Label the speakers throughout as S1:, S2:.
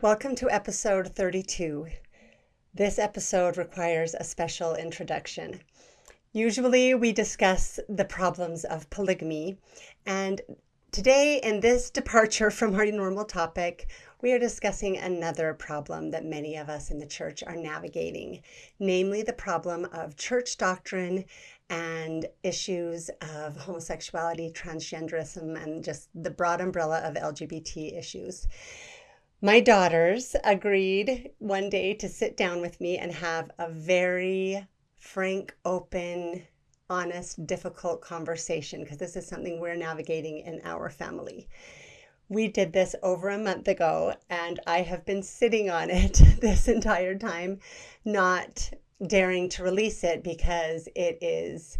S1: Welcome to episode 32. This episode requires a special introduction. Usually we discuss the problems of polygamy, and today in this departure from our normal topic, we are discussing another problem that many of us in the church are navigating, namely the problem of church doctrine and issues of homosexuality, transgenderism, and just the broad umbrella of LGBT issues. My daughters agreed one day to sit down with me and have a very frank, open, honest, difficult conversation because this is something we're navigating in our family. We did this over a month ago, and I have been sitting on it this entire time, not daring to release it because it is,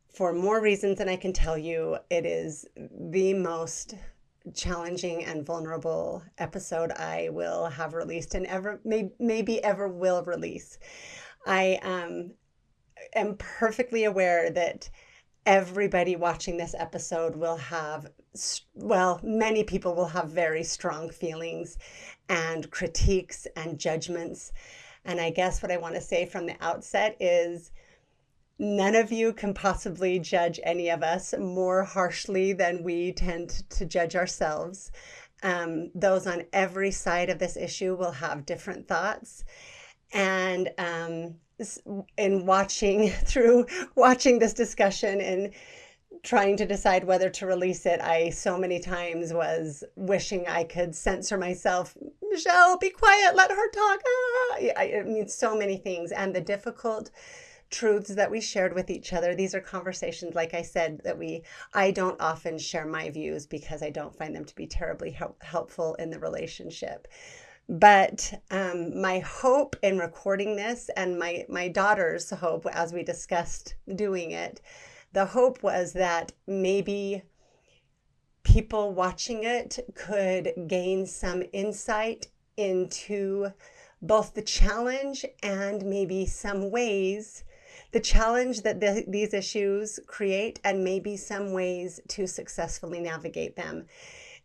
S1: for more reasons than I can tell you, it is the most challenging and vulnerable episode I will have released and maybe ever will release. I am perfectly aware that everybody watching this episode will have, well, many people will have very strong feelings and critiques and judgments. And I guess what I want to say from the outset is none of you can possibly judge any of us more harshly than we tend to judge ourselves. Those on every side of this issue will have different thoughts. And in watching this discussion and trying to decide whether to release it, I so many times was wishing I could censor myself. Michelle, be quiet, let her talk. I mean, so many things. And the difficult truths that we shared with each other. These are conversations, like I said, I don't often share my views because I don't find them to be terribly helpful in the relationship. But my hope in recording this, and my daughter's hope as we discussed doing it, the hope was that maybe people watching it could gain some insight into both the challenge and maybe some ways, the challenge that these issues create, and maybe some ways to successfully navigate them.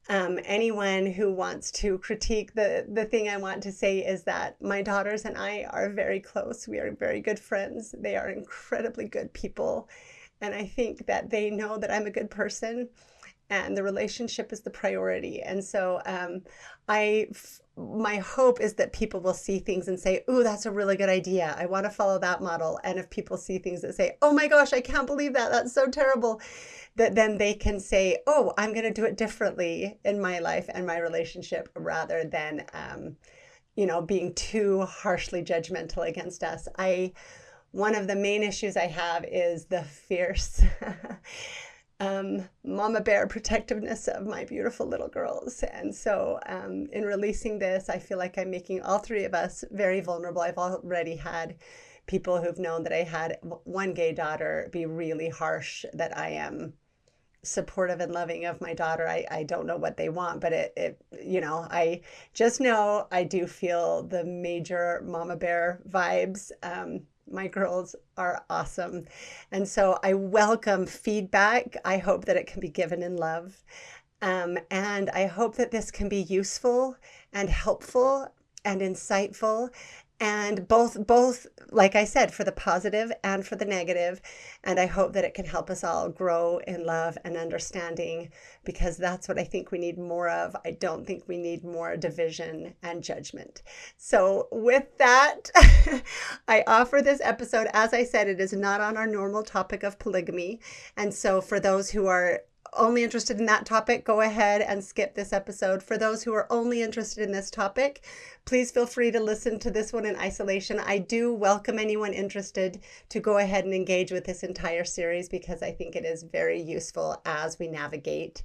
S1: Anyone who wants to critique the thing I want to say is that my daughters and I are very close. We are very good friends. They are incredibly good people. And I think that they know that I'm a good person and the relationship is the priority. And so my hope is that people will see things and say, "Ooh, that's a really good idea. I want to follow that model." And if people see things that say, "Oh my gosh, I can't believe that. That's so terrible," that then they can say, "Oh, I'm going to do it differently in my life and my relationship," rather than, being too harshly judgmental against us. One of the main issues I have is the fierce mama bear protectiveness of my beautiful little girls. And so in releasing this, I feel like I'm making all three of us very vulnerable. I've already had people who've known that I had one gay daughter be really harsh, that I am supportive and loving of my daughter. I don't know what they want, but I just know I do feel the major mama bear vibes. My girls are awesome. And so I welcome feedback. I hope that it can be given in love. And I hope that this can be useful and helpful and insightful, and both, like I said, for the positive and for the negative. And I hope that it can help us all grow in love and understanding, because that's what I think we need more of. I don't think we need more division and judgment. So with that, I offer this episode. As I said, it is not on our normal topic of polygamy. And so for those who are only interested in that topic, go ahead and skip this episode. For those who are only interested in this topic, please feel free to listen to this one in isolation. I do welcome anyone interested to go ahead and engage with this entire series, because I think it is very useful as we navigate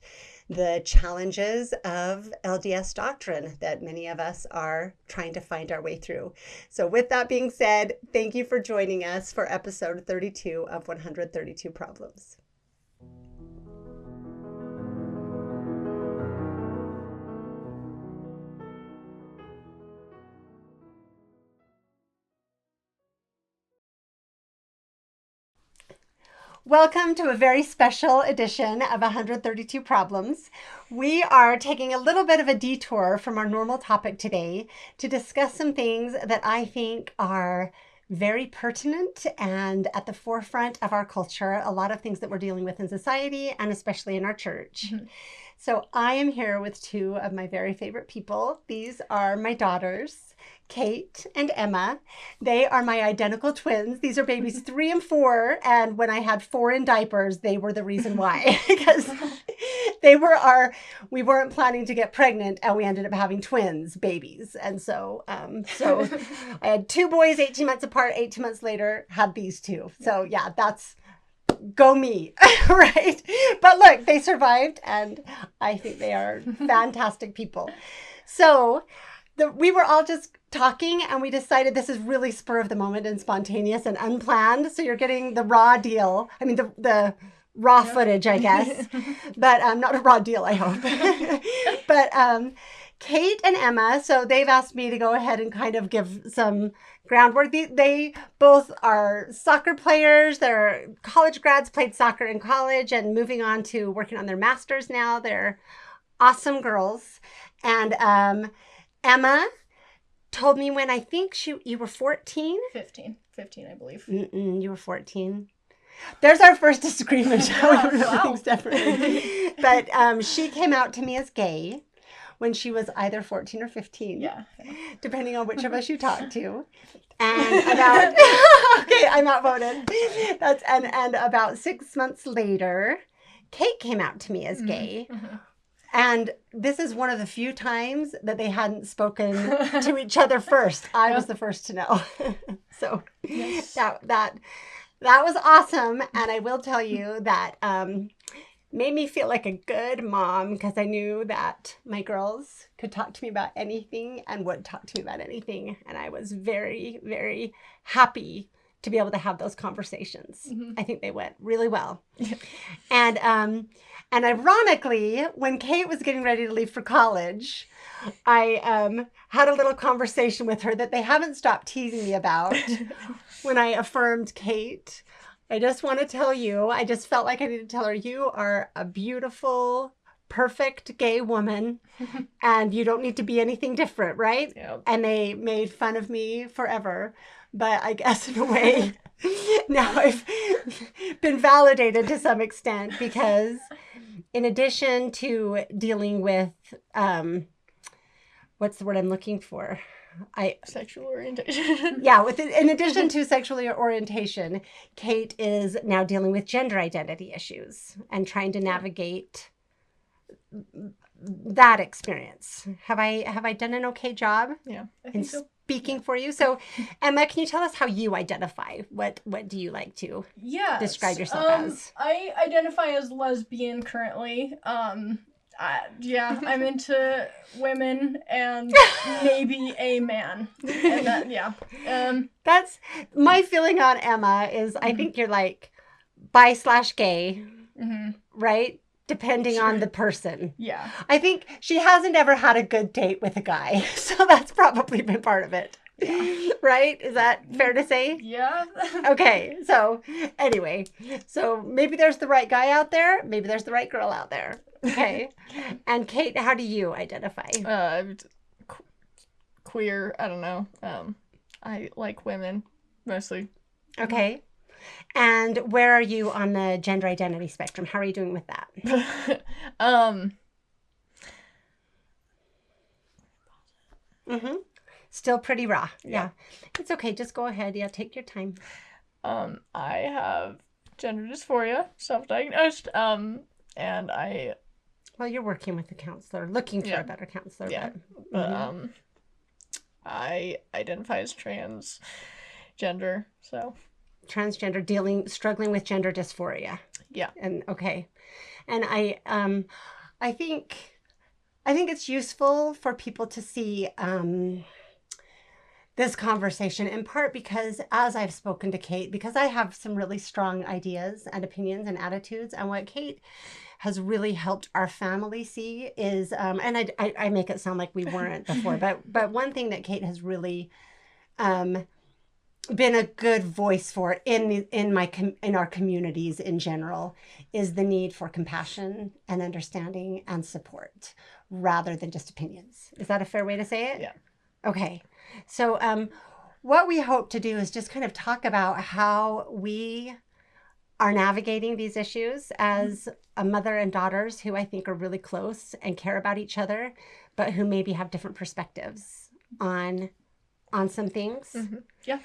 S1: the challenges of LDS doctrine that many of us are trying to find our way through. So with that being said, thank you for joining us for episode 32 of 132 Problems. Welcome to a very special edition of 132 Problems. We are taking a little bit of a detour from our normal topic today to discuss some things that I think are very pertinent and at the forefront of our culture, a lot of things that we're dealing with in society and especially in our church. Mm-hmm. So I am here with two of my very favorite people. These are my daughters, Kate and Emma. They are my identical twins. These are babies 3 and 4. And when I had 4 in diapers, they were the reason why. Because we weren't planning to get pregnant and we ended up having twins babies. And so I had 2 boys 18 months apart, 18 months later, had these 2. So yeah, that's go me, right? But look, they survived and I think they are fantastic people. So we were all just talking and we decided this is really spur of the moment and spontaneous and unplanned. So you're getting the raw deal. I mean, the raw footage, I guess, but not a raw deal, I hope. But Kate and Emma, so they've asked me to go ahead and kind of give some groundwork. They both are soccer players. They're college grads, played soccer in college and moving on to working on their masters now. They're awesome girls. And Emma told me when I think you were 14?
S2: 15, I believe.
S1: You were 14. There's our first disagreement. We remember things differently. But she came out to me as gay when she was either 14 or 15.
S2: Yeah.
S1: Depending on which of us you talk to. And about, okay, I'm outvoted. And about 6 months later, Kate came out to me as gay. Mm-hmm. And this is one of the few times that they hadn't spoken to each other first. I was the first to know. So yes. that was awesome. And I will tell you that made me feel like a good mom because I knew that my girls could talk to me about anything and would talk to me about anything. And I was very, very happy to be able to have those conversations. Mm-hmm. I think they went really well. And ironically, when Kate was getting ready to leave for college, I had a little conversation with her that they haven't stopped teasing me about. When I affirmed Kate, I just want to tell you, I just felt like I needed to tell her, you are a beautiful, perfect gay woman, and you don't need to be anything different, right? Yep. And they made fun of me forever. But I guess in a way, now I've been validated to some extent because in addition to dealing with, what's the word I'm looking for?
S2: Sexual orientation.
S1: Yeah, in addition to sexual orientation, Kate is now dealing with gender identity issues and trying to navigate that experience. Have I done an okay job?
S2: Yeah, I think so.
S1: Speaking for you. So, Emma, can you tell us how you identify? What do you like to describe yourself as?
S2: I identify as lesbian currently. I'm into women and maybe a man. And that,
S1: that's my feeling on Emma is I think you're like bi/gay, right? Depending on the person.
S2: Yeah.
S1: I think she hasn't ever had a good date with a guy. So that's probably been part of it. Yeah. Right? Is that fair to say?
S2: Yeah.
S1: Okay. So anyway, so maybe there's the right guy out there. Maybe there's the right girl out there. Okay. And Kate, how do you identify?
S2: Queer. I don't know. I like women mostly.
S1: Okay. And where are you on the gender identity spectrum? How are you doing with that? Still pretty raw. Yeah. It's okay. Just go ahead. Yeah, take your time.
S2: I have gender dysphoria, self-diagnosed. And I...
S1: Well, you're working with a counselor, looking for a better counselor.
S2: Yeah. But I identify as transgender, so...
S1: Transgender, struggling with gender dysphoria.
S2: Yeah.
S1: And okay. And I think it's useful for people to see this conversation in part because as I've spoken to Kate, because I have some really strong ideas and opinions and attitudes, and what Kate has really helped our family see is, and I make it sound like we weren't before, but one thing that Kate has really been a good voice for in our communities in general is the need for compassion and understanding and support rather than just opinions. Is that a fair way to say it?
S2: Yeah.
S1: Okay. So what we hope to do is just kind of talk about how we are navigating these issues as a mother and daughters who I think are really close and care about each other, but who maybe have different perspectives on some things.
S2: Yeah.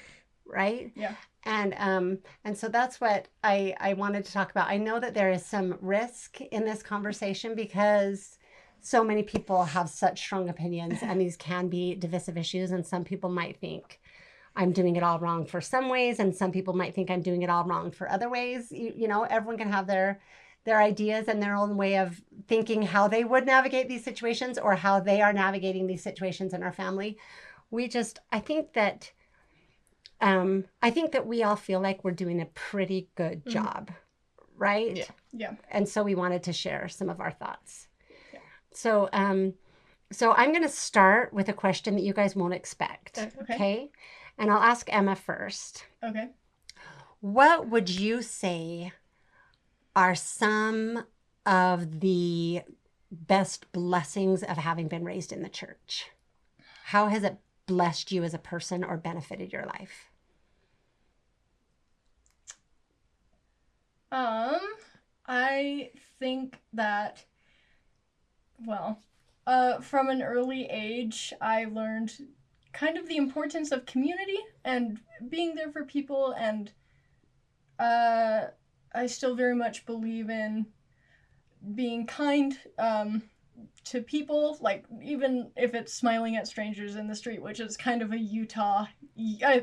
S1: Right?
S2: Yeah.
S1: And so that's what I wanted to talk about. I know that there is some risk in this conversation because so many people have such strong opinions and these can be divisive issues, and some people might think I'm doing it all wrong for some ways, and some people might think I'm doing it all wrong for other ways. You know, everyone can have their ideas and their own way of thinking how they would navigate these situations or how they are navigating these situations in our family. I think that we all feel like we're doing a pretty good job, right?
S2: Yeah. Yeah.
S1: And so we wanted to share some of our thoughts.
S2: Yeah.
S1: So I'm going to start with a question that you guys won't expect. Okay? And I'll ask Emma first.
S2: Okay.
S1: What would you say are some of the best blessings of having been raised in the church? How has it blessed you as a person or benefited your life?
S2: I think that, well, from an early age, I learned kind of the importance of community and being there for people, and I still very much believe in being kind to people, like even if it's smiling at strangers in the street, which is kind of a Utah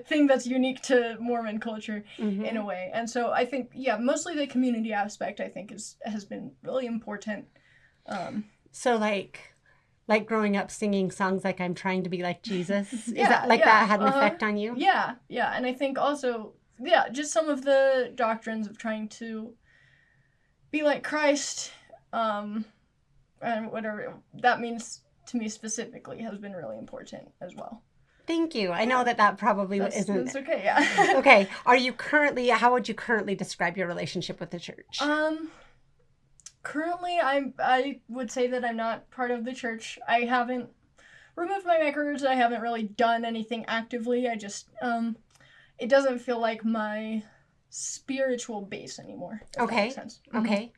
S2: thing that's unique to Mormon culture in a way. And so I think, mostly the community aspect I think has been really important.
S1: So like growing up singing songs like I'm trying to be like Jesus, is that that had an effect on you?
S2: Yeah. And I think also, just some of the doctrines of trying to be like Christ, and whatever that means to me specifically has been really important as well.
S1: Thank you. I know that probably isn't.
S2: That's okay, yeah.
S1: Okay. How would you currently describe your relationship with the church?
S2: Currently, I would say that I'm not part of the church. I haven't removed my records. I haven't really done anything actively. I just, it doesn't feel like my spiritual base anymore. If that makes sense.
S1: Okay.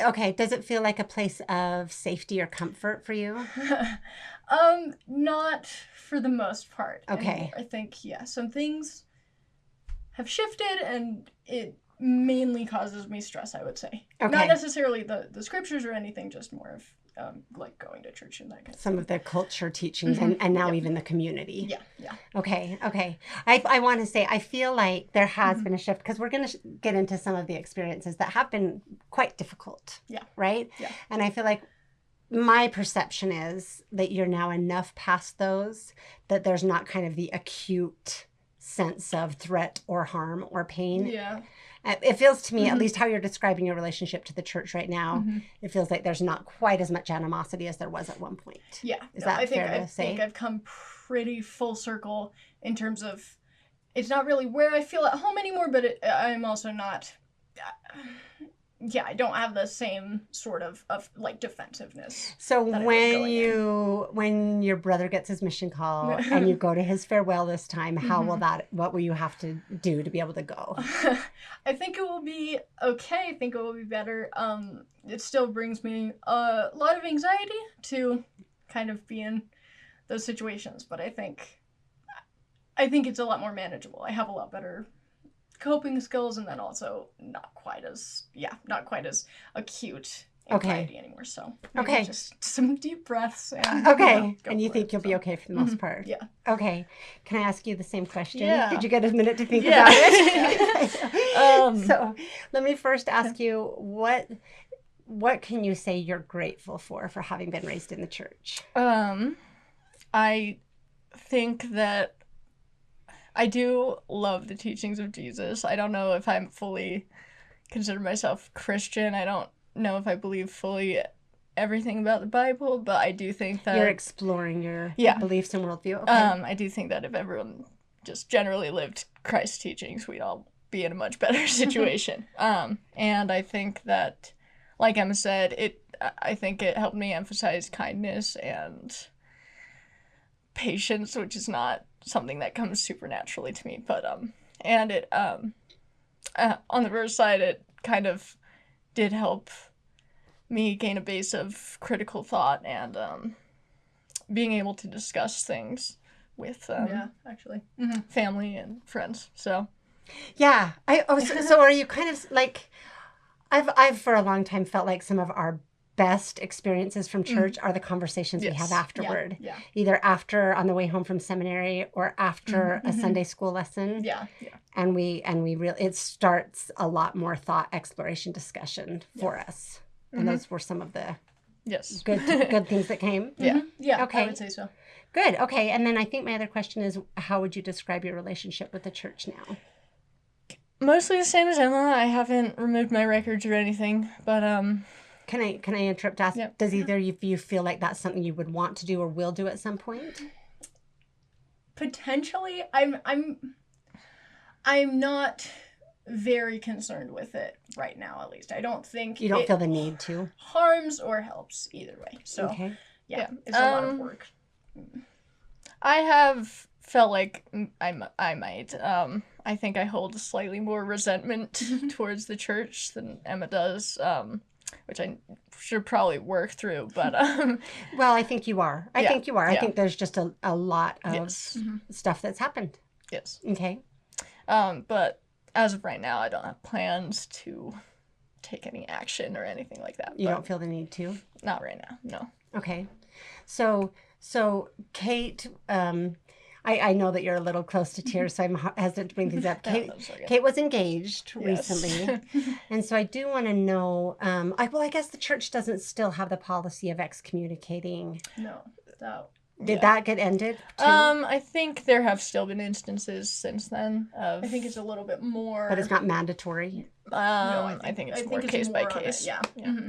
S1: Okay. Does it feel like a place of safety or comfort for you?
S2: Not for the most part.
S1: Okay.
S2: Anymore. I think, some things have shifted and it mainly causes me stress, I would say.
S1: Okay.
S2: Not necessarily the scriptures or anything, just more of like going to church and that kind of
S1: some of the culture teachings and now even the community.
S2: Yeah.
S1: Okay. I want to say I feel like there has been a shift because we're going to get into some of the experiences that have been quite difficult.
S2: Yeah.
S1: Right?
S2: Yeah.
S1: And I feel like my perception is that you're now enough past those that there's not kind of the acute sense of threat or harm or pain.
S2: Yeah.
S1: It feels to me, at least how you're describing your relationship to the church right now, it feels like there's not quite as much animosity as there was at one point.
S2: Yeah.
S1: Is that fair to say?
S2: I think I've come pretty full circle in terms of it's not really where I feel at home anymore, but I'm also not... I don't have the same sort of like defensiveness.
S1: So when your brother gets his mission call and you go to his farewell this time, what will you have to do to be able to go?
S2: I think it will be okay. I think it will be better. It still brings me a lot of anxiety to kind of be in those situations, but I think it's a lot more manageable. I have a lot better coping skills, and then also not quite as acute anxiety anymore. So just some deep breaths. And,
S1: and you think you'll be okay for the most part.
S2: Yeah.
S1: Okay. Can I ask you the same question?
S2: Yeah.
S1: Did you get a minute to think about it? So let me first ask you what can you say you're grateful for having been raised in the church?
S3: I think that I do love the teachings of Jesus. I don't know if I'm fully consider myself Christian. I don't know if I believe fully everything about the Bible, but I do think that...
S1: You're exploring your beliefs and worldview. Okay.
S3: I do think that if everyone just generally lived Christ's teachings, we'd all be in a much better situation. And I think that, like Emma said, I think it helped me emphasize kindness and patience, which is not something that comes super naturally to me. But and it on the reverse side, it kind of did help me gain a base of critical thought and being able to discuss things with
S2: actually
S3: family and friends. So
S1: yeah, so are you kind of like, I've for a long time felt like some of our best experiences from church are the conversations we have afterward.
S2: Yeah.
S1: Either after on the way home from seminary or after a Sunday school lesson.
S2: Yeah.
S1: And we really, it starts a lot more thought, exploration, discussion for us. And those were some of the good things that came.
S2: Yeah.
S1: Okay.
S2: I would say so.
S1: Good. Okay. And then I think my other question is, how would you describe your relationship with the church now?
S3: Mostly the same as Emma. I haven't removed my records or anything, but
S1: Can I interrupt? Ask,
S3: Yep.
S1: Does either of you feel like that's something you would want to do or will do at some point?
S2: Potentially, I'm not very concerned with it right now. At least I don't think
S1: You don't
S2: it
S1: feel the need to.
S2: harms or helps either way. So
S1: Okay.
S2: yeah, it's a lot of work.
S3: I have felt like I might. I think I hold slightly more resentment towards the church than Emma does, which I should probably work through. But
S1: Well, I think you are. I think you are. I
S3: yeah.
S1: think there's just a lot of
S3: Yes.
S1: stuff that's happened.
S3: Yes.
S1: Okay.
S3: But as of right now, I don't have plans to take any action or anything like that.
S1: You
S3: but
S1: don't feel the need to?
S3: Not right now. No.
S1: Okay. So Kate, I know that you're a little close to tears, so I'm hesitant to bring these up. Kate,
S3: that's okay.
S1: Kate was engaged
S3: Yes.
S1: recently, and so I do want to know. I guess the church doesn't still have the policy of excommunicating.
S2: No, that.
S1: Did that get ended too?
S3: I think there have still been instances since then of.
S2: I think it's a little bit more.
S1: But it's not mandatory.
S3: I think it's more case by case.
S2: Yeah.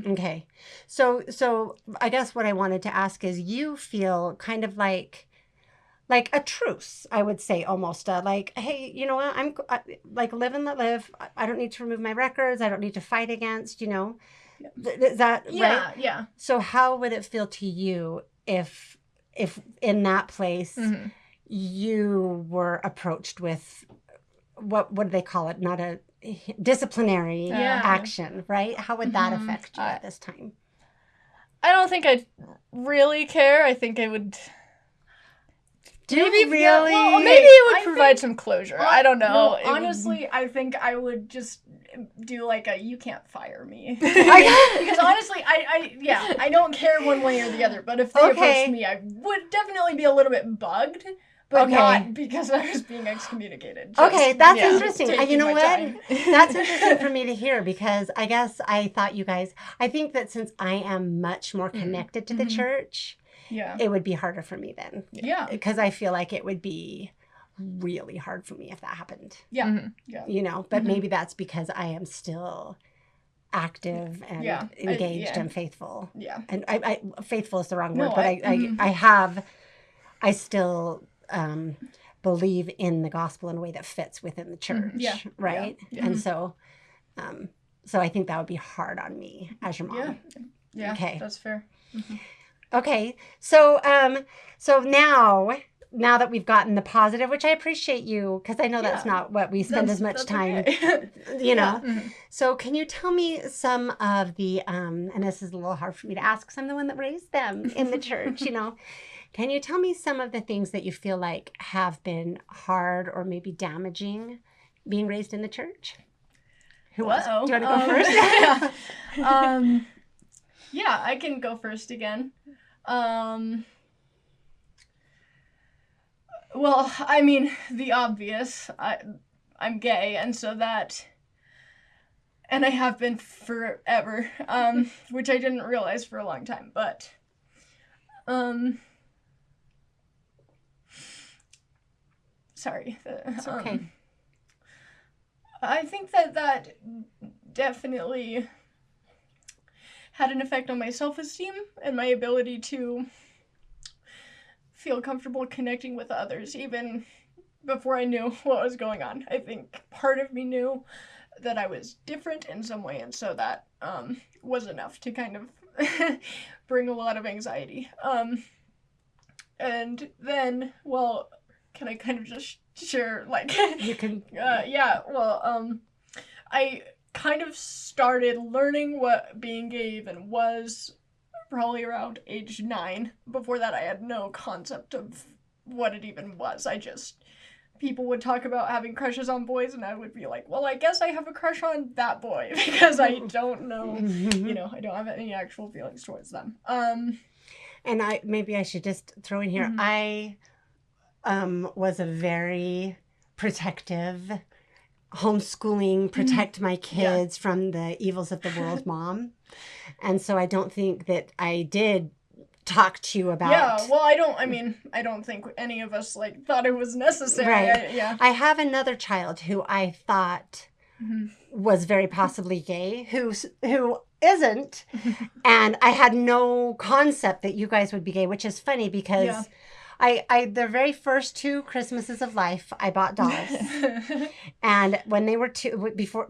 S1: Okay. So I guess what I wanted to ask is, you feel kind of like a truce, I would say, almost like, hey, you know what, I'm like, live and let live. I don't need to remove my records. I don't need to fight against, Is that right?
S2: Yeah.
S1: So how would it feel to you if in that place you were approached with what do they call it? Not a disciplinary action, right? How would that affect you at this time?
S3: I don't think I'd really care. I think it would.
S1: Maybe really?
S2: Well,
S3: Maybe it would provide some closure. I don't know.
S2: No, honestly, I think I would just do like a "you can't fire me" because honestly, I don't care one way or the other. But if they approached me, I would definitely be a little bit bugged, but not because I was being excommunicated.
S1: Okay, that's interesting.
S2: taking
S1: You know
S2: my
S1: what?
S2: time.
S1: That's interesting for me to hear, because I guess I thought I think that since I am much more connected to the church, it would be harder for me then.
S2: Yeah.
S1: Because I feel like it would be really hard for me if that happened.
S2: Yeah.
S1: But maybe that's because I am still active and engaged and faithful.
S2: Yeah.
S1: And I faithful is the wrong word,
S2: No,
S1: but I still believe in the gospel in a way that fits within the church. Right. And so I think that would be hard on me as your mom.
S2: Yeah.
S1: Okay.
S2: That's fair.
S1: Okay, so now that we've gotten the positive, which I appreciate you, because I know that's not what we spend as much time,
S2: Okay.
S1: So can you tell me some of the, and this is a little hard for me to ask because I'm the one that raised them in the church, Can you tell me some of the things that you feel like have been hard or maybe damaging being raised in the church? Who was? Do you want to go first?
S2: Yeah, I can go first again. Well, I mean, the obvious. I'm gay, and so that, and I have been forever, which I didn't realize for a long time, but, sorry.
S1: It's okay.
S2: I think that definitely had an effect on my self-esteem and my ability to feel comfortable connecting with others, even before I knew what was going on. I think part of me knew that I was different in some way, and so that was enough to kind of bring a lot of anxiety. And then, well, can I kind of just share, like,
S1: You can.
S2: yeah, well, I kind of started learning what being gay even was probably around age 9. Before that, I had no concept of what it even was. People would talk about having crushes on boys, and I would be like, well, I guess I have a crush on that boy, because I don't know, I don't have any actual feelings towards them.
S1: And maybe I should just throw in here, I was a very protective, homeschooling, protect my kids from the evils of the world mom. And so I don't think that I did talk to you about.
S2: Yeah, well, I don't think any of us, like, thought it was necessary.
S1: Right. I have another child who I thought was very possibly gay, who isn't. And I had no concept that you guys would be gay, which is funny because I the very first 2 Christmases of life, I bought dolls. And when they were 2, before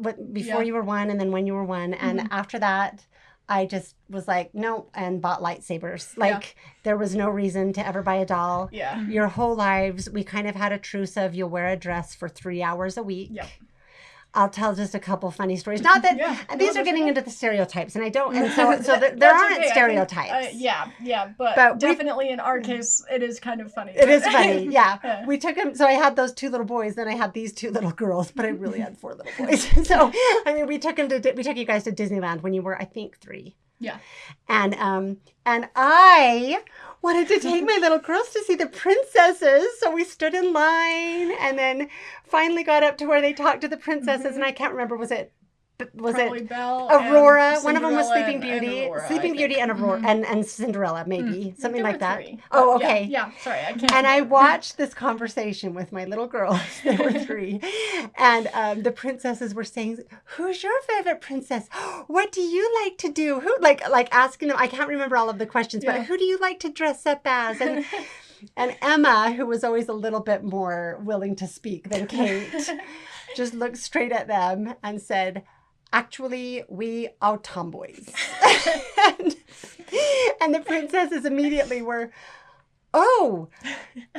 S1: you were 1, and then when you were 1, and after that, I just was like, no, and bought lightsabers. Like, there was no reason to ever buy a doll.
S2: Yeah.
S1: Your whole lives, we kind of had a truce of you'll wear a dress for 3 hours a week.
S2: Yep.
S1: I'll tell just a couple funny stories. Not that these are getting into the stereotypes, and I don't. And so there aren't stereotypes.
S2: But definitely in our case, it is kind of funny.
S1: It is funny, yeah. We took him. So I had those 2 little boys, then I had these 2 little girls, but I really had 4 little boys. So I mean, we took you guys to Disneyland when you were, I think, 3.
S2: Yeah.
S1: And I wanted to take my little girls to see the princesses. So we stood in line and then finally got up to where they talked to the princesses. And I can't remember, was it
S2: Belle,
S1: Aurora? One of them was Sleeping
S2: and
S1: Beauty.
S2: Aurora,
S1: Sleeping Beauty and Aurora and Cinderella, maybe. Something
S2: There
S1: like
S2: were
S1: that.
S2: 3.
S1: Oh, okay.
S2: Yeah, sorry, I can't.
S1: And I watched this conversation with my little girls. There were 3. And the princesses were saying, who's your favorite princess? What do you like to do? Who like asking them, I can't remember all of the questions, but who do you like to dress up as? And Emma, who was always a little bit more willing to speak than Kate, just looked straight at them and said, actually, we are tomboys. and the princesses immediately were, oh,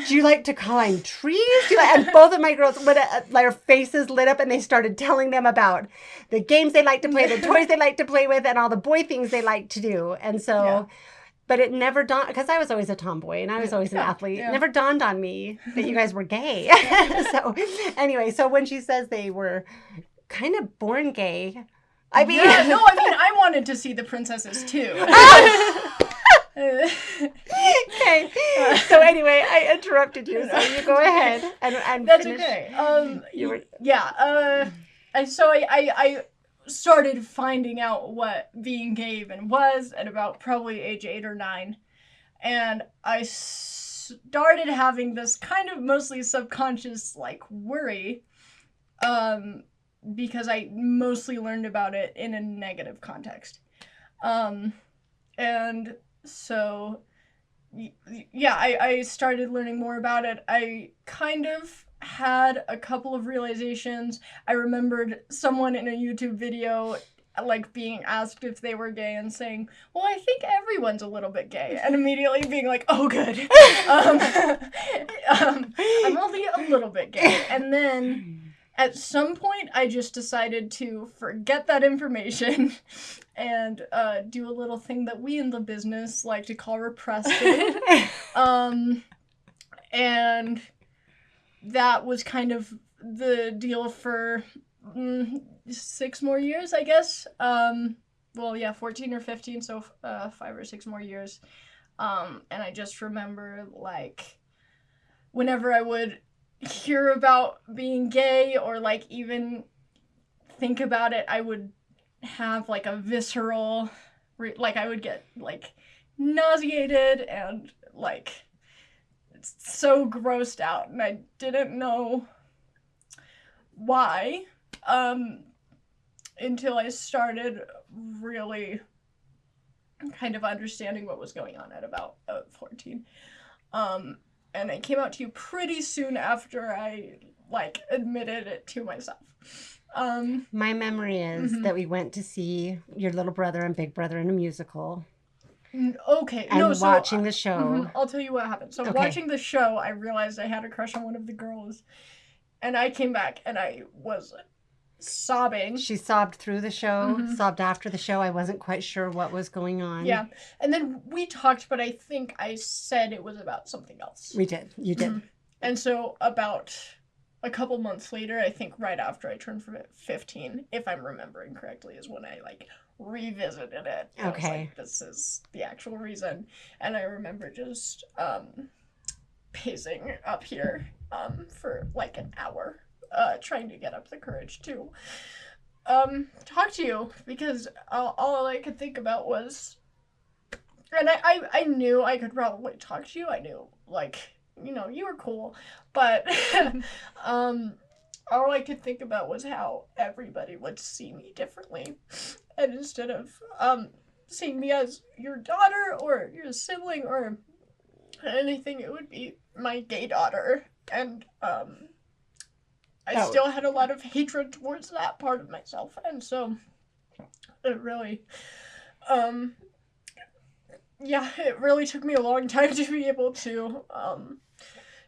S1: do you like to climb trees? And both of my girls, their faces lit up, and they started telling them about the games they like to play, the toys they like to play with, and all the boy things they like to do. And so, but it never dawned, because I was always a tomboy and I was always an athlete. It never dawned on me that you guys were gay. So anyway, so when she says they were kind of born gay, I mean,
S2: I wanted to see the princesses too.
S1: Okay. So anyway, I interrupted you, so you go ahead and
S2: that's
S1: finish.
S2: Okay. I started finding out what being gay even was at about probably age 8 or 9, and I started having this kind of mostly subconscious worry, because I mostly learned about it in a negative context, and so I started learning more about it. I kind of had a couple of realizations. I remembered someone in a YouTube video being asked if they were gay and saying, well, I think everyone's a little bit gay, and immediately being like, oh good. I'm only a little bit gay. And then at some point I just decided to forget that information and do a little thing that we in the business like to call repressed it. And that was kind of the deal for 6 more years, I guess. 14 or 15, so 5 or 6 more years. And I just remember, whenever I would hear about being gay or, even think about it, I would have, a visceral, I would get, nauseated and, so grossed out, and I didn't know why, until I started really kind of understanding what was going on at about 14. and I came out to you pretty soon after I, like, admitted it to myself.
S1: My memory is that we went to see your little brother and big brother in a musical.
S2: Okay.
S1: And watching the show.
S2: I'll tell you what happened. So
S1: Okay.
S2: watching the show, I realized I had a crush on one of the girls. And I came back and I was sobbing.
S1: She sobbed through the show, sobbed after the show. I wasn't quite sure what was going on.
S2: Yeah. And then we talked, but I think I said it was about something else.
S1: We did. You did.
S2: And so about a couple months later, I think right after I turned 15, if I'm remembering correctly, is when I, like, revisited it. I was like, this is the actual reason. And I remember just pacing up here for like an hour, trying to get up the courage to talk to you, because all I could think about was, and I knew I could probably talk to you. I knew, like, you know, you were cool, but all I could think about was how everybody would see me differently. And instead of seeing me as your daughter or your sibling or anything, it would be my gay daughter. And I still had a lot of hatred towards that part of myself. And so it really, it really took me a long time to be able to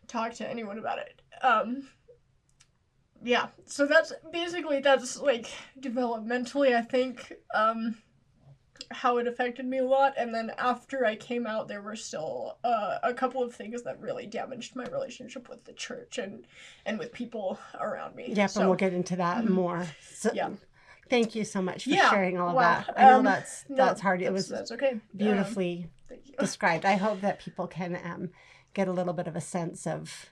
S2: talk to anyone about it. Yeah, so that's like developmentally, I think, how it affected me a lot. And then after I came out, there were still a couple of things that really damaged my relationship with the church and with people around me.
S1: Yep, and we'll get into that more. So,
S2: yeah.
S1: Thank you so much for sharing all of that. I know that's hard.
S2: That's okay.
S1: Beautifully described. I hope that people can get a little bit of a sense of,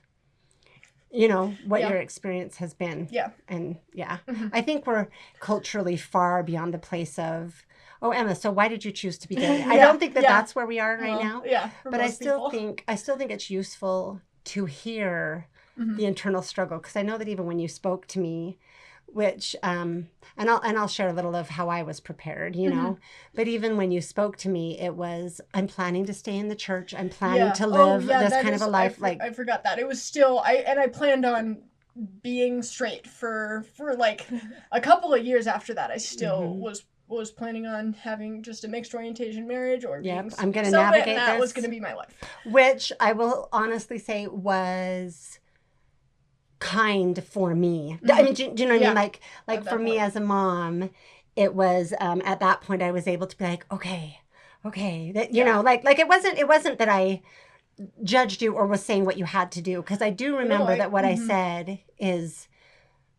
S1: you know, what your experience has been.
S2: Yeah.
S1: And I think we're culturally far beyond the place of, oh, Emma, so why did you choose to be gay? I don't think that's where we are right now.
S2: Yeah.
S1: But I still think it's useful to hear the internal struggle, because I know that even when you spoke to me, which and I'll share a little of how I was prepared, you know. But even when you spoke to me, it was, I'm planning to stay in the church. I'm planning to live this kind of a life.
S2: I forgot that. It was still I planned on being straight for like a couple of years after that. I still was planning on having just a mixed orientation marriage or being
S1: I'm going to
S2: celibate,
S1: navigate
S2: and that
S1: this.
S2: was going to be my life.
S1: Which I will honestly say was kind for me. I mean, do you know what I mean? Like for me as a mom, it was at that point I was able to be like, okay, that, you know, like it wasn't that I judged you or was saying what you had to do, because I do remember that what I said is,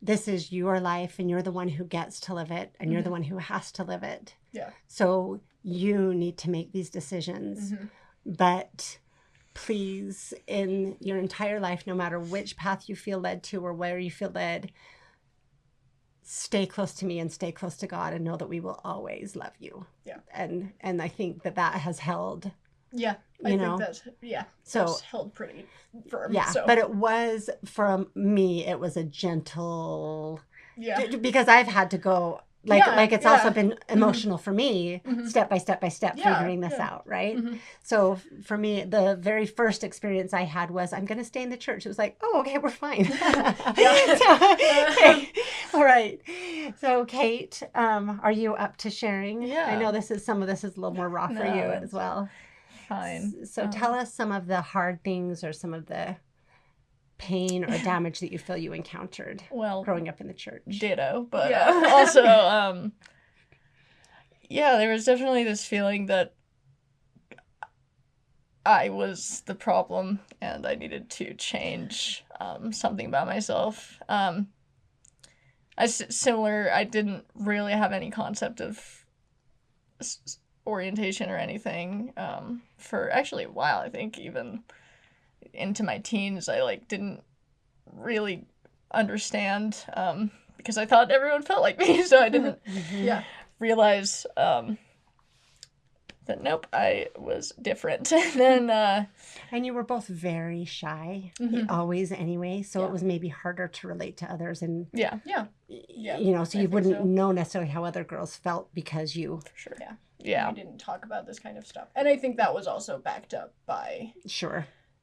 S1: this is your life and you're the one who gets to live it and you're the one who has to live it.
S2: Yeah.
S1: So you need to make these decisions. But please, in your entire life, no matter which path you feel led to or where you feel led, stay close to me and stay close to God, and know that we will always love you.
S2: Yeah.
S1: And I think that has held.
S2: Yeah. I think that's held pretty firm.
S1: Yeah.
S2: So.
S1: But it was, for me, it was a gentle.
S2: Yeah.
S1: Because I've had to go. Like it's also been emotional for me, step by step figuring this out, right? So for me, the very first experience I had was, I'm going to stay in the church. It was like, oh, okay, we're fine. Okay. All right. So Kate, are you up to sharing?
S3: Yeah.
S1: I know some of this is a little more raw for you as well.
S3: Fine.
S1: So tell us some of the hard things or some of the pain or damage that you feel you encountered growing up in the church.
S3: Ditto, but also there was definitely this feeling that I was the problem and I needed to change something about myself. I didn't really have any concept of orientation or anything for actually a while. I think even into my teens, I didn't really understand because I thought everyone felt like me, so I didn't realize that nope, I was different. And then
S1: and you were both very shy, always anyway, so it was maybe harder to relate to others, and you know, so you wouldn't know necessarily how other girls felt because you
S2: we didn't talk about this kind of stuff. And I think that was also backed up by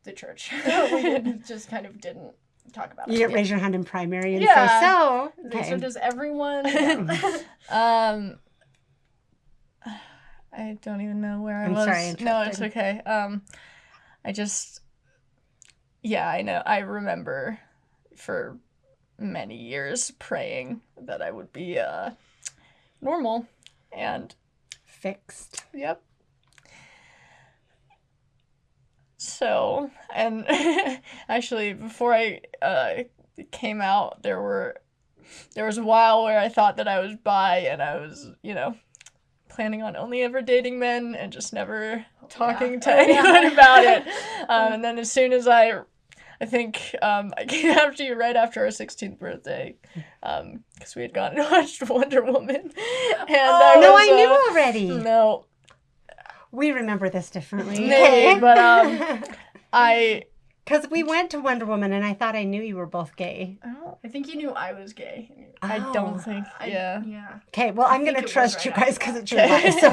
S2: the church. We just kind of didn't talk about it.
S1: You didn't raise your hand in primary and
S2: Yeah.
S1: say so.
S2: So
S1: Okay.
S2: does everyone? Yeah.
S3: I don't even know where I
S1: I'm
S3: was.
S1: sorry, I
S3: No, it's
S1: interrupted.
S3: okay. I just, yeah, I know. I remember for many years praying that I would be normal, and
S1: Fixed.
S3: yep. So, and actually, before I came out, there was a while where I thought that I was bi, and I was, planning on only ever dating men and just never talking to anyone about it. And then as soon as I think I came after you right after our 16th birthday, because we had gone and watched Wonder Woman. And
S1: I knew already.
S3: No.
S1: We remember this differently.
S3: Maybe, but
S1: Because we went to Wonder Woman and I thought I knew you were both gay.
S2: I think you knew I was gay.
S3: I don't think, yeah.
S2: Yeah.
S1: Okay, well, I'm going to trust you guys because it's your life. So.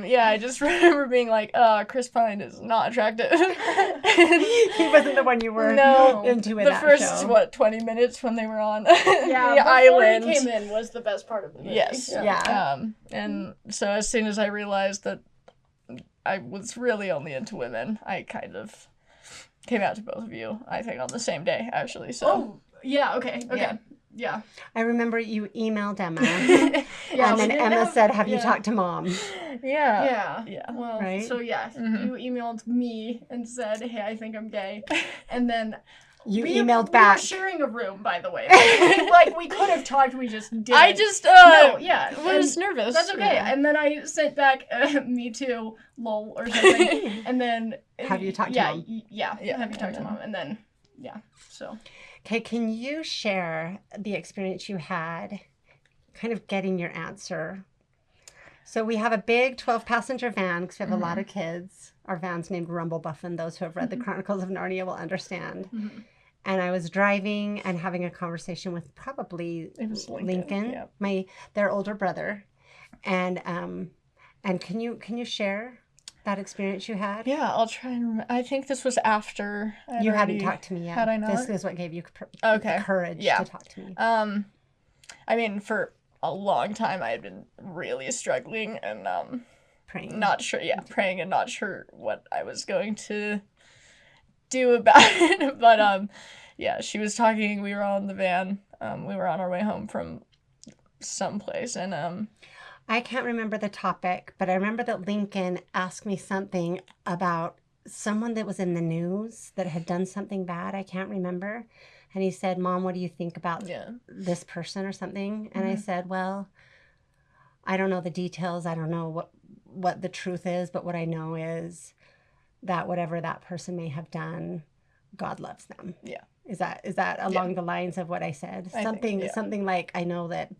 S3: Yeah, I just remember being like, Chris Pine is not attractive.
S1: He wasn't the one you were into in
S3: the
S1: that
S3: first,
S1: show.
S3: 20 minutes when they were on
S2: Yeah,
S3: the island.
S2: Before he came in was the best part of the movie.
S3: Yes.
S1: Yeah.
S3: And so as soon as I realized that I was really only into women, I kind of came out to both of you, I think, on the same day, actually. So.
S2: Oh, yeah, okay. Yeah.
S1: I remember you emailed Emma.
S2: Yeah,
S1: and then Emma said, have you talked to Mom?
S3: Yeah.
S2: Well,
S1: Right?
S2: so yeah, you emailed me and said, hey, I think I'm gay. And then
S1: You
S2: we
S1: emailed
S2: We
S1: back.
S2: were sharing a room, by the way. We could have talked, we just didn't.
S3: I just, was nervous.
S2: That's okay.
S1: Yeah.
S2: And then I sent back, me too, lol, or something. And then...
S1: Have you talked to Mom?
S2: Yeah, have you talked to Mom? And then, so...
S1: Okay, can you share the experience you had kind of getting your answer? So we have a big 12-passenger van because we have a lot of kids. Our van's named Rumble Buffin. Those who have read the Chronicles of Narnia will understand. And I was driving and having a conversation with probably Lincoln,
S3: yeah.
S1: their older brother. And can you share that experience you had?
S3: Yeah, I'll try and remember. I think this was after
S1: You hadn't talked to me yet.
S3: Had I not?
S1: This is what gave you courage to talk to me.
S3: I mean, for a long time I had been really struggling and
S1: Praying.
S3: Not sure. Yeah, praying and not sure what I was going to do about it. But yeah, she was talking. We were on the van. We were on our way home from someplace, and
S1: I can't remember the topic, but I remember that Lincoln asked me something about someone that was in the news that had done something bad. I can't remember. And he said, Mom, what do you think about this person or something? And I said, well, I don't know the details. I don't know what the truth is, but what I know is that whatever that person may have done, God loves them.
S3: Yeah.
S1: Is that along the lines of what I said? Something like, I know that,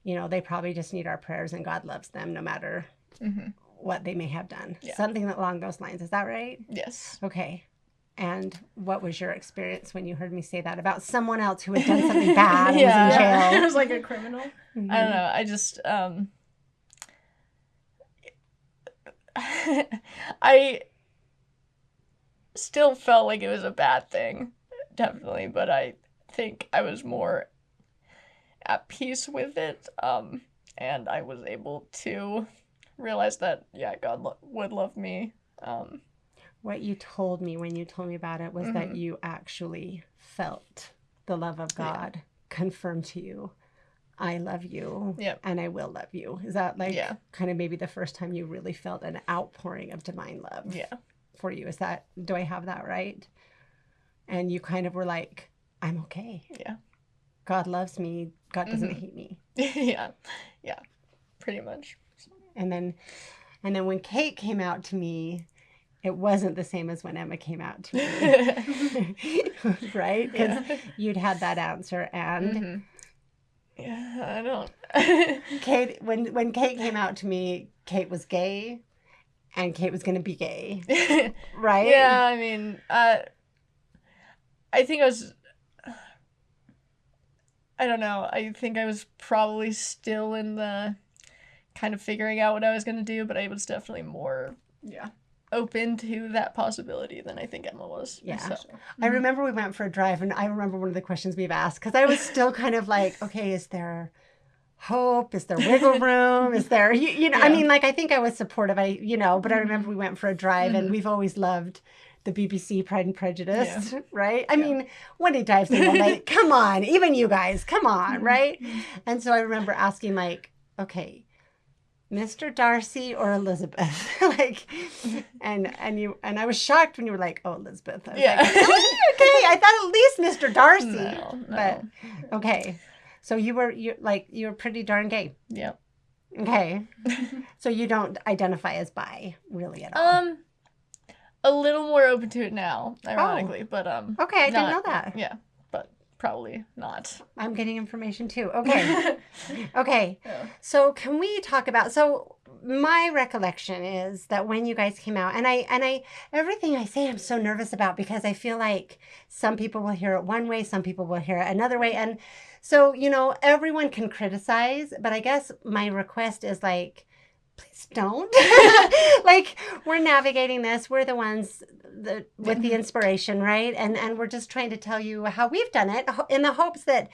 S1: they probably just need our prayers and God loves them no matter what they may have done. Yeah. Something along those lines. Is that right?
S3: Yes.
S1: Okay. And what was your experience when you heard me say that about someone else who had done something bad and was in jail?
S2: It was like a criminal.
S3: I don't know. I just, I still felt like it was a bad thing, definitely, but I think I was more at peace with it, and I was able to realize that, God would love me.
S1: What you told me when you told me about it was that you actually felt the love of God confirmed to you. I love you, and I will love you. Is that kind of maybe the first time you really felt an outpouring of divine love for you? Do I have that right? And you kind of were like, I'm okay.
S3: Yeah.
S1: God loves me. God doesn't hate me.
S3: Yeah, pretty much.
S1: And then when Kate came out to me, it wasn't the same as when Emma came out to me, right? Because you'd had that answer, and
S3: I don't.
S1: Kate, when Kate came out to me, Kate was gay, and Kate was going to be gay, right?
S3: Yeah, I mean, I think I was. I don't know. I think I was probably still in the kind of figuring out what I was going to do, but I was definitely more open to that possibility than I think Emma was.
S1: Yeah.
S3: So,
S1: I remember we went for a drive, and I remember one of the questions we've asked, because I was still kind of like, okay, is there hope? Is there wiggle room? Is there, you know, I mean, like, I think I was supportive, but I remember we went for a drive, and we've always loved the BBC Pride and Prejudice, right? I mean, when he dives in the lake, come on, even you guys, come on, right? And so I remember asking, like, okay, Mr. Darcy or Elizabeth? Like, and I was shocked when you were like, oh, Elizabeth. I was like, really? Okay, I thought at least Mr. Darcy.
S3: No.
S1: But okay. So you were pretty darn gay.
S3: Yep.
S1: Okay. So you don't identify as bi really at all.
S3: A little more open to it now, ironically, but
S1: okay, I didn't know that.
S3: Yeah, but probably not.
S1: I'm getting information too. Okay. Okay.
S3: Yeah.
S1: So can we talk about, so my recollection is that when you guys came out, and I everything I say I'm so nervous about, because I feel like some people will hear it one way, some people will hear it another way. And so, everyone can criticize, but I guess my request is like, please don't. Like, we're navigating this. We're the ones with the inspiration, right? And we're just trying to tell you how we've done it, in the hopes that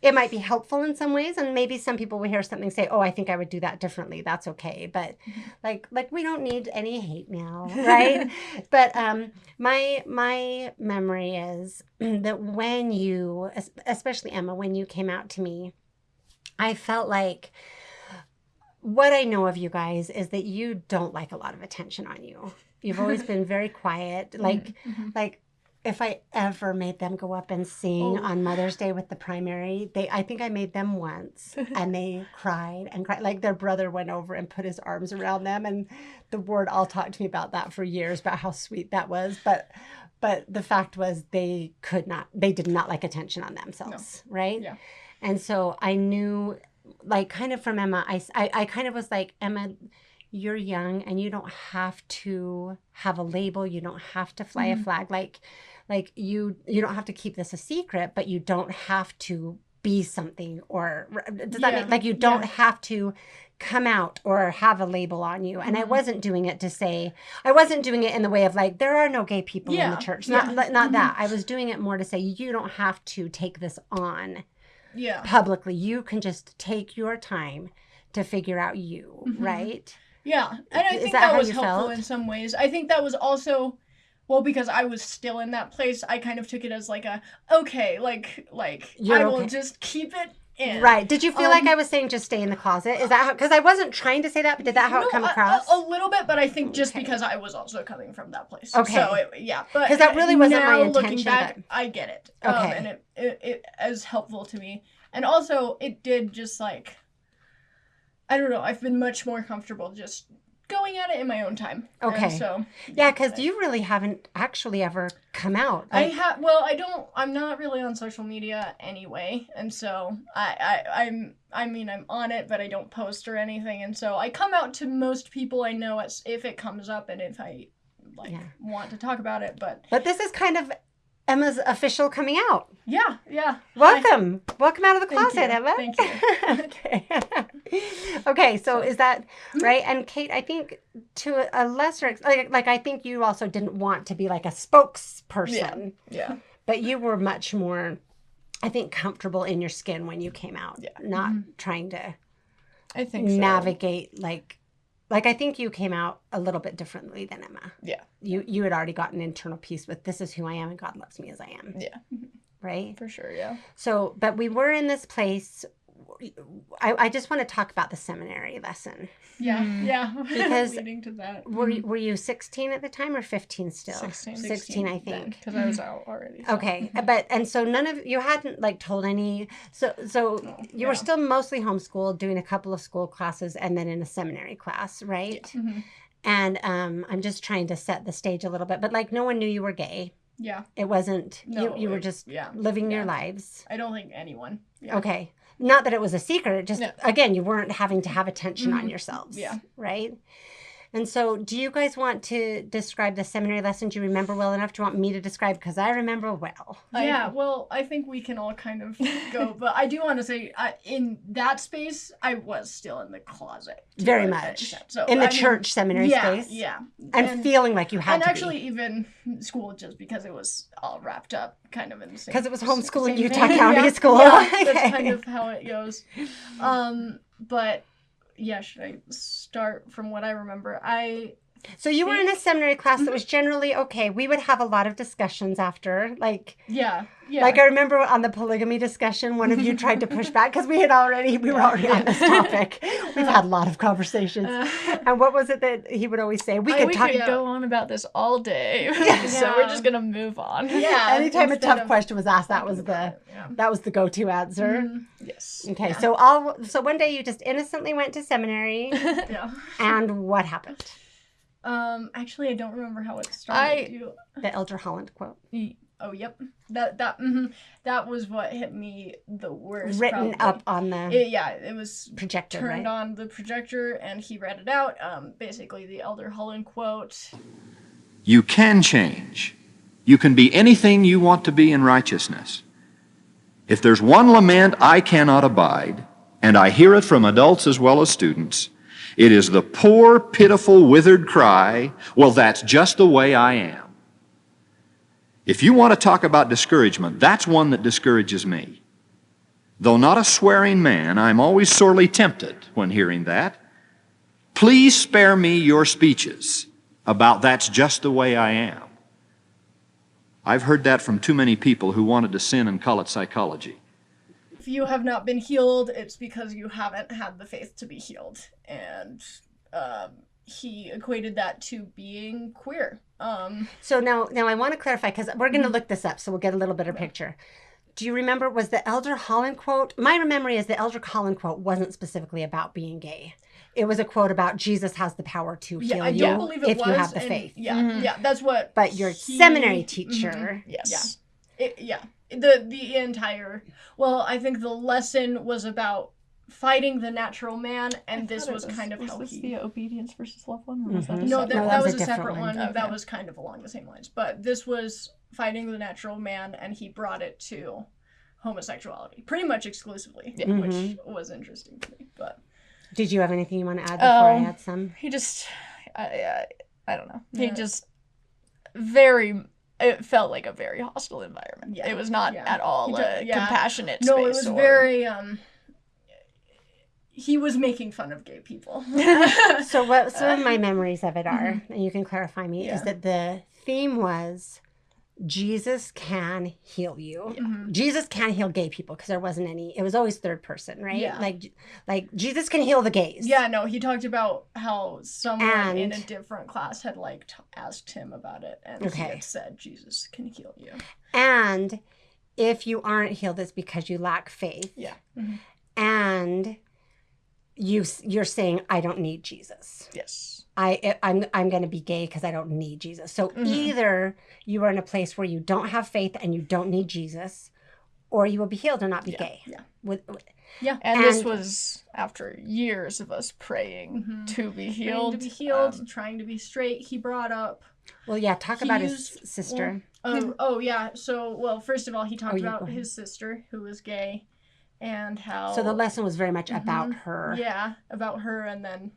S1: it might be helpful in some ways. And maybe some people will hear something, say, oh, I think I would do that differently. That's okay. But like we don't need any hate mail, right? But my memory is that when you, especially Emma, when you came out to me, I felt like, what I know of you guys is that you don't like a lot of attention on you. You've always been very quiet. Like if I ever made them go up and sing on Mother's Day with the primary, I think I made them once, and they cried and cried. Like, their brother went over and put his arms around them, and the ward all talked to me about that for years, about how sweet that was. But the fact was, they did not like attention on themselves, right?
S2: Yeah.
S1: And so I knew, like, kind of from Emma, I kind of was like, Emma, you're young and you don't have to have a label. You don't have to fly a flag. Like you don't have to keep this a secret, but you don't have to be something, or does that mean, like, you don't have to come out or have a label on you. And I wasn't doing it in the way of like, there are no gay people in the church. Not that. I was doing it more to say, you don't have to take this on publicly. You can just take your time to figure out you, right?
S2: Yeah, and I think that was helpful in some ways. I think that was also, well, because I was still in that place, I kind of took it as like I will just keep it in.
S1: Right. Did you feel like I was saying just stay in the closet? Is that how, because I wasn't trying to say that, but did that how it come across?
S2: A little bit, but I think just because I was also coming from that place.
S1: Okay.
S2: So, but
S1: because that really wasn't my intention.
S2: Looking back, I get it.
S1: Okay.
S2: And it is helpful to me. And also, it did just like, I don't know, I've been much more comfortable just going at it in my own time.
S1: Okay.
S2: And so,
S1: yeah, because you really haven't actually ever come out.
S2: I'm not really on social media anyway. And so I'm on it, but I don't post or anything. And so I come out to most people I know if it comes up and if I want to talk about it. But
S1: this is kind of Emma's official coming out.
S2: Yeah.
S1: Welcome out of the closet, Emma.
S2: Thank you.
S1: Okay, so is that right? And Kate, I think to a lesser like I think you also didn't want to be like a spokesperson.
S2: Yeah.
S1: But you were much more, I think, comfortable in your skin when you came out. Yeah. Not trying to navigate like I think you came out a little bit differently than Emma.
S3: Yeah.
S1: You had already got an internal peace with, this is who I am and God loves me as I am.
S3: Yeah.
S1: Right?
S3: For sure, yeah.
S1: So, but we were in this place. I just want to talk about the seminary lesson.
S2: Yeah.
S1: Because
S2: leading to that.
S1: Were you 16 at the time or 15 still?
S3: 16,
S1: I think.
S3: Because I was out already. So.
S1: Okay. And so none of you hadn't like told any, so you were still mostly homeschooled, doing a couple of school classes and then in a seminary class, right?
S2: Yeah. Mm-hmm.
S1: And I'm just trying to set the stage a little bit, but like no one knew you were gay.
S2: Yeah.
S1: It wasn't, you were just living your lives.
S2: I don't think anyone. Yeah.
S1: Okay. Not that it was a secret. It just, again, you weren't having to have attention on yourselves.
S2: Yeah.
S1: Right? And so, do you guys want to describe the seminary lesson? Do you remember well enough? Do you want me to describe? Because I remember well.
S2: Yeah, well, I think we can all kind of go, but I do want to say, in that space, I was still in the closet.
S1: Very much.
S2: So,
S1: in the church seminary space?
S2: Yeah.
S1: And feeling like you had
S2: and
S1: to
S2: actually, even school, just because it was all wrapped up kind of in the same.
S1: Because it was homeschooling
S2: same
S1: Utah
S2: thing.
S1: County
S2: Yeah,
S1: School.
S2: Yeah,
S1: Okay.
S2: that's kind of how it goes. But, yeah, should I start from what I remember?
S1: So you were in a seminary class that was generally okay. We would have a lot of discussions after, like
S2: Yeah.
S1: Like I remember on the polygamy discussion, one of you tried to push back because we were already on this topic. We've had a lot of conversations. And what was it that he would always say? We could
S3: go on about this all day. So we're just gonna move on.
S2: Yeah.
S1: Anytime a tough question was asked, that was the go-to answer.
S2: Mm-hmm.
S3: Yes.
S1: Okay. So one day you just innocently went to seminary.
S2: Yeah.
S1: And what happened?
S2: Actually, I don't remember how it started.
S1: The Elder Holland quote.
S2: Oh, yep. That was what hit me the worst.
S1: Written
S2: probably.
S1: up on the
S2: it was
S1: projector,
S2: turned
S1: right?
S2: on the projector, and he read it out. Basically, the Elder Holland quote.
S4: You can change. You can be anything you want to be in righteousness. If there's one lament I cannot abide, and I hear it from adults as well as students, it is the poor, pitiful, withered cry, well, that's just the way I am. If you want to talk about discouragement, that's one that discourages me. Though not a swearing man, I'm always sorely tempted when hearing that. Please spare me your speeches about that's just the way I am. I've heard that from too many people who wanted to sin and call it psychology.
S2: If you have not been healed, it's because you haven't had the faith to be healed. And he equated that to being queer.
S1: So now I want to clarify, because we're going to look this up, so we'll get a little better picture. Do you remember, was the Elder Holland quote? My memory is the Elder Holland quote wasn't specifically about being gay. It was a quote about Jesus has the power to heal
S2: I
S1: you
S2: don't believe it
S1: if
S2: was,
S1: you have the
S2: and
S1: faith.
S2: Yeah, that's what.
S1: But your seminary teacher,
S3: Yes.
S2: The entire. Well, I think the lesson was about fighting the natural man, and this was kind of how he.
S3: the obedience versus love one? Or was that
S2: No, that was a
S1: different
S2: separate one.
S3: Okay.
S2: That was kind of along the same lines. But this was fighting the natural man, and he brought it to homosexuality pretty much exclusively, which was interesting to me. But
S1: did you have anything you want to add before I add some?
S3: He just, I don't know. He just it felt like a very hostile environment.
S2: Yeah.
S3: It was not at all a compassionate
S2: No,
S3: space.
S2: it was very, he was making fun of gay people.
S1: So what some of my memories of it are, and you can clarify me, is that the theme was Jesus can heal you. Jesus can heal gay people, because there wasn't any. It was always third person, right?
S2: Yeah.
S1: Like Jesus can heal the gays.
S2: Yeah, no, he talked about how someone in a different class had asked him about it, and he had said Jesus can heal you.
S1: And if you aren't healed, it's because you lack faith.
S3: Yeah.
S1: And you're saying, I don't need Jesus.
S3: Yes.
S1: I'm going to be gay because I don't need Jesus. So either you are in a place where you don't have faith and you don't need Jesus, or you will be healed or not be gay.
S2: Yeah.
S3: And this was after years of us praying to be healed.
S2: Trying to be healed, trying to be straight. He brought up.
S1: Well, yeah, talk about his sister.
S2: Yeah. So, first of all, he talked about his sister who was gay, and how.
S1: So the lesson was very much about her.
S2: Yeah, about her, and then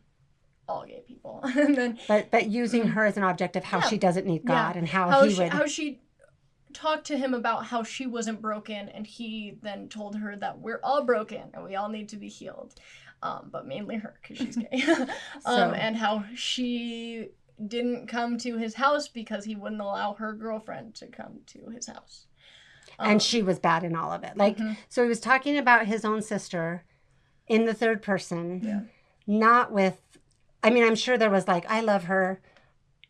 S2: all gay people, and then.
S1: But using her as an object of how she doesn't need God, and how
S2: she talked to him about how she wasn't broken, and he then told her that we're all broken and we all need to be healed, but mainly her because she's gay, and how she didn't come to his house because he wouldn't allow her girlfriend to come to his house.
S1: And she was bad in all of it. So he was talking about his own sister in the third person, not with, I'm sure there was I love her,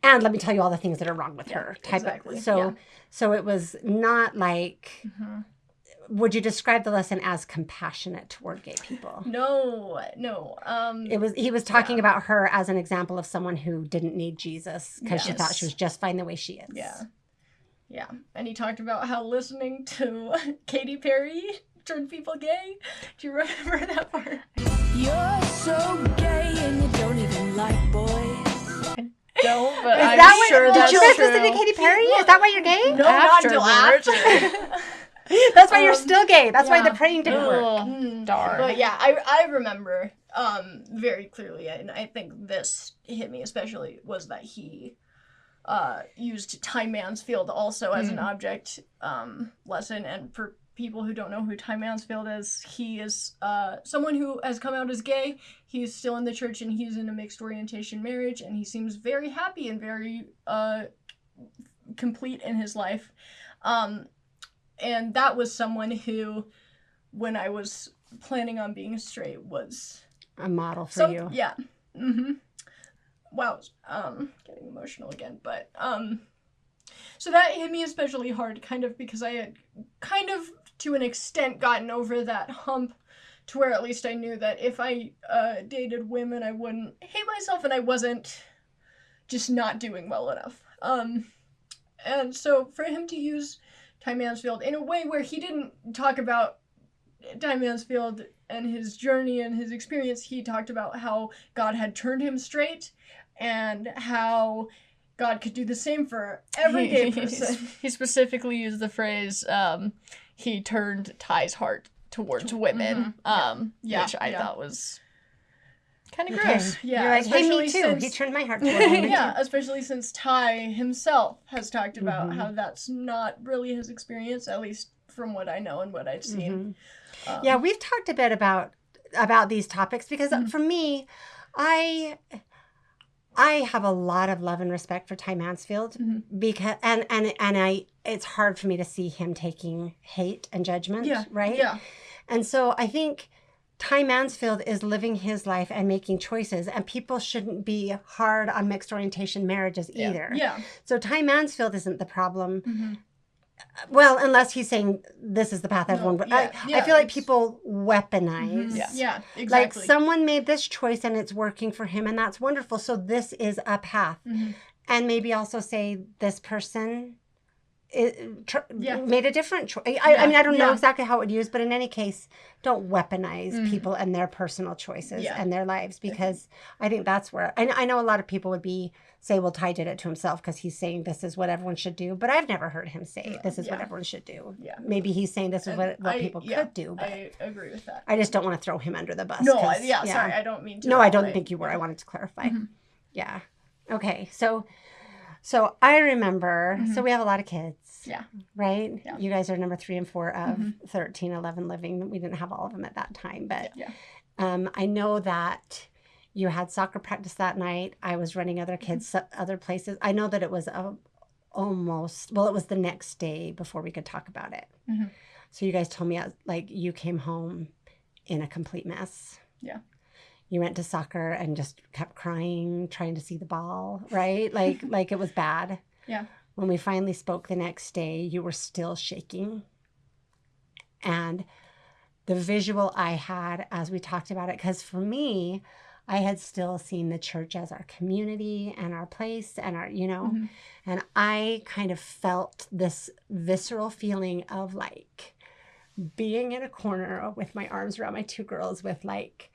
S1: and let me tell you all the things that are wrong with her type of. So it was not like, would you describe the lesson as compassionate toward gay people?
S2: No.
S1: He was talking about her as an example of someone who didn't need Jesus because she thought she was just fine the way she is.
S2: Yeah. And he talked about how listening to Katy Perry turned people gay. Do you remember that part?
S5: You're so gay and you don't even like boys.
S3: know, but
S1: Is
S3: I'm
S1: that what,
S3: sure
S1: did
S3: that's
S1: you guys
S3: true.
S1: listen to Katy Perry? Is that why you're gay?
S2: No, not until
S3: Afterwards.
S2: after.
S1: That's why you're still gay. That's why
S2: yeah.
S1: the praying didn't work.
S3: Ugh, darn.
S2: But yeah, I remember very clearly, and I think this hit me especially, was that he used Ty Mansfield also as an object lesson. And for people who don't know who Ty Mansfield is, he is someone who has come out as gay. He's still in the church, and he's in a mixed orientation marriage, and he seems very happy and very complete in his life. And that was someone who, when I was planning on being straight, was
S1: A model for you.
S2: Yeah. Mm-hmm. Wow. Getting emotional again, but so that hit me especially hard, kind of because I had kind of, to an extent, gotten over that hump, to where at least I knew that if I dated women, I wouldn't hate myself, and I wasn't just not doing well enough. And so for him to use Ty Mansfield in a way where he didn't talk about Ty Mansfield and his journey and his experience, he talked about how God had turned him straight and how God could do the same for every gay person.
S3: He specifically used the phrase, he turned Ty's heart towards women, which I thought was kind of gross.
S2: Yeah,
S1: You're like, hey, me
S2: especially
S1: too.
S2: since-
S1: He turned my heart toward women.
S2: Yeah, especially since Ty himself has talked about how that's not really his experience, at least from what I know and what I've seen.
S1: Yeah, we've talked a bit about these topics because for me, I have a lot of love and respect for Ty Mansfield because and I it's hard for me to see him taking hate and judgment, right?
S2: Yeah.
S1: And so I think Ty Mansfield is living his life and making choices, and people shouldn't be hard on mixed orientation marriages either.
S2: Yeah.
S1: So Ty Mansfield isn't the problem. Well, unless he's saying this is the path everyone. But I feel like people weaponize.
S2: Yeah, exactly.
S1: Like someone made this choice and it's working for him, and that's wonderful. So this is a path, and maybe also say this person made a different choice. I mean, I don't know exactly how it would use, but in any case, don't weaponize people and their personal choices and their lives, because I think that's where I know a lot of people would say, well, Ty did it to himself because he's saying this is what everyone should do, but I've never heard him say this is what everyone should do. Yeah. Maybe he's saying this is what people could do, but
S2: I agree with that.
S1: I just don't want to throw him under the bus.
S2: No, sorry, I don't mean to.
S1: No, I don't think you were. I wanted to clarify. Yeah. Okay. So I remember, so we have a lot of kids.
S2: Yeah.
S1: Right?
S2: Yeah.
S1: You guys are number 3 and 4 of 13, 11 living. We didn't have all of them at that time, but I know that you had soccer practice that night. I was running other kids, other places. I know that it was it was the next day before we could talk about it. So you guys told me, like, you came home in a complete mess. Yeah. You went to soccer and just kept crying, trying to see the ball, right? Like it was bad. Yeah. When we finally spoke the next day, you were still shaking. And the visual I had as we talked about it, because for me, I had still seen the church as our community and our place and our, and I kind of felt this visceral feeling of like being in a corner with my arms around my 2 girls with like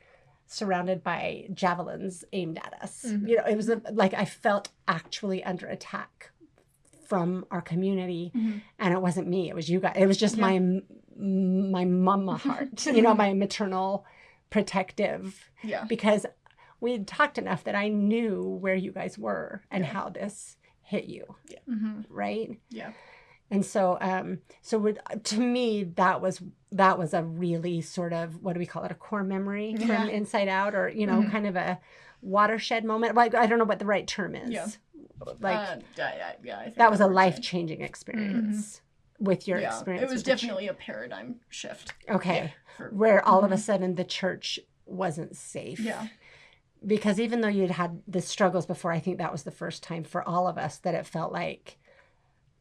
S1: surrounded by javelins aimed at us. It was like I felt actually under attack from our community, and it wasn't me, it was you guys. It was just my mama heart, my maternal protective, because we had talked enough that I knew where you guys were and how this hit you, right? Yeah. And so, to me, that was a really sort of, what do we call it, a core memory from Inside Out, or kind of a watershed moment. Like, I don't know what the right term is. Yeah. Like, I think that was a life-changing experience with your experience.
S2: It was definitely a paradigm shift.
S1: Okay, where all of a sudden the church wasn't safe. Yeah. Because even though you'd had the struggles before, I think that was the first time for all of us that it felt like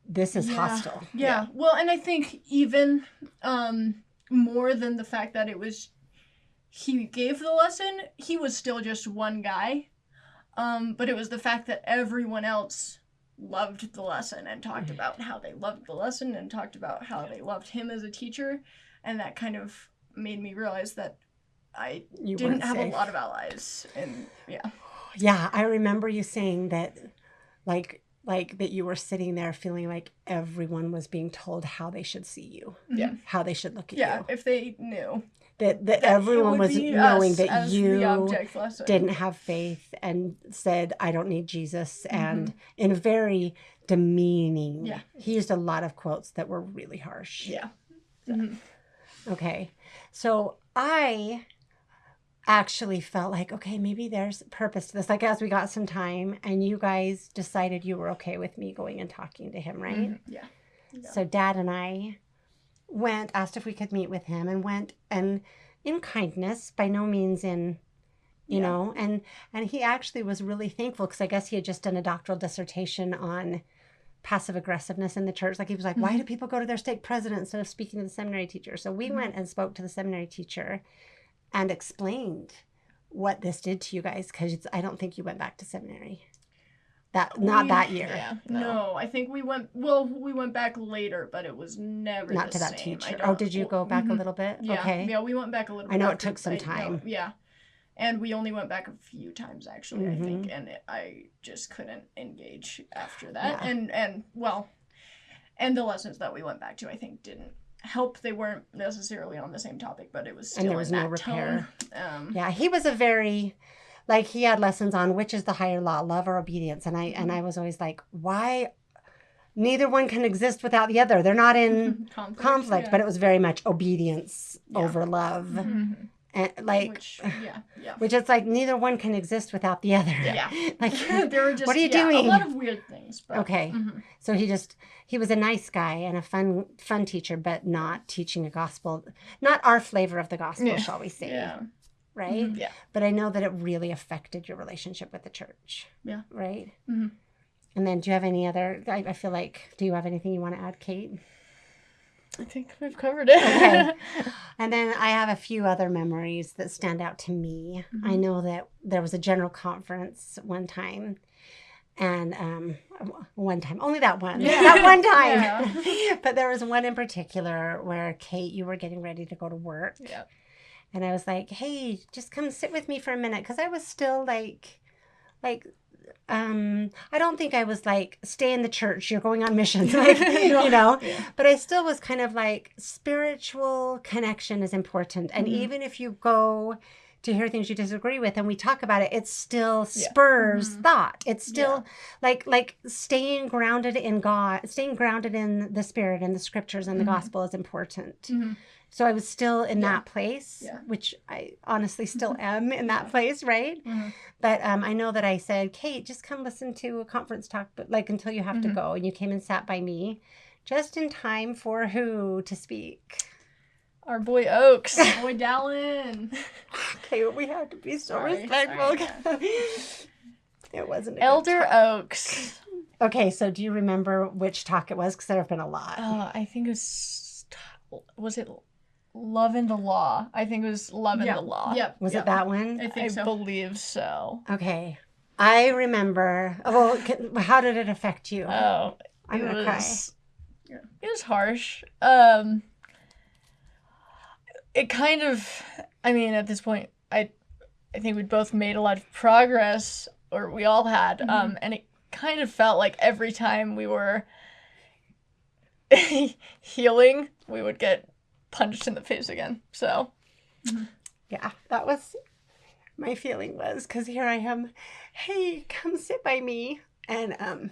S1: this is hostile.
S2: Yeah. Well, and I think even more than the fact that it was he gave the lesson, he was still just one guy. But it was the fact that everyone else loved the lesson and talked about how they loved the lesson and talked about how they loved him as a teacher. And that kind of made me realize that I didn't have a lot of allies. And yeah, I remember you saying that
S1: like that you were sitting there feeling like everyone was being told how they should see you,
S3: Yeah.
S1: how they should look at
S2: Yeah,
S1: you.
S2: if they knew.
S1: That
S2: That
S1: everyone
S2: it would
S1: was
S2: be
S1: knowing
S2: us
S1: that
S2: as the
S1: you
S2: object lesson.
S1: didn't have faith and said, I don't need Jesus. And
S2: Mm-hmm.
S1: in a very demeaning,
S2: Yeah.
S1: he used a lot of quotes that were really harsh.
S2: Yeah.
S1: Okay. So I actually felt like, okay, maybe there's purpose to this. Like as we got some time and you guys decided you were okay with me going and talking to him, right?
S3: Mm-hmm.
S2: Yeah.
S1: So Dad and I went, asked if we could meet with him, and went, and in kindness, by no means in, you know, and he actually was really thankful because I guess he had just done a doctoral dissertation on passive aggressiveness in the church. Like he was like, why do people go to their stake president instead of speaking to the seminary teacher? So we went and spoke to the seminary teacher and explained what this did to you guys, because I don't think you went back to seminary. Not that year.
S3: Yeah.
S2: No, I think we went back later, but it was never
S1: Not
S2: the
S1: to that
S2: same.
S1: teacher. Oh, did you go back a little bit?
S2: Yeah.
S1: Okay.
S2: Yeah, we went back a little bit.
S1: I know it
S2: after,
S1: took some time.
S2: yeah. And we only went back a few times, actually, I think. And I just couldn't engage after that.
S1: Yeah.
S2: And the lessons that we went back to, I think, didn't help. They weren't necessarily on the same topic, but it was still
S1: And there was
S2: in
S1: no
S2: that
S1: repair.
S2: tone.
S1: Yeah, he was a very, like, he had lessons on which is the higher law, love or obedience. And I was always like, why? Neither one can exist without the other. They're not in conflict,
S2: yeah.
S1: but it was very much obedience over love. And which it's like neither one can exist without the other.
S2: Yeah.
S1: Like,
S2: There were just,
S1: what are you doing?
S2: a lot of weird things. But,
S1: Okay. So he was a nice guy and a fun teacher, but not teaching a gospel, not our flavor of the gospel, shall we say.
S2: Yeah.
S1: Right?
S3: Yeah.
S1: But I know that it really affected your relationship with the church.
S2: Yeah.
S1: Right? And then do you have any other, I feel like, do you have anything you want to add, Kate?
S3: I think we've covered it.
S1: Okay. And then I have a few other memories that stand out to me. I know that there was a general conference one time. And only that one.
S2: Yeah.
S1: That one time. But there was one in particular where, Kate, you were getting ready to go to work.
S3: Yeah.
S1: And I was like, hey, just come sit with me for a minute. Because I was still like, I don't think I was like, stay in the church, you're going on missions, like, you know, but I still was kind of like, spiritual connection is important. And even if you go to hear things you disagree with and we talk about it, it still spurs thought. It's still like staying grounded in God, staying grounded in the Spirit and the scriptures and the gospel is important. So I was still in that place, which I honestly still am in that place, right? But I know that I said, Kate, just come listen to a conference talk, but like until you have to go. And you came and sat by me just in time for who to speak?
S3: Our boy Oaks.
S2: Boy Dallin.
S1: Okay, we had to be so respectful. It wasn't a good
S3: Elder
S1: talk.
S3: Oaks.
S1: Okay, so do you remember which talk it was? Because there have been a lot.
S3: I think it was it Love and the Law? I think it was Love and the Law.
S2: Yep.
S1: Was it that one?
S2: I think
S3: I
S2: so.
S3: believe so.
S1: Okay. I remember. Well, how did it affect you?
S3: Oh,
S1: I'm going to cry.
S3: It was harsh. It kind of, I mean, at this point, I think we'd both made a lot of progress, or we all had, and it kind of felt like every time we were healing, we would get punched in the face again. So,
S1: Yeah, that was my feeling was, because here I am, hey, come sit by me. And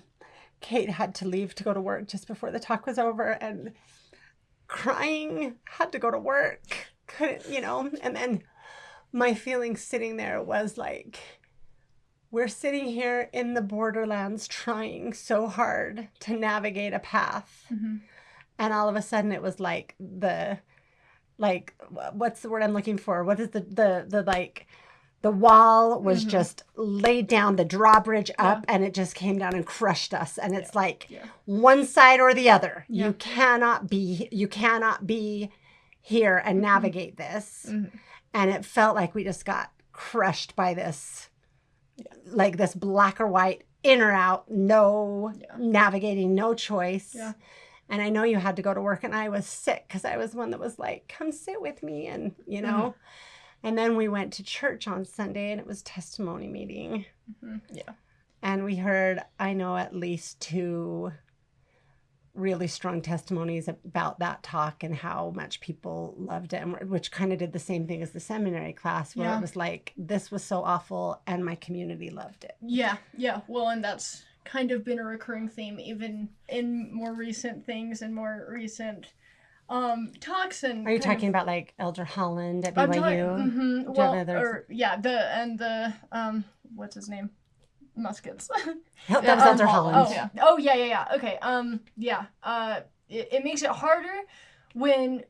S1: Kate had to leave to go to work just before the talk was over, and crying, had to go to work, couldn't, you know. And then my feeling sitting there was like, we're sitting here in the borderlands trying so hard to navigate a path. And all of a sudden it was like what's the word I'm looking for? What is the wall was just laid down, the drawbridge up, and it just came down and crushed us. And it's like one side or the other. You cannot be here and navigate this. And it felt like we just got crushed by this, like this black or white, in or out, no navigating, no choice. And I know you had to go to work, and I was sick because I was one that was like, come sit with me. And, you know, and then we went to church on Sunday, and it was testimony meeting. And we heard, I know, at least 2 really strong testimonies about that talk and how much people loved it, which kind of did the same thing as the seminary class, where it was like, this was so awful and my community loved it.
S2: Yeah. Well, and that's kind of been a recurring theme even in more recent things and more recent talks. And
S1: are you talking about like Elder Holland at BYU?
S2: What's his name? Muskets.
S1: That was Elder Holland.
S2: Yeah. Okay. It makes it harder when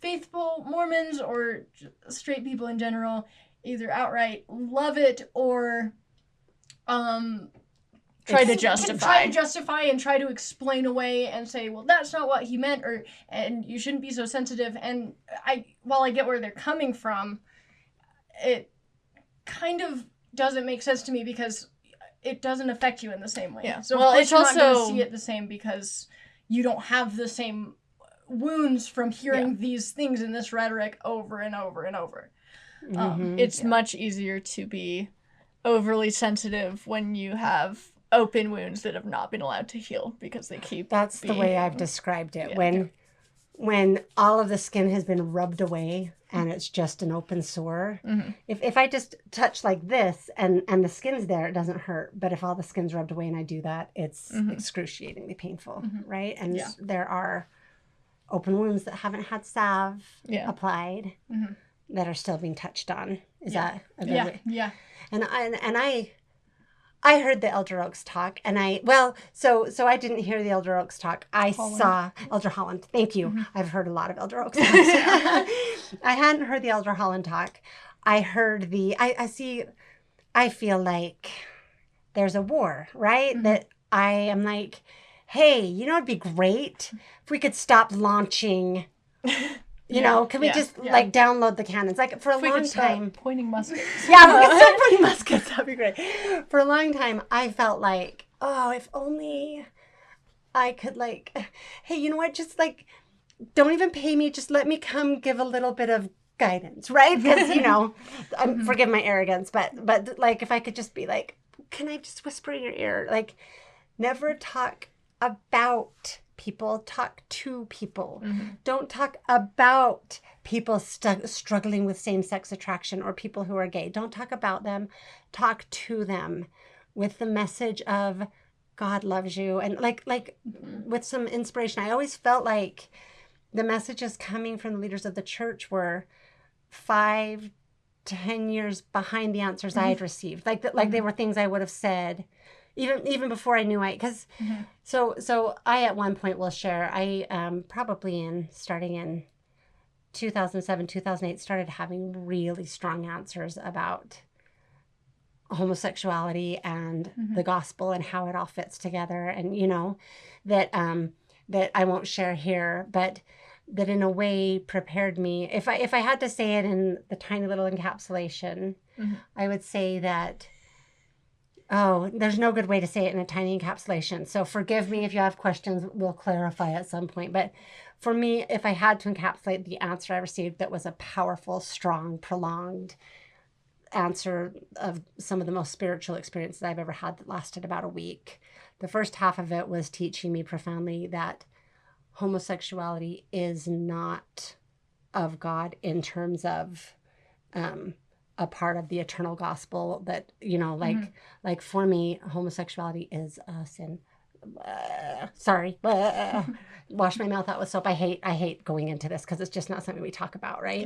S2: faithful Mormons or straight people in general either outright love it or
S3: try to justify
S2: and try to explain away and say, well, that's not what he meant, and you shouldn't be so sensitive. And while I get where they're coming from, it kind of doesn't make sense to me because it doesn't affect you in the same way.
S3: Yeah.
S2: So
S3: well,
S2: it's also, not going to see it the same because you don't have the same wounds from hearing these things in this rhetoric over and over and over.
S3: It's much easier to be overly sensitive when you have open wounds that have not been allowed to heal because they keep
S1: That's the way I've described it. When all of the skin has been rubbed away and it's just an open sore. If I just touch like this and the skin's there, it doesn't hurt. But if all the skin's rubbed away and I do that, it's excruciatingly painful, right? And there are open wounds that haven't had salve applied that are still being touched on. Is that a good way?
S2: Yeah.
S1: And I heard the Elder Oaks talk, and so I didn't hear the Elder Oaks talk. I saw Elder Holland. Thank you. I've heard a lot of Elder Oaks talks. I hadn't heard the Elder Holland talk. I heard I feel like there's a war, right? That I am like, hey, it'd be great if we could stop launching. Can we just like download the cannons? Like for a long time,
S3: pointing muskets.
S1: Yeah, we could start pointing muskets. That'd be great. For a long time, I felt like, oh, if only I could like, hey, you know what? Just like, don't even pay me. Just let me come give a little bit of guidance, right? Because forgive my arrogance, but like if I could just be like, can I just whisper in your ear? Like, never talk about people, talk to people. Don't talk about people struggling with same-sex attraction or people who are gay. Don't talk about them. Talk to them with the message of God loves you. And like with some inspiration. I always felt like the messages coming from the leaders of the church were 5-10 years behind the answers I had received. Like they were things I would have said even before I knew because so I at one point will share, I probably starting in 2007, 2008, started having really strong answers about homosexuality and the gospel and how it all fits together. And, that I won't share here, but that in a way prepared me. If I had to say it in the tiny little encapsulation, I would say that, there's no good way to say it in a tiny encapsulation. So forgive me if you have questions. We'll clarify at some point. But for me, if I had to encapsulate the answer I received, that was a powerful, strong, prolonged answer of some of the most spiritual experiences I've ever had that lasted about a week. The first half of it was teaching me profoundly that homosexuality is not of God in terms of a part of the eternal gospel, that like for me, homosexuality is a sin. Wash my mouth out with soap. I hate going into this because it's just not something we talk about, right?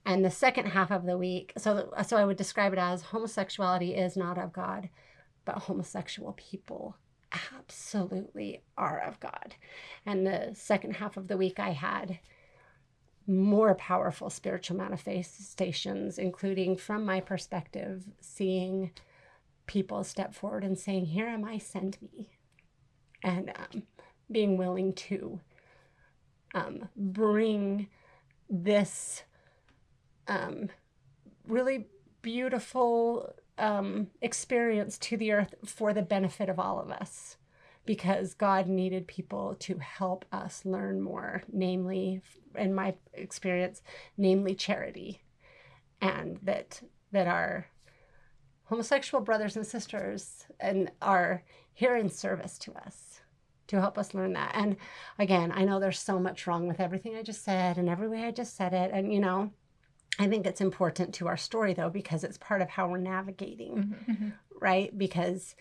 S1: And the second half of the week, so I would describe it as homosexuality is not of God, but homosexual people absolutely are of God. And the second half of the week, I had more powerful spiritual manifestations, including, from my perspective, seeing people step forward and saying, here am I, send me. And being willing to bring this really beautiful experience to the earth for the benefit of all of us. Because God needed people to help us learn more, namely, in my experience, namely charity. And that our homosexual brothers and sisters and are here in service to us to help us learn that. And again, I know there's so much wrong with everything I just said and every way I just said it. And, you know, I think it's important to our story, though, because it's part of how we're navigating, right? Because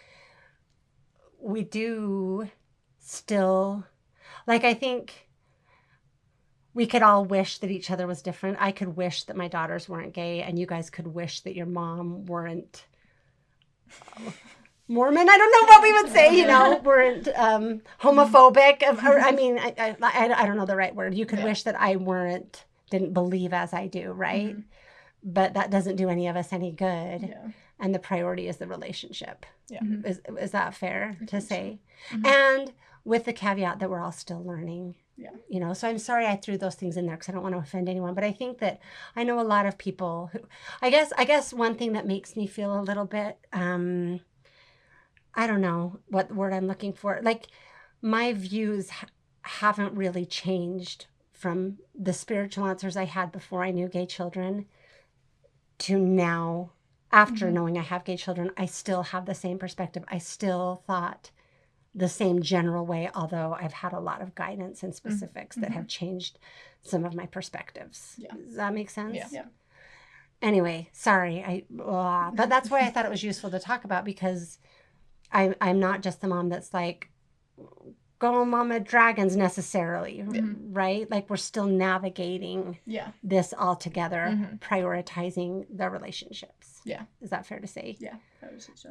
S1: we do still, like, I think we could all wish that each other was different. I could wish that my daughters weren't gay, and you guys could wish that your mom weren't Mormon. I don't know what we would say, you know, weren't homophobic. Or, I mean, I don't know the right word. You could wish that I didn't believe as I do, right? But that doesn't do any of us any good.
S3: Yeah.
S1: And the priority is the relationship.
S3: Yeah.
S1: Is that fair to say? And with the caveat that we're all still learning.
S3: Yeah.
S1: You know, so I'm sorry I threw those things in there because I don't want to offend anyone. But I think that I know a lot of people who, I guess one thing that makes me feel a little bit, I don't know what word I'm looking for. Like, my views haven't really changed from the spiritual answers I had before I knew gay children to now, after knowing I have gay children. I still have the same perspective. I still thought the same general way, although I've had a lot of guidance and specifics that have changed some of my perspectives.
S3: Yeah.
S1: Does that make sense?
S3: Yeah.
S1: Anyway, sorry. But that's why I thought it was useful to talk about, because I'm not just the mom that's like, go mama dragons necessarily, right? Like, we're still navigating this all together, prioritizing the relationships.
S3: Yeah.
S1: Is that fair to say?
S3: Yeah. I would say so.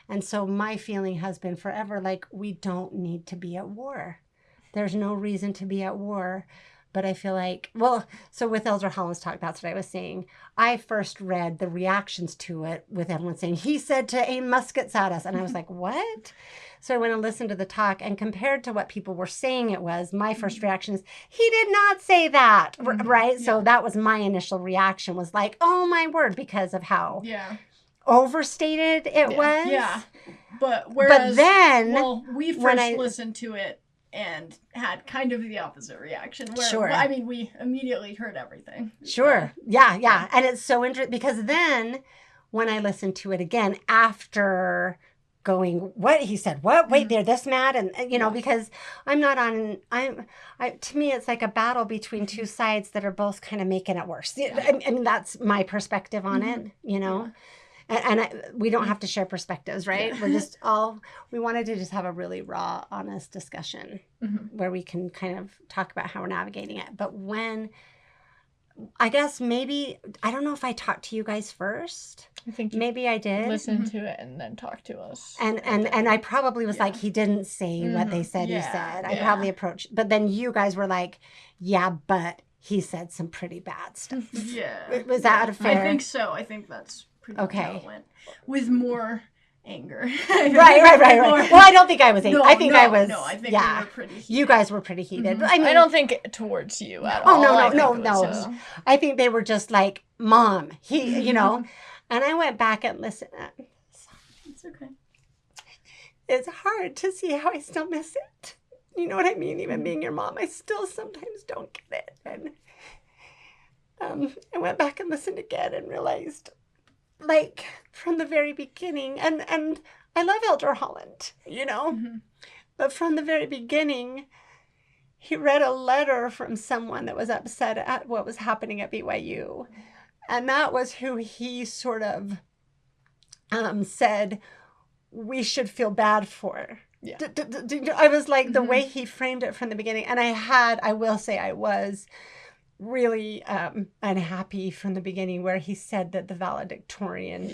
S1: And so my feeling has been forever, like, we don't need to be at war. There's no reason to be at war. But I feel like, well, so with Elder Holland's talk, that's what I was saying. I first read the reactions to it with everyone saying, he said to aim muskets at us. And I was like, what? So I went and listened to the talk, and compared to what people were saying it was, my first reaction is, he did not say that, right? Yeah. So that was my initial reaction, was like, oh my word, because of how overstated it was.
S2: Yeah. But whereas,
S1: then,
S2: well, we first listened to it and had kind of the opposite reaction. Where, I mean, we immediately heard everything.
S1: Sure. Yeah. And it's so interesting, because then when I listened to it again after going, what he said, what, wait, they're this mad, and you know, because to me it's like a battle between two sides that are both kind of making it worse. I mean, that's my perspective on it, you know. And we don't have to share perspectives, right? We're just we wanted to just have a really raw, honest discussion where we can kind of talk about how we're navigating it. But I guess maybe, I don't know if I talked to you guys first.
S3: I think
S1: maybe I did.
S3: Listen to it and then talk to us.
S1: And I probably was like, he didn't say what they said he said. I probably approached, but then you guys were like, yeah, but he said some pretty bad stuff.
S2: Yeah.
S1: Was that a fair?
S2: I think so. I think that's pretty much how it went. With more anger.
S1: Right. Well, I don't think I was angry.
S2: No,
S1: I think I was.
S2: No, I think we were pretty heated.
S1: You guys were pretty heated. But I mean,
S3: I don't think towards you at all.
S1: No. I think they were just like, Mom, you know. And I went back and listened.
S2: It's okay.
S1: It's hard to see how I still miss it. You know what I mean? Even being your mom, I still sometimes don't get it. And I went back and listened again and realized, like, from the very beginning, and I love Elder Holland, you know, but from the very beginning, he read a letter from someone that was upset at what was happening at BYU. And that was who he sort of said we should feel bad for.
S3: Yeah.
S1: I was like, the way he framed it from the beginning. And I will say I was really unhappy from the beginning, where he said that the valedictorian,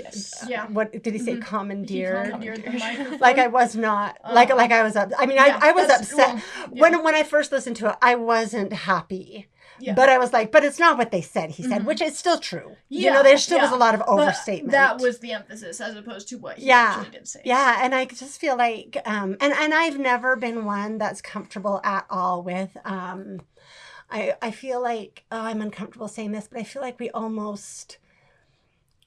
S1: what did he say, commandeered?
S2: He commandeered the microphone.
S1: Like I was not, like I was up. I mean, I was upset. When I first listened to it, I wasn't happy. Yeah. But I was like, but it's not what they said, he said, which is still true. Yeah, you know, there still was a lot of overstatement.
S2: But that was the emphasis as opposed to what he actually did say.
S1: Yeah, and I just feel like, and I've never been one that's comfortable at all with, I feel like, I'm uncomfortable saying this, but I feel like we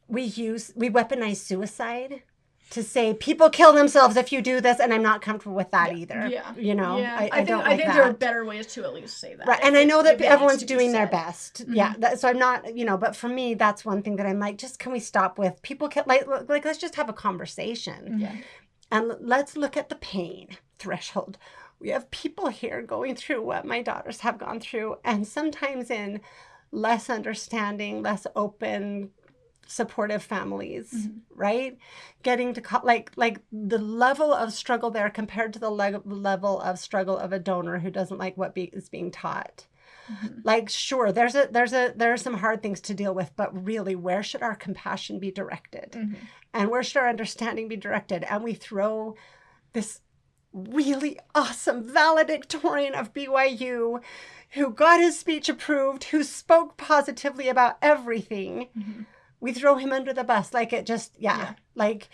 S1: weaponize suicide to say people kill themselves if you do this, and I'm not comfortable with that either.
S2: Yeah.
S1: You know,
S2: Yeah.
S1: I don't like
S2: I think
S1: that.
S2: there are better ways to at least say that.
S1: Right. And I know that
S2: if it needs
S1: everyone's
S2: to be
S1: doing their
S2: said.
S1: best. Yeah. So I'm not, you know, but for me, that's one thing that I'm like, just can we stop with people like let's just have a conversation.
S2: Yeah.
S1: And let's look at the pain threshold. We have people here going through what my daughters have gone through, and sometimes in less understanding, less open, supportive families, right? Getting to like the level of struggle there compared to the level of struggle of a donor who doesn't like what is being taught. Like, sure, there are some hard things to deal with, but really, where should our compassion be directed? And where should our understanding be directed? And we throw this really awesome valedictorian of BYU who got his speech approved, who spoke positively about everything. We throw him under the bus. Like, it just, like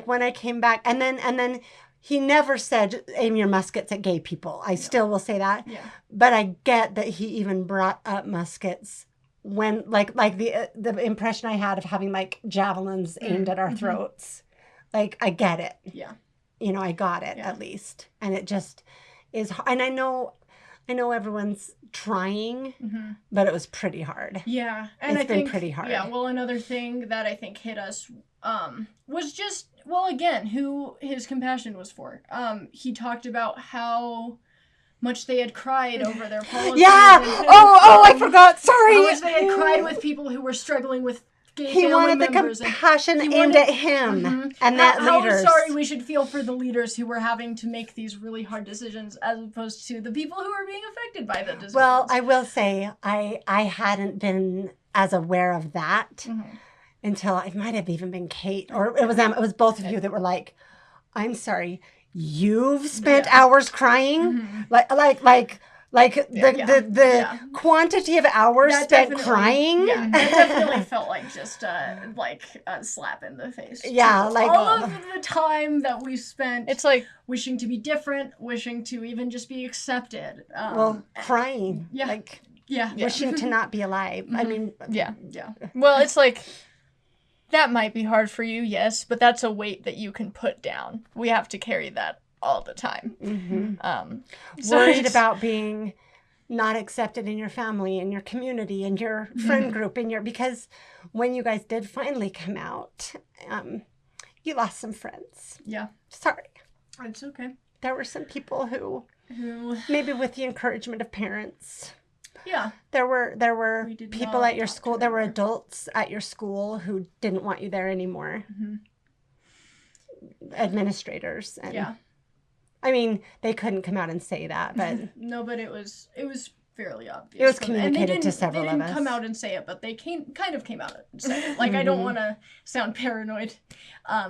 S1: when I came back, and then he never said aim your muskets at gay people. I still will say that.
S2: Yeah.
S1: But I get that he even brought up muskets when like the impression I had of having like javelins aimed at our throats. Like, I get it.
S2: Yeah.
S1: You know, I got it at least. And it just is, and I know everyone's trying, but it was pretty hard.
S2: Yeah, and
S1: It's
S2: I
S1: been
S2: think
S1: pretty hard.
S2: Yeah, well, another thing that I think hit us was just, well, again, who his compassion was for. He talked about how much they had cried over their policies.
S1: Yeah. Oh, I forgot. Sorry.
S2: How much they had cried with people who were struggling with gay
S1: He
S2: family
S1: wanted the
S2: members.
S1: compassion
S2: he
S1: aimed
S2: wanted-
S1: at him and that
S2: how
S1: leaders.
S2: sorry we should feel for the leaders who were having to make these really hard decisions as opposed to the people who are being affected by the decisions.
S1: Well, I will say I hadn't been as aware of that until it might have even been Kate, or it was them. It was both of you that were like, "I'm sorry, you've spent hours crying, like the quantity of hours
S2: That
S1: spent
S2: definitely-
S1: crying."
S2: Yeah, that definitely felt like just like a slap in the face.
S1: Yeah,
S2: too.
S1: like,
S2: all of the time that we spent
S3: It's like,
S2: wishing to be different, wishing to even just be accepted.
S1: Well, crying,
S2: yeah.
S1: like
S2: yeah,
S1: wishing to not be alive. I mean,
S3: yeah.
S2: yeah,
S3: Well, it's like, that might be hard for you, yes, but that's a weight that you can put down. We have to carry that all the time. So
S1: worried
S3: it's-
S1: about being not accepted in your family, in your community, in your friend group, because when you guys did finally come out, you lost some friends.
S2: yeah.
S1: Sorry.
S2: It's okay.
S1: There were some people who,
S2: Who?
S1: maybe with the encouragement of parents,
S2: Yeah.
S1: there were
S2: We did
S1: people
S2: not
S1: at your
S2: talk to
S1: school,
S2: them
S1: there were
S2: more.
S1: adults at your school who didn't want you there anymore. Administrators. And,
S2: Yeah.
S1: I mean, they couldn't come out and say that, but
S2: No, but it was fairly obvious.
S1: It was
S2: from them. And
S1: communicated to several
S2: They
S1: of
S2: didn't come
S1: us.
S2: out and say it, but they kind of came out and said it. Like, I don't want to sound paranoid.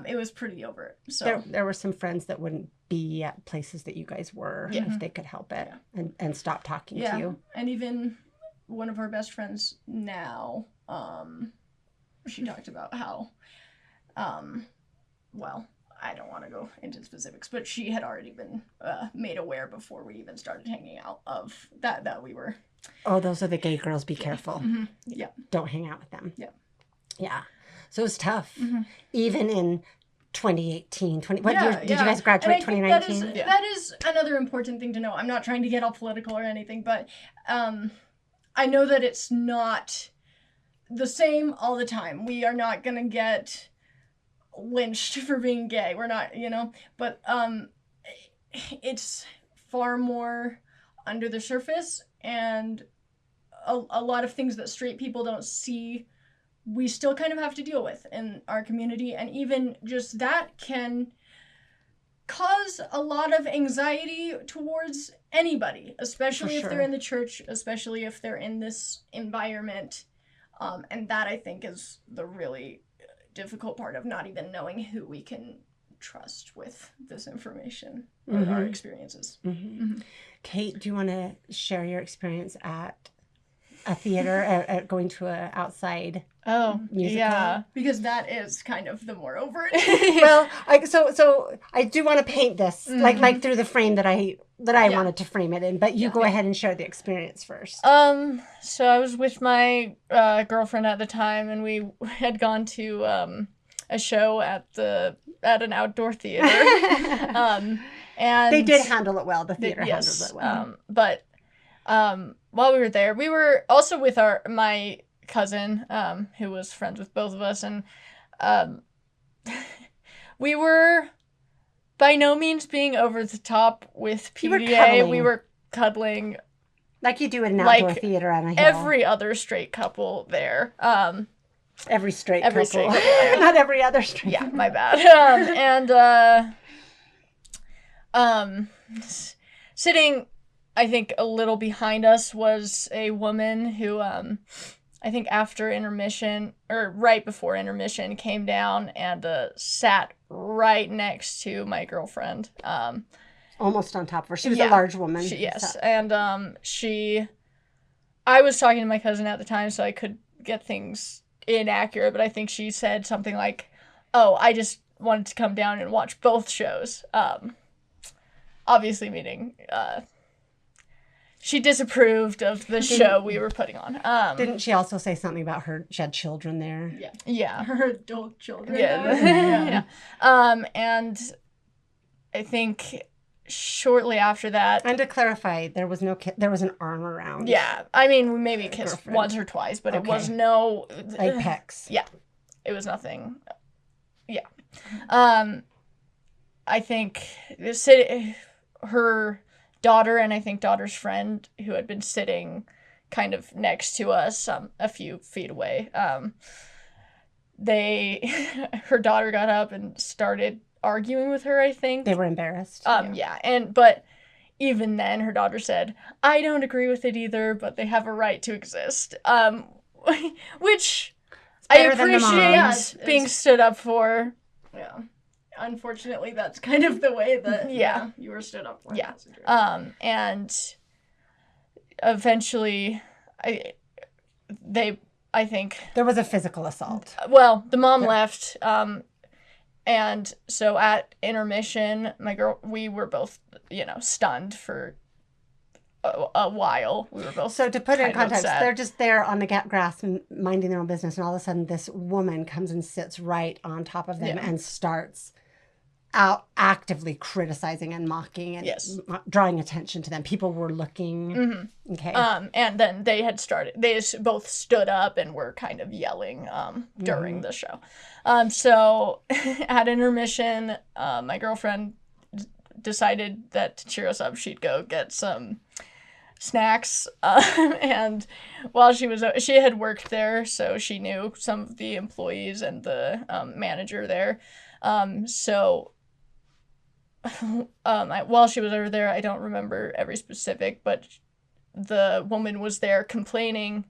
S2: It was pretty overt. So
S1: there were some friends that wouldn't be at places that you guys were if they could help it and stop talking to you.
S2: And even one of our best friends now, she talked about how, well, I don't want to go into specifics, but she had already been made aware before we even started hanging out of that we were.
S1: Oh, those are the gay girls. Be careful.
S2: Yeah.
S1: Don't hang out with them.
S2: Yeah.
S1: Yeah. So it was tough. Even in 2018. Did you
S2: Yeah.
S1: guys graduate
S2: And I think
S1: 2019?
S2: that is another important thing to know. I'm not trying to get all political or anything, but I know that it's not the same all the time. We are not going to get lynched for being gay. We're not, but it's far more under the surface, and a lot of things that straight people don't see, we still kind of have to deal with in our community, and even just that can cause a lot of anxiety towards anybody, especially if they're in the church, especially if they're in this environment, and that I think is the really difficult part of not even knowing who we can trust with this information or our experiences.
S1: Kate, do you want to share your experience at a theater, at going to an outside musical?
S3: Yeah.
S2: Because that is kind of the more overt.
S1: Well, so I do want to paint this like through the frame that I wanted to frame it in, but you go ahead and share the experience first.
S3: So I was with my girlfriend at the time, and we had gone to a show at an outdoor theater. And
S1: they did handle it well. The theater
S3: yes,
S1: handled it well.
S3: But while we were there, we were also with my cousin, who was friends with both of us, and we were by no means being over the top with PDA. We were cuddling.
S1: Like you do in an outdoor theater on a hill.
S3: Every other straight couple there.
S1: Every straight couple.
S3: Straight
S1: Not every other straight
S3: couple. Yeah, my bad. Sitting, I think, a little behind us was a woman who, I think after intermission, or right before intermission, came down and sat right next to my girlfriend.
S1: Almost on top of her. She was a large woman.
S3: Yes. And I was talking to my cousin at the time, so I could get things inaccurate, but I think she said something like, "Oh, I just wanted to come down and watch both shows." Obviously meaning she disapproved of the show we were putting on.
S1: Didn't she also say something about she had children there?
S2: Yeah.
S3: Yeah.
S2: Her adult children.
S3: Yeah. And I think shortly after that.
S1: And to clarify, there was an arm around.
S3: Yeah. I mean, we maybe kissed once or twice, but it was no.
S1: Like pecs.
S3: Yeah. It was nothing. Yeah. I think her daughter and I think daughter's friend who had been sitting kind of next to us a few feet away, her daughter got up and started arguing with her, I think.
S1: They were embarrassed.
S3: Yeah. But even then her daughter said, "I don't agree with it either, but they have a right to exist." Which I appreciate being stood up for.
S2: Yeah. Unfortunately, that's kind of the way that you were stood up for.
S3: Yeah. And eventually I think
S1: there was a physical assault.
S3: Well, the mom left, and so at intermission, we were both, stunned for a while. We were both.
S1: So to put it in context, they're just there on the grass and minding their own business, and all of a sudden, this woman comes and sits right on top of them and starts actively criticizing and mocking and drawing attention to them. People were looking.
S3: Mm-hmm.
S1: Okay.
S3: And then they both stood up and were kind of yelling during the show. So at intermission, my girlfriend decided that to cheer us up, she'd go get some snacks. And while she had worked there, so she knew some of the employees and the manager there. While she was over there, I don't remember every specific, but the woman was there complaining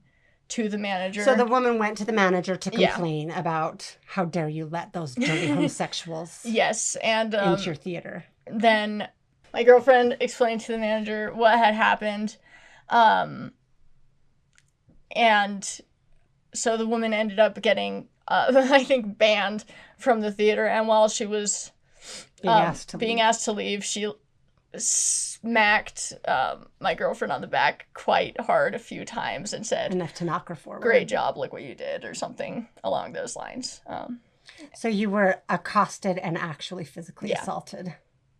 S3: to the manager.
S1: So the woman went to the manager to complain about, how dare you let those dirty homosexuals
S3: yes, and
S1: into your theater.
S3: Then my girlfriend explained to the manager what had happened, and so the woman ended up getting, I think, banned from the theater, and while she was being asked to leave, she smacked my girlfriend on the back quite hard a few times and said,
S1: enough to knock her forward.
S3: "Great job, look what you did," or something along those lines.
S1: So you were accosted and actually physically assaulted.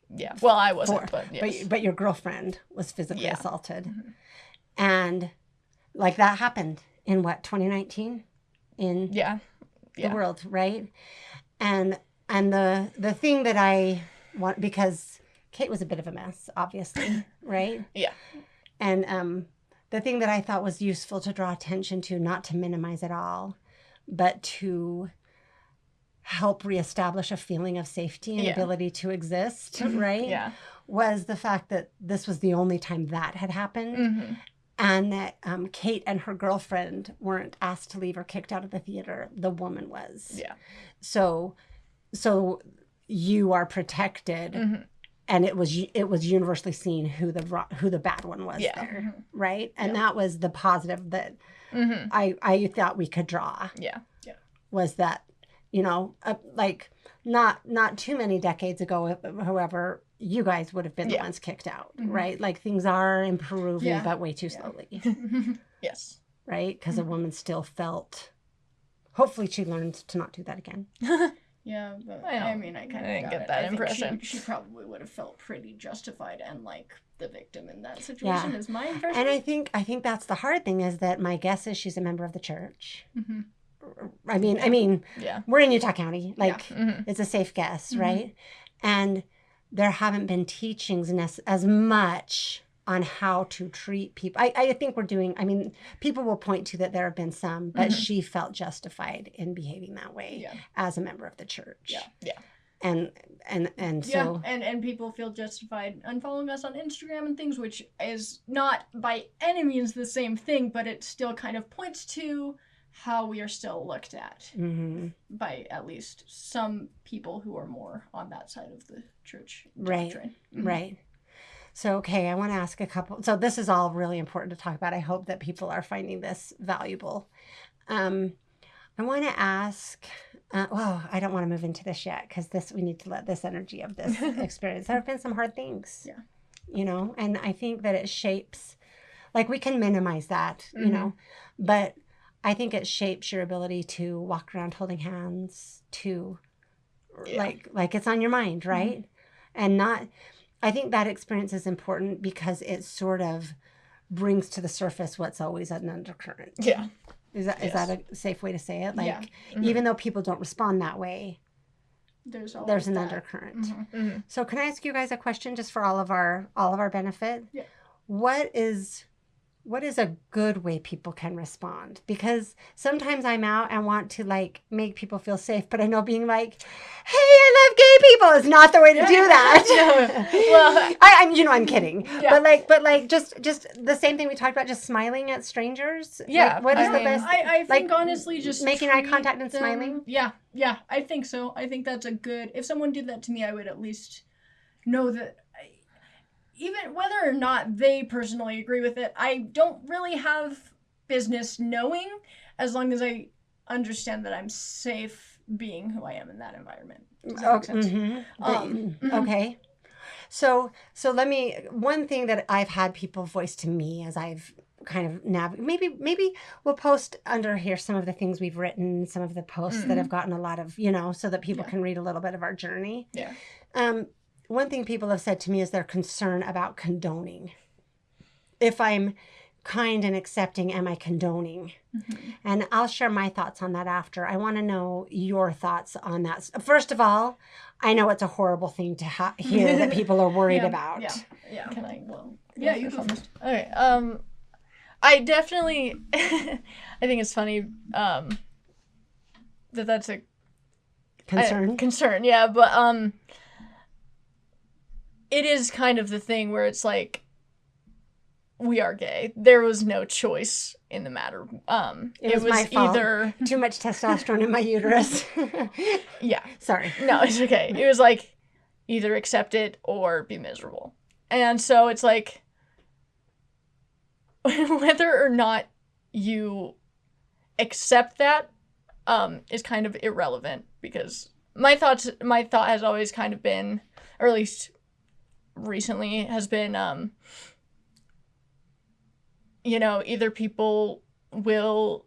S3: Yeah, well, I wasn't, but yes.
S1: But your girlfriend was physically assaulted. Mm-hmm. And like that happened in 2019 in the world, right? And the thing that I want, because Kate was a bit of a mess, obviously, right?
S3: Yeah.
S1: And the thing that I thought was useful to draw attention to, not to minimize it all, but to help reestablish a feeling of safety and ability to exist, right?
S3: Yeah.
S1: Was the fact that this was the only time that had happened. Mm-hmm. And that Kate and her girlfriend weren't asked to leave or kicked out of the theater. The woman was.
S3: Yeah.
S1: So you are protected, mm-hmm. and it was universally seen who the bad one was there, mm-hmm. right? And that was the positive that mm-hmm. I thought we could draw.
S3: Yeah.
S1: Was that, like not too many decades ago, however, you guys would have been the ones kicked out, mm-hmm. right? Like things are improving, but way too slowly.
S3: Yes.
S1: Right? Because a woman still felt, hopefully she learned to not do that again.
S2: Yeah, but
S3: I
S2: I kind of
S3: didn't
S2: got
S3: get
S2: it.
S3: that
S2: I think
S3: impression.
S2: She probably would have felt pretty justified and like the victim in that situation.
S1: Yeah.
S2: Is my impression.
S1: And I think that's the hard thing, is that my guess is she's a member of the church.
S2: Mm-hmm.
S1: I mean,
S3: Yeah.
S1: we're in Utah County. Like,
S3: Mhm.
S1: it's a safe guess,
S2: Mhm.
S1: right? And there haven't been teachings as much on how to treat people. I think we're doing, people will point to that there have been some, but
S3: Mhm.
S1: she felt justified in behaving that way
S2: Yeah.
S1: as a member of the church.
S2: Yeah.
S3: Yeah.
S1: And so.
S2: Yeah, and people feel justified unfollowing us on Instagram and things, which is not by any means the same thing, but it still kind of points to how we are still looked at
S1: Mhm.
S2: by at least some people who are more on that side of the church
S1: Right.
S2: doctrine.
S1: Right. So, okay, I want to ask a couple. So this is all really important to talk about. I hope that people are finding this valuable. I want to ask, I don't want to move into this yet, because we need to let this energy of this experience. There have been some hard things.
S2: Yeah.
S1: And I think that it shapes, like, we can minimize that,
S3: Mhm.
S1: but I think it shapes your ability to walk around holding hands, to
S3: Yeah.
S1: like it's on your mind, right? And not, I think that experience is important because it sort of brings to the surface what's always an undercurrent.
S3: Yeah.
S1: Is that a safe way to say it? Like,
S2: Yeah.
S1: even though people don't respond that way,
S2: There's
S1: an
S2: that.
S1: undercurrent.
S3: Mhm.
S1: So can I ask you guys a question, just for all of our benefit?
S2: Yeah.
S1: What is a good way people can respond? Because sometimes I'm out and want to, like, make people feel safe, but I know being like, "Hey, I love gay people," is not the way to do that.
S3: Well,
S1: I'm kidding.
S2: Yeah.
S1: But like just the same thing we talked about, just smiling at strangers.
S3: Yeah,
S1: Like, what is
S3: I
S1: the
S3: mean,
S1: best?
S2: I think,
S1: like,
S2: honestly, just
S1: making eye
S2: treat
S1: contact and
S2: them-
S1: smiling?
S2: Yeah, I think so. I think that's a good. If someone did that to me, I would at least know that. Even whether or not they personally agree with it, I don't really have business knowing, as long as I understand that I'm safe being who I am in that environment. Does that make sense?
S1: Okay. So one thing that I've had people voice to me as I've kind of maybe we'll post under here some of the things we've written, some of the posts that have gotten a lot of, so that people can read a little bit of our journey.
S3: Yeah.
S1: One thing people have said to me is their concern about condoning. If I'm kind and accepting, am I condoning? And I'll share my thoughts on that after. I want to know your thoughts on that. First of all, I know it's a horrible thing to hear that people are worried about.
S2: Yeah.
S3: Can I?
S2: Yeah, you go first.
S3: Okay. I definitely. I think it's funny. That's a
S1: Concern.
S3: Concern, yeah, but it is kind of the thing where it's like, we are gay. There was no choice in the matter.
S1: It was my fault.
S3: Either
S1: too much testosterone in my uterus.
S3: Yeah.
S1: Sorry.
S3: No, it's okay. It was like, either accept it or be miserable. And so it's like, whether or not you accept that is kind of irrelevant, because my thought has always kind of been, or at least recently has been, either people will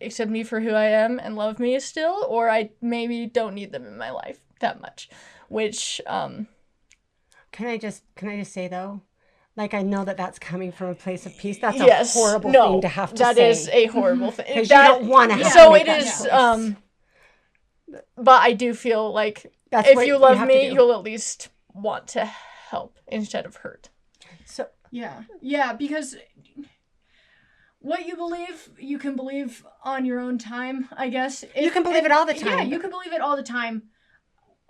S3: accept me for who I am and love me still, or I maybe don't need them in my life that much, which
S1: Can I just say, though, like, I know that that's coming from a place of peace. That's
S3: yes,
S1: a horrible
S3: no,
S1: thing to have to
S3: that
S1: say.
S3: is a horrible thing.
S1: Because you don't want to have
S3: So
S1: to make
S3: it
S1: that
S3: is,
S1: choice.
S3: but I do feel like
S1: That's
S3: if
S1: what
S3: you love
S1: have to
S3: me,
S1: do.
S3: you'll at least want to help instead of hurt.
S1: So
S2: Yeah, because what you believe, you can believe on your own time, I guess.
S1: You can believe it all the
S2: Yeah,
S1: time.
S2: you can believe it all the time.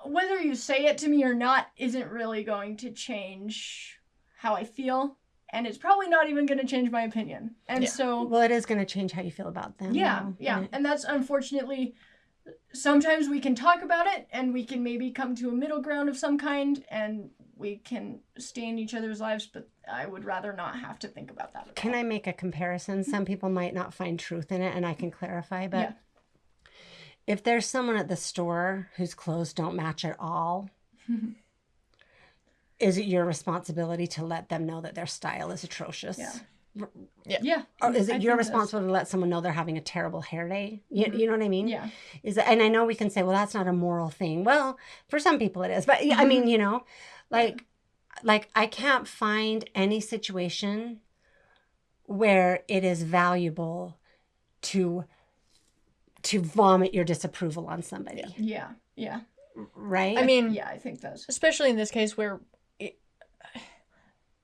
S2: Whether you say it to me or not isn't really going to change how I feel, and it's probably not even going to change my opinion. And
S3: Yeah.
S2: so,
S1: well, it is going to change how you feel about them.
S2: yeah,
S1: though.
S2: yeah. And that's, unfortunately, sometimes we can talk about it and we can maybe come to a middle ground of some kind and we can stay in each other's lives, but I would rather not have to think about that at
S1: Can
S2: all.
S1: I make a comparison? Some people might not find truth in it, and I can clarify, but
S2: Yeah.
S1: if there's someone at the store whose clothes don't match at all, is it your responsibility to let them know that their style is atrocious?
S2: Yeah. Yeah.
S1: Or is
S2: I
S1: it your
S2: think that's-
S1: responsibility to let someone know they're having a terrible hair day? You know what I mean?
S2: Yeah.
S1: And I know we can say, well, that's not a moral thing. Well, for some people it is. But I mean, you know, like I can't find any situation where it is valuable to vomit your disapproval on somebody.
S2: Yeah. Yeah.
S1: Right?
S3: I mean,
S2: Yeah, I think that's...
S3: especially in this case where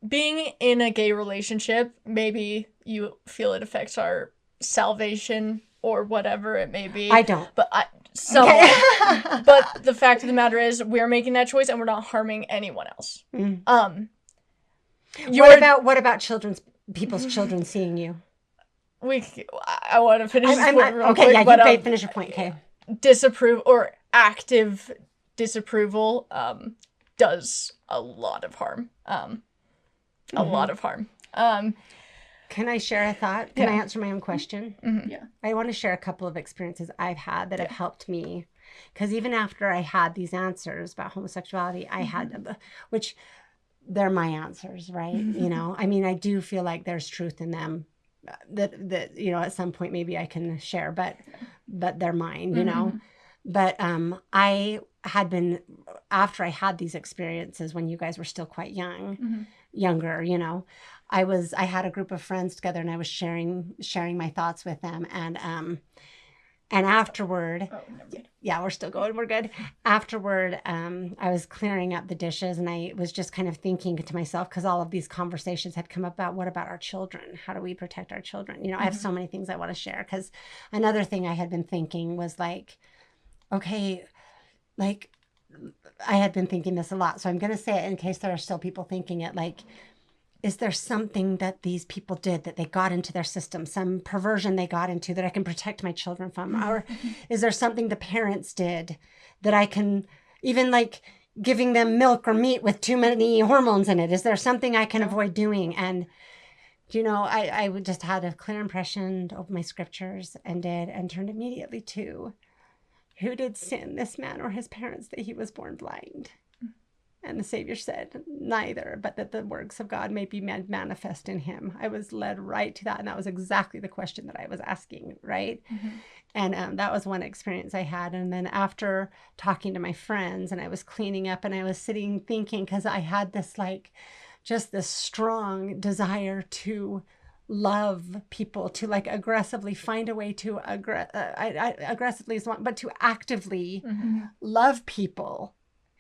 S3: being in a gay relationship, maybe you feel it affects our salvation or whatever it may be.
S1: I don't.
S3: But but the fact of the matter is we're making that choice and we're not harming anyone else.
S1: What about people's children seeing you?
S3: I want to finish this point real
S1: okay,
S3: quick,
S1: yeah,
S3: but,
S1: you finish your point, okay.
S3: Disapprove or active disapproval does a lot of harm. A lot of harm.
S1: Can I share a thought? Can I
S3: Yeah.
S1: answer my own question?
S2: Yeah.
S1: I want to share a couple of experiences I've had that have helped me. Because even after I had these answers about homosexuality, I had, which they're my answers, right? You know, I mean, I do feel like there's truth in them that you know, at some point maybe I can share, but they're mine, you know. But I had been, after I had these experiences when you guys were still quite younger, you know, I had a group of friends together and I was sharing my thoughts with them, and afterward, yeah, we're still going, we're good. Afterward, I was clearing up the dishes and I was just kind of thinking to myself, because all of these conversations had come about, what about our children? How do we protect our children? You know, I have so many things I want to share, because another thing I had been thinking was like, okay, like I had been thinking this a lot, so I'm going to say it in case there are still people thinking it, like, is there something that these people did that they got into their system, some perversion they got into that I can protect my children from? Or is there something the parents did that I can, even like giving them milk or meat with too many hormones in it, is there something I can avoid doing? And, you know, I just had a clear impression to open my scriptures and turned immediately to, who did sin, this man or his parents, that he was born blind? And the Savior said, neither, but that the works of God may be made manifest in him. I was led right to that. And that was exactly the question that I was asking, right? And that was one experience I had. And then after talking to my friends and I was cleaning up and I was sitting thinking, because I had this like, just this strong desire to love people, to like aggressively find a way to aggressively is one, but to actively love people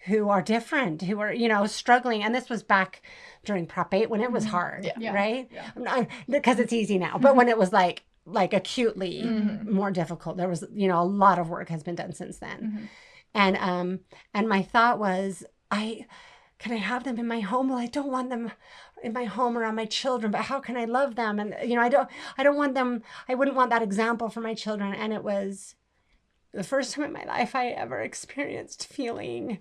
S1: who are different, who are, you know, struggling. And this was back during Prop 8 when it was hard, right? Because it's easy now. But when it was like acutely more difficult, there was, you know, a lot of work has been done since then. And my thought was, can I have them in my home? Well, I don't want them in my home around my children, but how can I love them? And, you know, I don't want them, I wouldn't want that example for my children. And it was the first time in my life I ever experienced feeling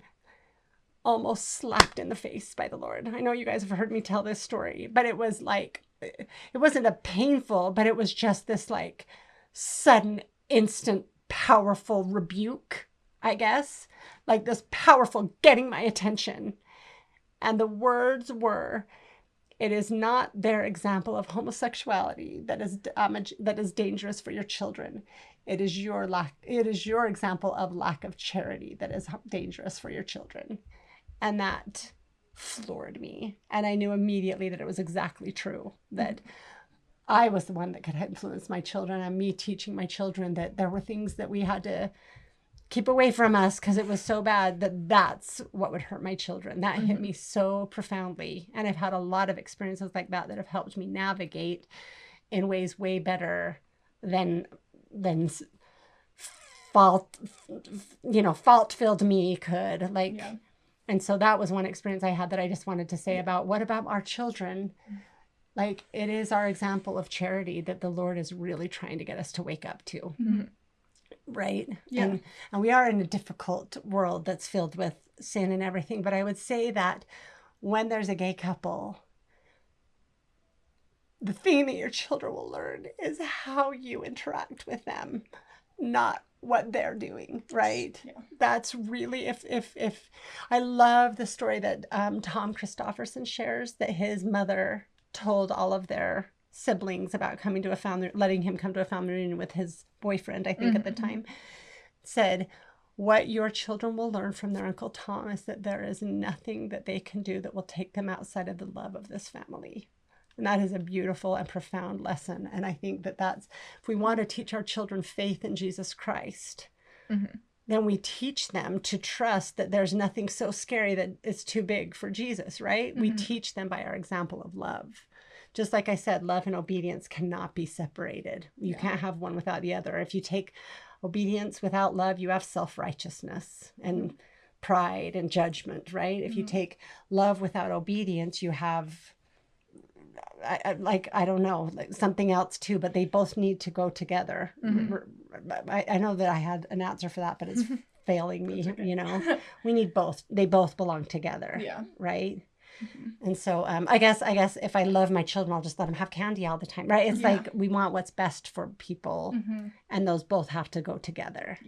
S1: almost slapped in the face by the Lord. I know you guys have heard me tell this story, but it was like, it wasn't a painful, but it was just this like sudden, instant, powerful rebuke, I guess, like this powerful getting my attention. And the words were, it is not their example of homosexuality that is dangerous for your children. It is your example of lack of charity that is dangerous for your children. And that floored me. And I knew immediately that it was exactly true, that I was the one that could influence my children, and me teaching my children that there were things that we had to keep away from us because it was so bad, that's what would hurt my children. That hit me so profoundly. And I've had a lot of experiences like that have helped me navigate in ways way better than fault-filled me could. And so that was one experience I had that I just wanted to say about, what about our children? Like, it is our example of charity that the Lord is really trying to get us to wake up to. Right?
S2: Yeah.
S1: And we are in a difficult world that's filled with sin and everything. But I would say that when there's a gay couple, the thing that your children will learn is how you interact with them, not what they're doing, right?
S2: Yeah.
S1: That's really, if I love the story that Tom Christofferson shares, that his mother told all of their siblings about coming to a family, letting him come to a family reunion with his boyfriend, I think at the time, said, what your children will learn from their Uncle Tom is that there is nothing that they can do that will take them outside of the love of this family. And that is a beautiful and profound lesson. And I think that that's, if we want to teach our children faith in Jesus Christ, then we teach them to trust that there's nothing so scary that it's too big for Jesus, right? We teach them by our example of love. Just like I said, love and obedience cannot be separated. You can't have one without the other. If you take obedience without love, you have self-righteousness and pride and judgment, right? If you take love without obedience, you have, I don't know, like something else too, but they both need to go together. I know that I had an answer for that, but it's failing me, you know. We need both. They both belong together, right? And so I guess if I love my children, I'll just let them have candy all the time, right? It's like we want what's best for people, and those both have to go together.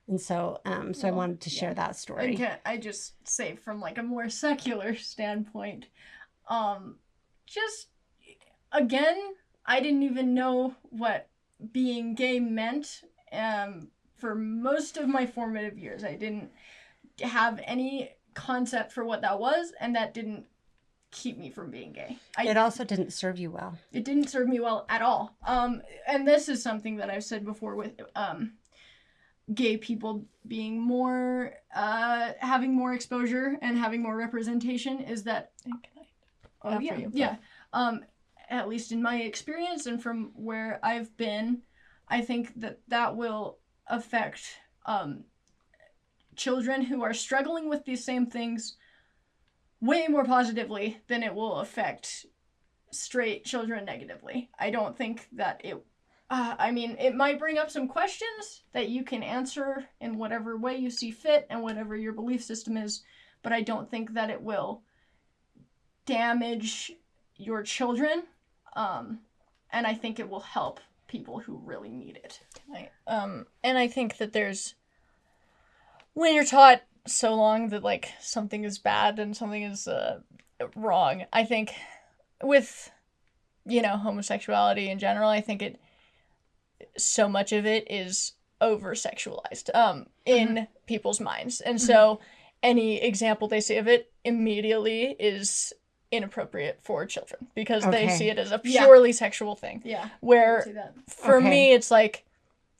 S1: And so I wanted to share that story.
S2: And can I just say from like a more secular standpoint, just again, I didn't even know what being gay meant for most of my formative years. I didn't have any concept for what that was, and that didn't keep me from being gay.
S1: It also didn't serve you well.
S2: It didn't serve me well at all. And this is something that I've said before with gay people being more, having more exposure and having more representation, is that, at least in my experience and from where I've been, I think that will affect children who are struggling with these same things way more positively than it will affect straight children negatively. I don't think that it might bring up some questions that you can answer in whatever way you see fit and whatever your belief system is, but I don't think that it will damage your children, and I think it will help people who really need it.
S3: And I think that when you're taught so long that like something is bad and something is wrong, I think with homosexuality in general, I think so much of it is over sexualized in people's minds, and so any example they see of it immediately is inappropriate for children because they see it as a purely sexual thing. Where for me it's like,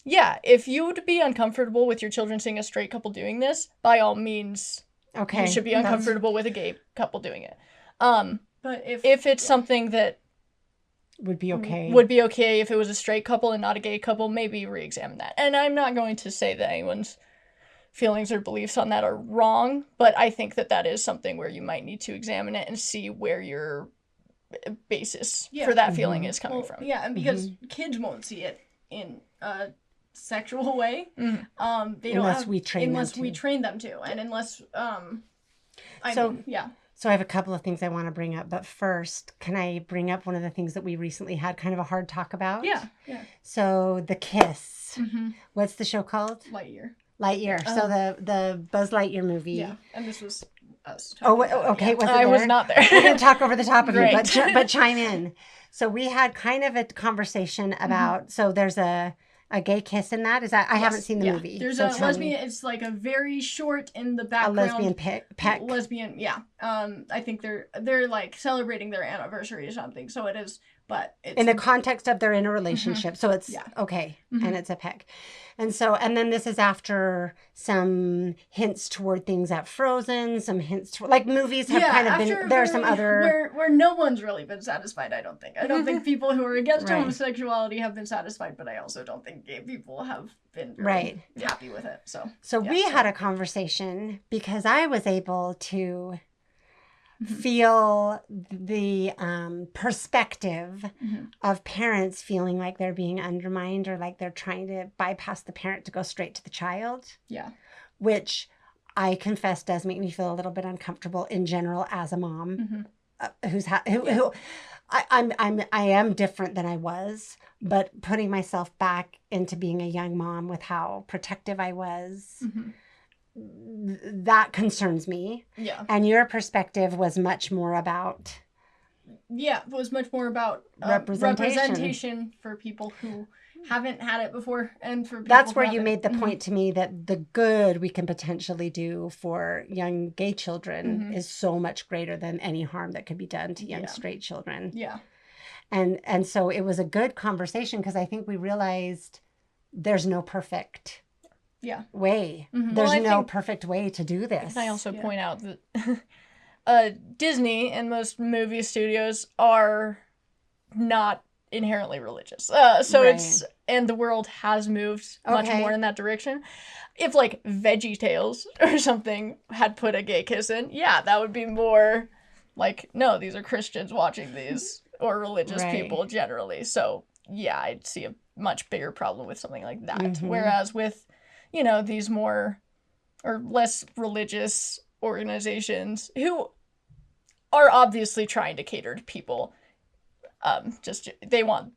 S3: if you would be uncomfortable with your children seeing a straight couple doing this, by all means, you should be uncomfortable with a gay couple doing it.
S2: But
S3: if it's something that
S1: would be okay
S3: if it was a straight couple and not a gay couple, maybe re-examine that. And I'm not going to say that anyone's feelings or beliefs on that are wrong, but I think that is something where you might need to examine it and see where your basis for that feeling is coming from.
S2: Yeah, and because kids won't see it in a sexual way, they don't
S1: unless we train
S2: them to, and unless
S1: So I have a couple of things I want to bring up, but first, can I bring up one of the things that we recently had kind of a hard talk about?
S2: Yeah.
S1: So the Kiss. What's the show called?
S2: Lightyear.
S1: So the Buzz Lightyear movie.
S2: Yeah, and this was us.
S1: Okay. Was it
S3: I was not there.
S1: We're going to talk over the top of you, but chime in. So we had kind of a conversation about, so there's a gay kiss in that? Is that I haven't seen the movie.
S2: There's a lesbian. It's like a very short in the background.
S1: A lesbian peck.
S2: Lesbian, yeah. I think they're like celebrating their anniversary or something. So it is, but it's
S1: in the context of they're in a relationship. So it's okay, and it's a peck. And then this is after some hints toward things at Frozen, some hints toward, like movies have kind of been, there are some other...
S2: Where no one's really been satisfied, I don't think. I don't think people who are against homosexuality have been satisfied, but I also don't think gay people have been really happy with it. So
S1: we had a conversation because I was able to feel the perspective of parents feeling like they're being undermined or like they're trying to bypass the parent to go straight to the child.
S2: Yeah.
S1: Which I confess does make me feel a little bit uncomfortable in general as a mom I am different than I was, but putting myself back into being a young mom with how protective I was, that concerns me.
S2: Yeah.
S1: And your perspective was much more about
S2: was much more about representation for people who haven't had it before, and for people
S1: That's
S2: who
S1: where you
S2: haven't.
S1: made the point to me that the good we can potentially do for young gay children is so much greater than any harm that could be done to young straight children.
S2: Yeah.
S1: And so it was a good conversation because I think we realized there's no perfect way. There's no perfect way to do this.
S3: Can I also point out that Disney and most movie studios are not inherently religious. So it's, and the world has moved much more in that direction. If like VeggieTales or something had put a gay kiss in, that would be more like, no, these are Christians watching these, or religious people generally. So I'd see a much bigger problem with something like that. Whereas with, these more or less religious organizations who are obviously trying to cater to people, just they want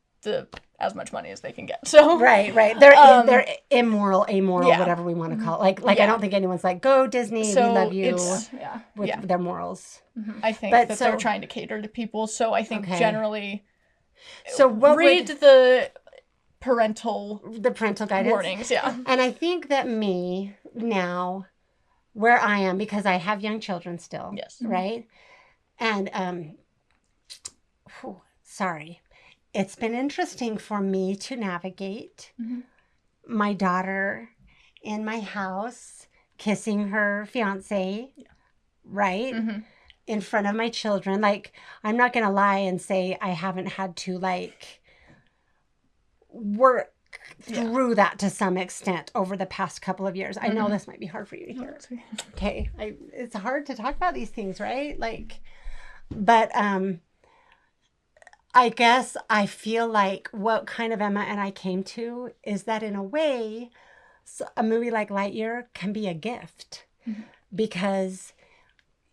S3: as much money as they can get. So
S1: right. They're immoral, amoral, whatever we want to call it. Like I don't think anyone's like, go Disney, we love you. With their morals.
S3: I think that they're trying to cater to people. So I think generally,
S1: so
S3: read the parental
S1: guidance
S3: warnings.
S1: And I think that me now, where I am, because I have young children still.
S3: Yes.
S1: Right. And sorry. It's been interesting for me to navigate my daughter in my house, kissing her fiance, right? In front of my children. Like, I'm not going to lie and say I haven't had to, like, work through that to some extent over the past couple of years. I know this might be hard for you to hear. Okay. It's hard to talk about these things, right? Like, but, I guess I feel like what kind of Emma and I came to is that in a way, a movie like Lightyear can be a gift because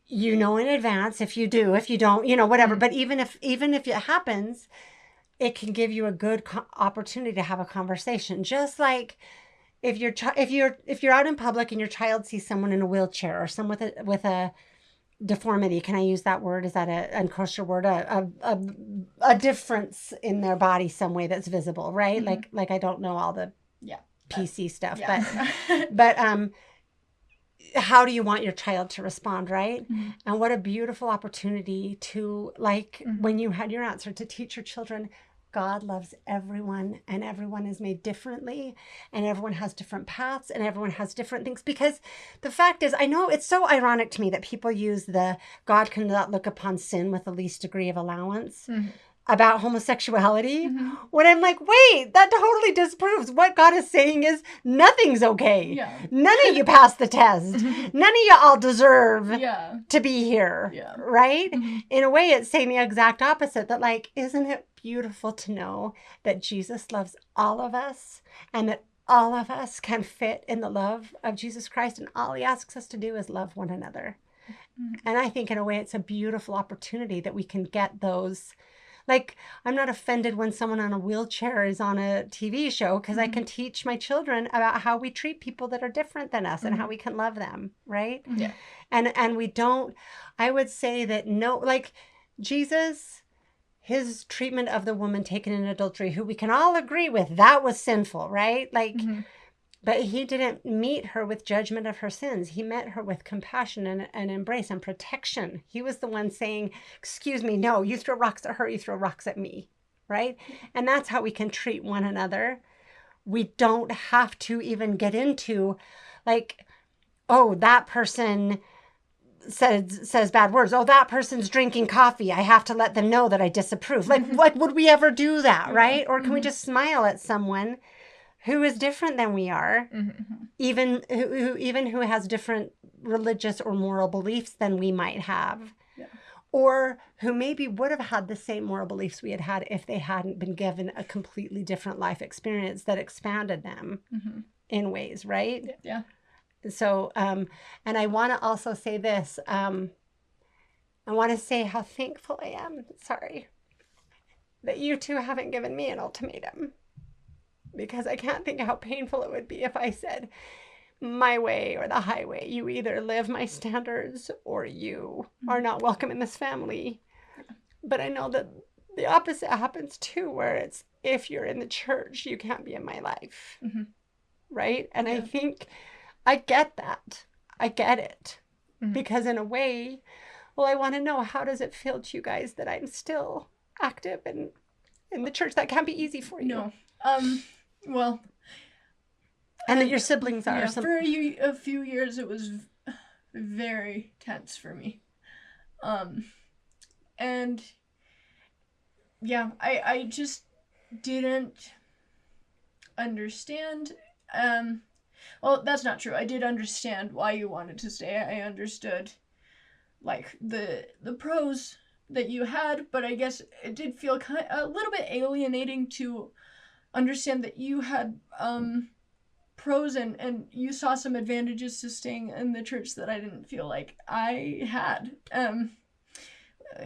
S1: in advance if you do, if you don't, whatever. But even if it happens, it can give you a good opportunity to have a conversation. Just like if you're out in public and your child sees someone in a wheelchair or someone with a deformity, can I use that word? Is that an unkosher word? A difference in their body some way that's visible, right? Like I don't know all the PC stuff, but how do you want your child to respond, right? And what a beautiful opportunity to, like, when you had your answer, to teach your children God loves everyone, and everyone is made differently, and everyone has different paths, and everyone has different things. Because the fact is, I know it's so ironic to me that people use the God cannot look upon sin with the least degree of allowance about homosexuality, when I'm like, wait, that totally disproves what God is saying is nothing's okay. None of you pass the test. None of you all deserve to be here, right? In a way, it's saying the exact opposite, that, like, isn't it beautiful to know that Jesus loves all of us and that all of us can fit in the love of Jesus Christ, and all he asks us to do is love one another. And I think in a way it's a beautiful opportunity that we can get those. Like, I'm not offended when someone on a wheelchair is on a TV show, because I can teach my children about how we treat people that are different than us and how we can love them, right? And we don't, I would say that Jesus, his treatment of the woman taken in adultery, who we can all agree with, that was sinful, right? Like, but he didn't meet her with judgment of her sins. He met her with compassion and embrace and protection. He was the one saying, excuse me, no, you throw rocks at her, you throw rocks at me, right? And that's how we can treat one another. We don't have to even get into, like, oh, that person says bad words. Oh, that person's drinking coffee. I have to let them know that I disapprove. Like, would we ever do that, right? Or can we just smile at someone who is different than we are, even who has different religious or moral beliefs than we might have, or who maybe would have had the same moral beliefs we had if they hadn't been given a completely different life experience that expanded them in ways, right? So, and I want to also say this. I want to say how thankful I am, that you two haven't given me an ultimatum. Because I can't think how painful it would be if I said, my way or the highway. You either live my standards or you are not welcome in this family. But I know that the opposite happens too, where it's, if you're in the church, you can't be in my life.
S2: Mm-hmm.
S1: Right? And
S2: Yeah.
S1: I think I get that. I get it.
S3: Mhm.
S1: Because in a way, well, I want to know, how does it feel to you guys that I'm still active in the church? That can't be easy for you.
S2: No. Well,
S1: And that your siblings are.
S2: yeah, for a few years it was very tense for me. And yeah, I just didn't understand. Well, that's not true. I did understand why you wanted to stay. I understood, like, the pros that you had, but I guess it did feel a little bit alienating to understand that you had pros and you saw some advantages to staying in the church that I didn't feel like I had.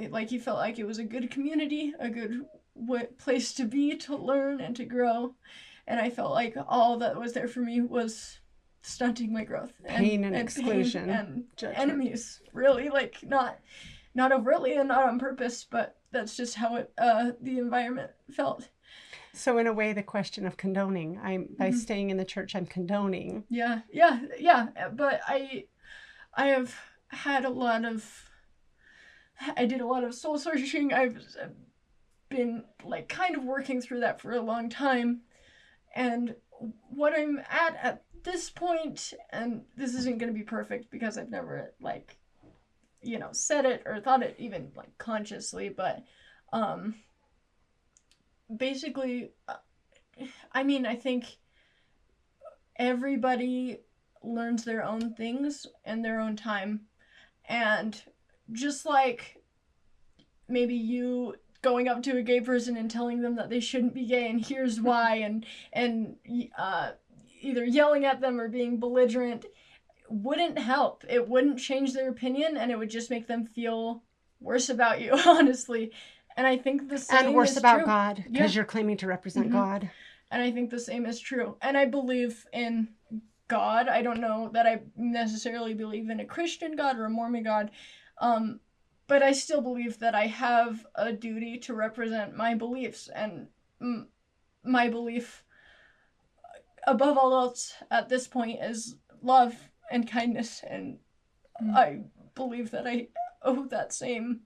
S2: Like, you felt like it was a good community, a good place to be, to learn and to grow, and I felt like all that was there for me was stunting my growth,
S1: Pain and exclusion,
S2: pain and
S1: judgment.
S2: enemies, really, like, not overtly and not on purpose, but that's just how it the environment felt.
S1: So in a way, the question of condoning, by staying in the church, I'm condoning.
S2: Yeah. But I have had I did a lot of soul searching. I've been, like, kind of working through that for a long time. And what I'm at this point, and this isn't going to be perfect because I've never, like, you know, said it or thought it even, like, consciously, but basically, I mean, I think everybody learns their own things in their own time. And just like maybe you going up to a gay person and telling them that they shouldn't be gay and here's why, and either yelling at them or being belligerent wouldn't help. It wouldn't change their opinion, and it would just make them feel worse about you, honestly. And I think the same
S1: And worse
S2: is
S1: about
S2: true.
S1: God, because
S2: Yeah.
S1: you're claiming to represent
S2: Mhm.
S1: God.
S2: And I think the same is true. And I believe in God. I don't know that I necessarily believe in a Christian God or a Mormon God. But I still believe that I have a duty to represent my beliefs. And my belief, above all else, at this point, is love and kindness. And I believe that I owe that same...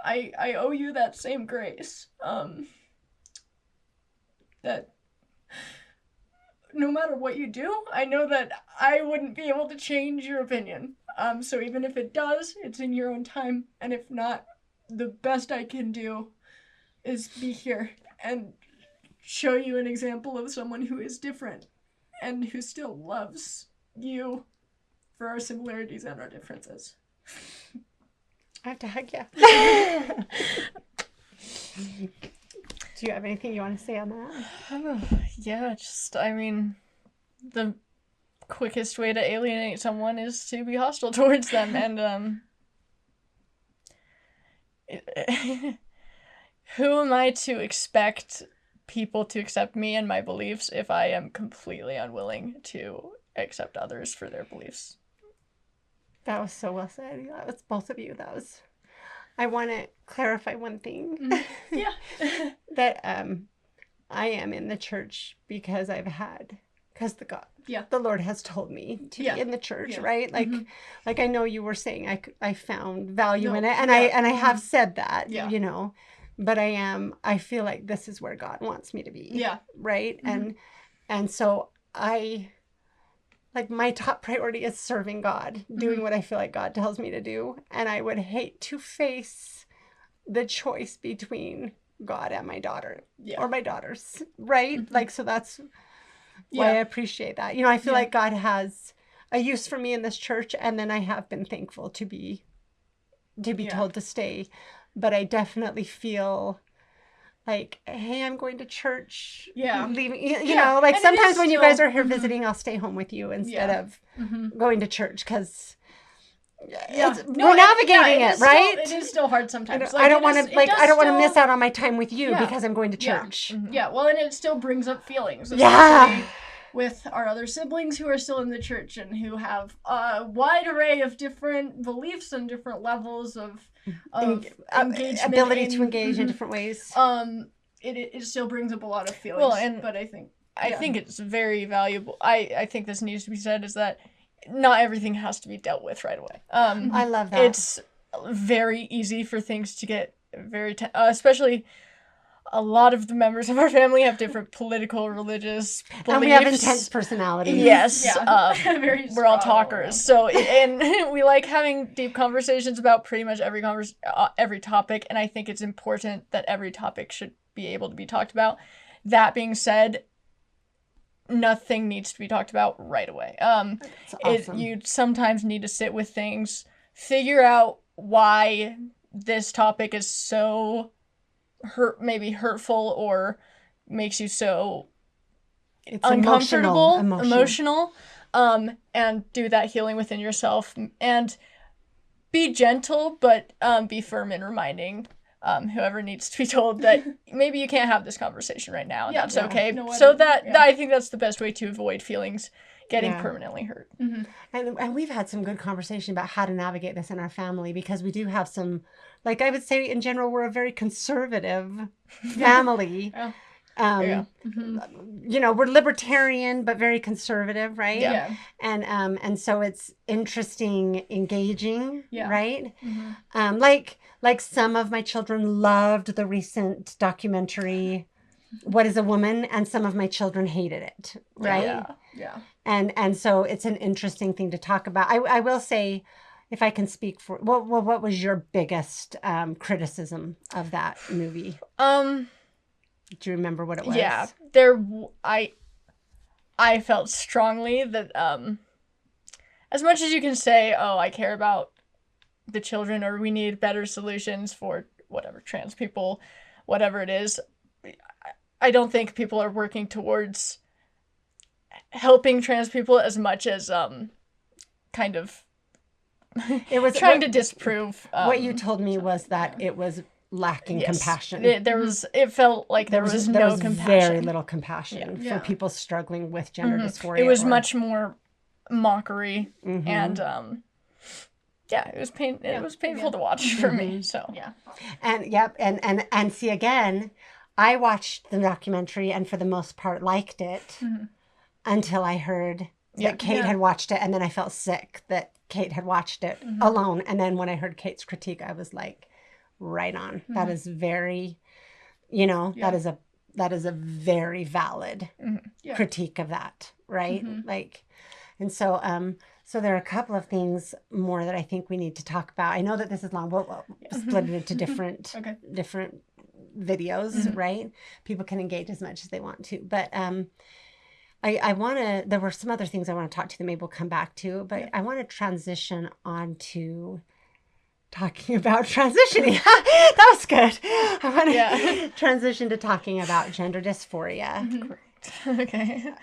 S2: I owe you that same grace. That no matter what you do, I know that I wouldn't be able to change your opinion. So even if it does, it's in your own time. And if not, the best I can do is be here and show you an example of someone who is different and who still loves you for our similarities and our differences.
S1: I have to hug you. Do you have anything you want to say on that?
S3: Yeah, just, I mean, the quickest way to alienate someone is to be hostile towards them, and, who am I to expect people to accept me and my beliefs if I am completely unwilling to accept others for their beliefs?
S1: That was so well said. That was both of you. I want to clarify one thing.
S2: Yeah.
S1: That I am in the church because the Lord has told me to be in the church, right? Like, like I know you were saying, I found value in it, and I have said that, you know, but I feel like this is where God wants me to be.
S2: Yeah.
S1: Right. And so like, my top priority is serving God, doing what I feel like God tells me to do. And I would hate to face the choice between God and my daughter or my daughters, right? Like, so that's why I appreciate that. You know, I feel like God has a use for me in this church, and then I have been thankful to be told to stay. But I definitely feel like, hey, I'm going to church.
S2: Yeah.
S1: Leaving, you know, like,
S2: and
S1: sometimes when you
S2: still,
S1: guys are here visiting, I'll stay home with you instead of going to church, because we're navigating it, right?
S2: It is still hard sometimes.
S1: I don't want to miss out on my time with you because I'm going to church.
S2: Yeah, well, and it still brings up feelings.
S1: Yeah.
S2: with our other siblings who are still in the church and who have a wide array of different beliefs and different levels of engagement,
S1: ability to engage in different ways.
S2: It still brings up a lot of feelings.
S3: Well, and
S2: but I think
S3: it's very valuable. I think this needs to be said, is that not everything has to be dealt with right away.
S1: I love that.
S3: It's very easy for things to get very especially a lot of the members of our family have different political, religious beliefs.
S1: And we have intense personalities.
S3: Yes.
S2: Very
S3: we're all
S2: strong.
S3: talkers. So, and we like having deep conversations about pretty much every topic. And I think it's important that every topic should be able to be talked about. That being said, nothing needs to be talked about right away.
S1: That's awesome.
S3: You sometimes need to sit with things, figure out why this topic is so maybe hurtful or makes you so
S1: It's
S3: uncomfortable,
S1: emotional.
S3: and do that healing within yourself and be gentle, but be firm in reminding whoever needs to be told that maybe you can't have this conversation right now, and that's okay.
S2: No
S3: So
S2: other-
S3: that I think that's the best way to avoid feelings getting permanently hurt.
S1: And we've had some good conversation about how to navigate this in our family, because we do have some, like I would say in general, we're a very conservative family. You know, we're libertarian but very conservative, right?
S3: Yeah.
S1: And so it's interesting, engaging,
S2: Yeah.
S1: right? Like some of my children loved the recent documentary What is a Woman, and some of my children hated it, right?
S2: Yeah.
S1: And so it's an interesting thing to talk about. I will say, if I can speak for, well, what was your biggest criticism of that movie? Do you remember what it was?
S3: Yeah, I felt strongly that as much as you can say, oh, I care about the children, or we need better solutions for whatever, trans people, whatever it is, I don't think people are working towards helping trans people as much as kind of
S1: It was
S3: trying to disprove
S1: what you told me was that it was lacking compassion.
S3: It felt like there was no compassion.
S1: Very little compassion
S2: Yeah.
S1: for people struggling with gender dysphoria.
S3: It was much more mockery and it was it was painful to watch for me. So
S1: and see, again, I watched the documentary and for the most part liked it until I heard that Kate had watched it, and then I felt sick that Kate had watched it alone. And then when I heard Kate's critique, I was like, right on. That is very, that is a very valid critique of that, right? Like, and so so there are a couple of things more that I think we need to talk about. I know that this is long. We'll split it into different videos, right? People can engage as much as they want to, but I want to, there were some other things I want to talk to them, maybe we'll come back to, but I want to transition on to talking about transitioning. That was good. I want to transition to talking about gender dysphoria.
S3: okay.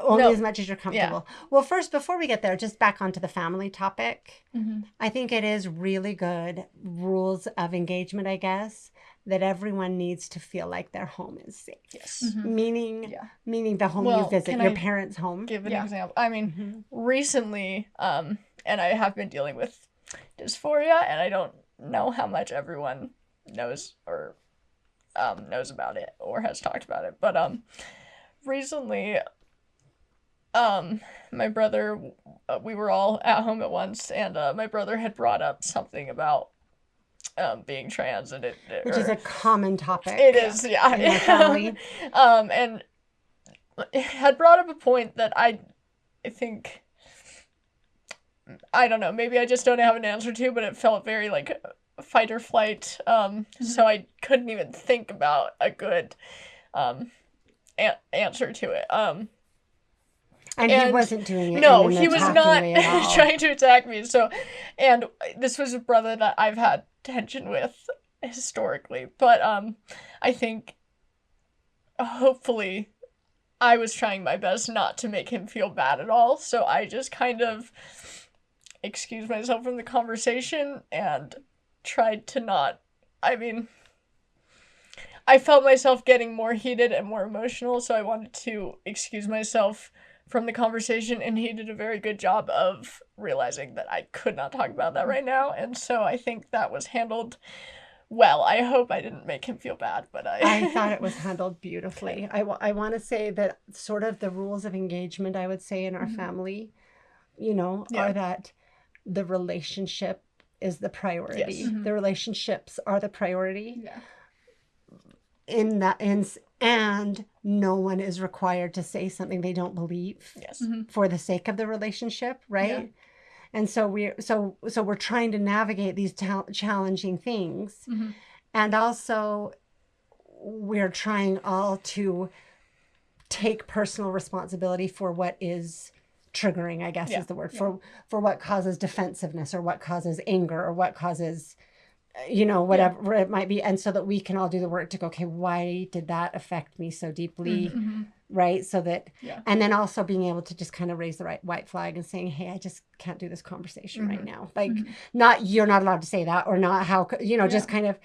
S1: Only as much as you're comfortable. Well, first, before we get there, just back onto the family topic. I think it is really good rules of engagement, I guess, that everyone needs to feel like their home is safe.
S3: Yes.
S1: Meaning the home you visit, your parents' home.
S3: Give an example. I mean, recently, and I have been dealing with dysphoria, and I don't know how much everyone knows or knows about it or has talked about it, but recently, my brother, we were all at home at once, and my brother had brought up something about being trans, and
S1: which is a common topic.
S3: It is,
S1: in my family.
S3: And had brought up a point that I think, I don't know, maybe I just don't have an answer to, but it felt very like fight or flight. So I couldn't even think about a good answer to it.
S1: And he wasn't doing it.
S3: No,
S1: in an
S3: he was
S1: attacking
S3: not
S1: way at all.
S3: trying to attack me. So, and this was a brother that I've had tension with historically, but I think hopefully I was trying my best not to make him feel bad at all. So I just kind of excused myself from the conversation and tried to not. I mean, I felt myself getting more heated and more emotional, so I wanted to excuse myself from the conversation, and he did a very good job of realizing that I could not talk about that right now, and so I think that was handled well. I hope I didn't make him feel bad, but
S1: I thought it was handled beautifully. I want to say that sort of the rules of engagement, I would say, in our family, are that the relationship is the priority.
S3: Yes.
S1: The relationships are the priority.
S2: Yeah.
S1: And no one is required to say something they don't believe
S3: yes.
S1: for the sake of the relationship, right?
S2: Yeah.
S1: And so we're trying to navigate these challenging things, and also we're trying all to take personal responsibility for what is triggering, I guess is the word, for what causes defensiveness or what causes anger or what causes whatever it might be. And so that we can all do the work to go, okay, why did that affect me so deeply? Right. So that, and then also being able to just kind of raise the right white flag and saying, hey, I just can't do this conversation right now. Like not, you're not allowed to say that, or not how, just kind of,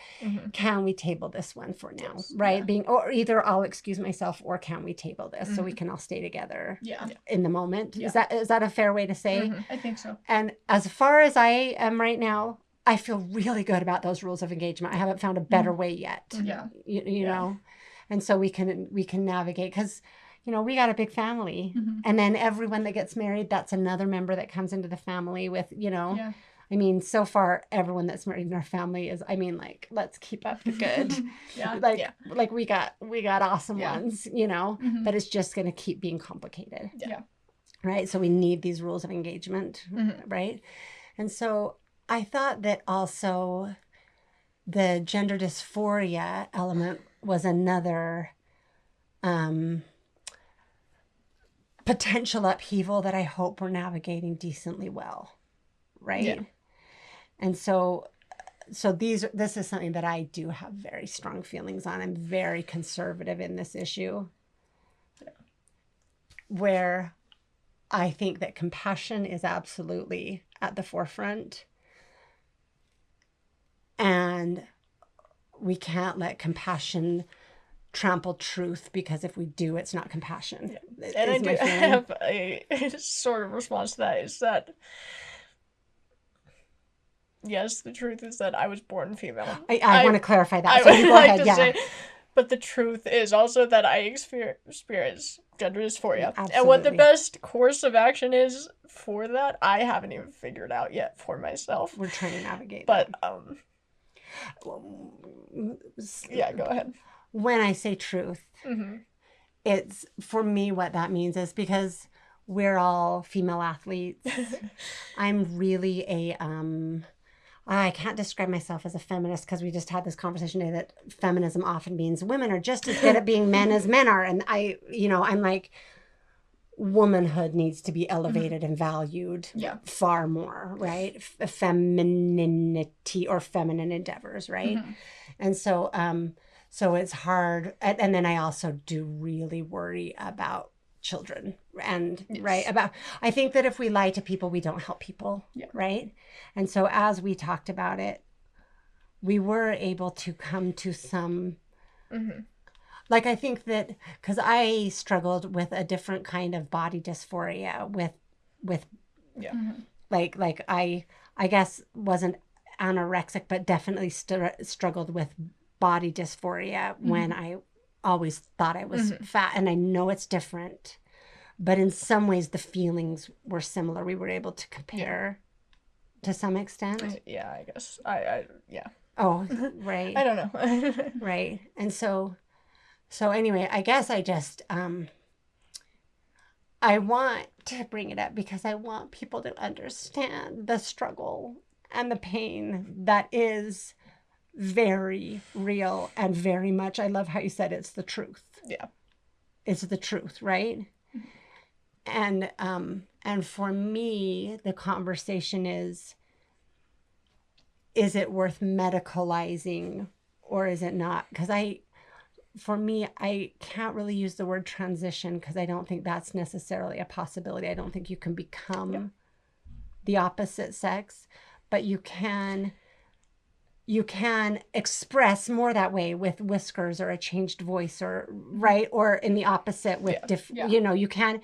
S1: can we table this one for now? Right. Being, or either I'll excuse myself, or can we table this so we can all stay together in the moment? Is that a fair way to say?
S2: I think so.
S1: And as far as I am right now, I feel really good about those rules of engagement. I haven't found a better way yet.
S2: Yeah.
S1: You know, and so we can navigate, because, we got a big family, and then everyone that gets married, that's another member that comes into the family with, I mean, so far, everyone that's married in our family is, like, let's keep up the good. Like we got awesome ones, but it's just going to keep being complicated.
S2: Yeah.
S1: Right. So we need these rules of engagement. Right. And so I thought that also the gender dysphoria element was another potential upheaval that I hope we're navigating decently well. Right. Yeah. And so this is something that I do have very strong feelings on. I'm very conservative in this issue, where I think that compassion is absolutely at the forefront. And we can't let compassion trample truth, because if we do, it's not compassion.
S3: Yeah. And I do have a sort of response to that, is that, yes, the truth is that I was born female.
S1: I want to clarify that.
S3: I
S1: So
S3: would
S1: go
S3: like
S1: ahead.
S3: to say, but the truth is also that I experience gender dysphoria.
S1: Absolutely.
S3: And what the best course of action is for that, I haven't even figured out yet for myself.
S1: We're trying to navigate
S3: But,
S1: that.
S3: yeah, go ahead.
S1: When I say truth, it's, for me, what that means is, because we're all female athletes, I'm really I can't describe myself as a feminist, because we just had this conversation today that feminism often means women are just as good at being men as men are. And I'm like, womanhood needs to be elevated and valued far more, right? Femininity or feminine endeavors, right? And so it's hard. And then I also do really worry about children, and I think that if we lie to people, we don't help people, right? And so as we talked about it, we were able to come to some like, I think that, because I struggled with a different kind of body dysphoria with like I guess wasn't anorexic, but definitely struggled with body dysphoria when I always thought I was fat. And I know it's different, but in some ways the feelings were similar. We were able to compare to some extent.
S3: Yeah, I guess. I
S1: Oh, right.
S3: I don't know.
S1: Right. And so anyway, I guess I just, I want to bring it up because I want people to understand the struggle and the pain that is very real and very much, I love how you said it's the truth.
S3: Yeah.
S1: It's the truth, right? And for me, the conversation is it worth medicalizing or is it not? Because for me, I can't really use the word transition because I don't think that's necessarily a possibility. I don't think you can become the opposite sex, but you can you can express more that way with whiskers or a changed voice, or right, or in the opposite with you can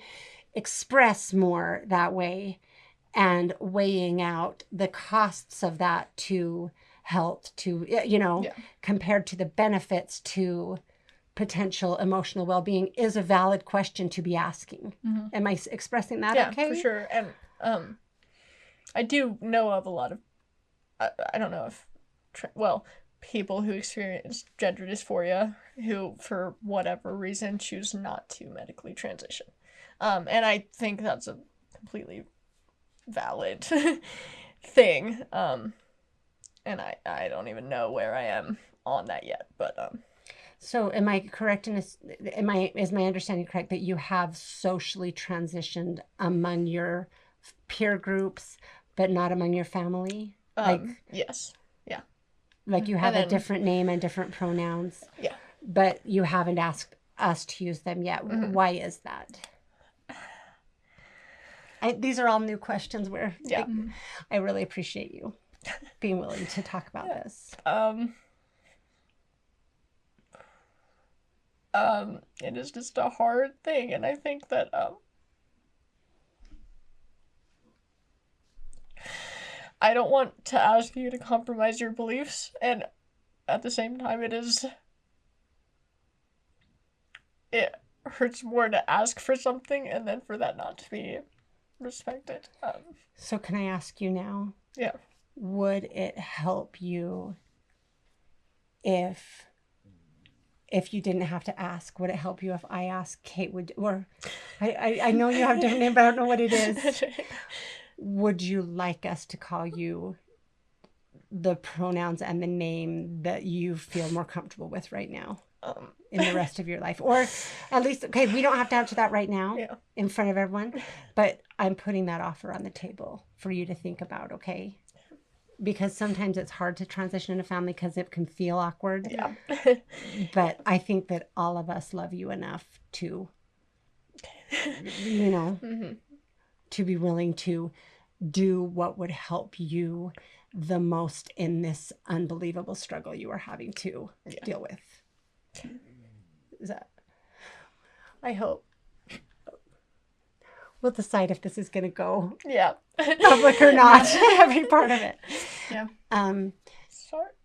S1: express more that way, and weighing out the costs of that to health, to compared to the benefits to potential emotional well-being, is a valid question to be asking. Am I expressing that okay?
S3: For sure. And I do know of a lot of I don't know if people who experience gender dysphoria who, for whatever reason, choose not to medically transition. And I think that's a completely valid thing. And I don't even know where I am on that yet, but
S1: So am I correct in this? Is my understanding correct that you have socially transitioned among your peer groups, but not among your family?
S3: Yes. Yeah.
S1: Like you have a different name and different pronouns.
S3: Yeah.
S1: But you haven't asked us to use them yet. Why is that? These are all new questions I really appreciate you being willing to talk about this.
S3: It is just a hard thing, and I think that I don't want to ask you to compromise your beliefs, and at the same time it hurts more to ask for something and then for that not to be respected.
S1: So can I ask you now?
S3: Yeah.
S1: Would it help you if you didn't have to ask? Would it help you if I asked Kate? I know you have different name, but I don't know what it is. Would you like us to call you the pronouns and the name that you feel more comfortable with right now in the rest of your life? Or at least, okay, we don't have to answer that right now in front of everyone, but I'm putting that offer on the table for you to think about, okay? Because sometimes it's hard to transition in a family because it can feel awkward.
S3: Yeah.
S1: But I think that all of us love you enough to, to be willing to do what would help you the most in this unbelievable struggle you are having to deal with. Is that? I hope. We'll decide if this is going to go public or not. Every part of it.
S3: Yeah.
S1: Sorry.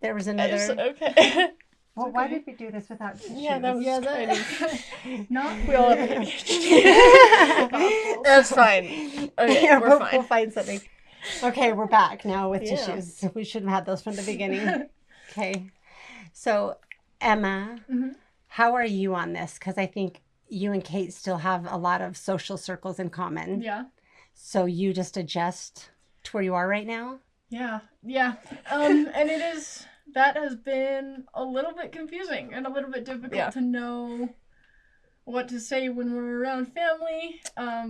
S1: There was another.
S3: Okay.
S1: Well, why did we do this without tissues?
S3: Yeah, that was kind of...
S2: Not
S3: we all have ADHD. That's fine. Okay,
S1: Yeah,
S3: we're fine.
S1: We'll find something. Okay, we're back now with tissues. We should have had those from the beginning. Okay. So, Emma, how are you on this? Because I think you and Kate still have a lot of social circles in common.
S2: Yeah.
S1: So you just adjust to where you are right now?
S2: Yeah. And that has been a little bit confusing and a little bit difficult to know what to say when we're around family,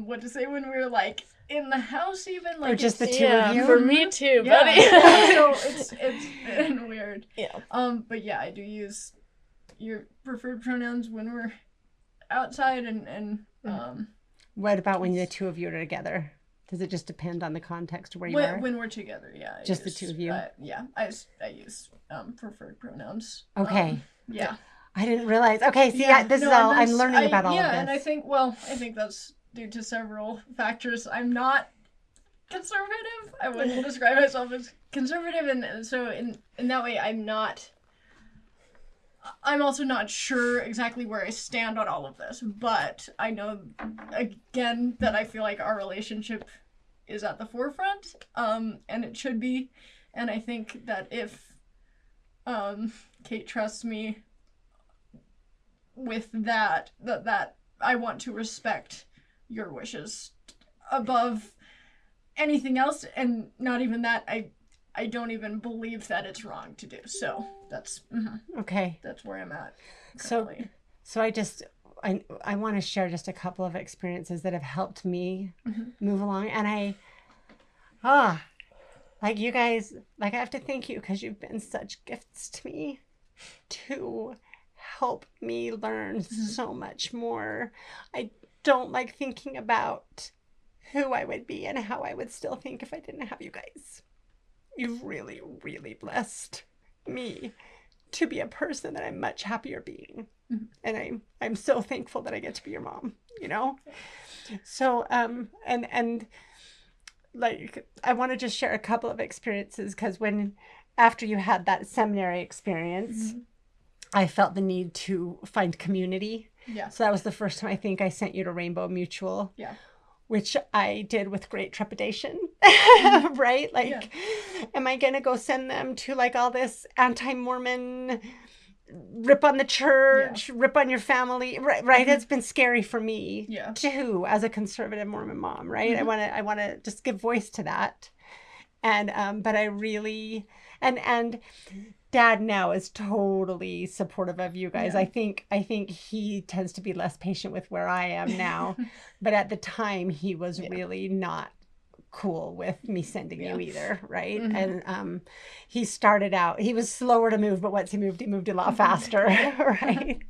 S2: what to say when we're like in the house even. Like,
S1: or just the two of you?
S3: For me too, buddy.
S2: So it's been weird.
S3: Yeah.
S2: But yeah, I do use your preferred pronouns when we're outside and
S1: What about when the two of you are together? Does it just depend on the context of where you are?
S2: When we're together, yeah.
S1: Just the two of you?
S2: I use preferred pronouns.
S1: Okay.
S2: Yeah.
S1: I didn't realize. Okay, see, I'm learning about all of this.
S2: Yeah, and I think that's due to several factors. I'm not conservative. I wouldn't describe myself as conservative, and so in that way, I'm also not sure exactly where I stand on all of this, but I know, again, that I feel like our relationship is at the forefront, and it should be, and I think that if Kate trusts me with that I want to respect your wishes above anything else, and not even that, I don't even believe that it's wrong to do. So that's
S1: okay.
S2: That's where I'm at
S1: currently. So I want to share just a couple of experiences that have helped me move along. And like you guys, like I have to thank you because you've been such gifts to me to help me learn so much more. I don't like thinking about who I would be and how I would still think if I didn't have you guys. You've really, really blessed me to be a person that I'm much happier being. And I'm so thankful that I get to be your mom, you know? So, and like, I want to just share a couple of experiences, because after you had that seminary experience, I felt the need to find community.
S2: Yeah.
S1: So that was the first time I think I sent you to Rainbow Mutual.
S2: Yeah.
S1: Which I did with great trepidation, right? Like, am I going to go send them to like all this anti-Mormon, rip on the church, rip on your family, right? It's been scary for me too, as a conservative Mormon mom, right? I want to just give voice to that. And, but I really, and Dad now is totally supportive of you guys. I think he tends to be less patient with where I am now, but at the time he was really not cool with me sending you either, right? And he started out, he was slower to move, but once he moved a lot faster, right?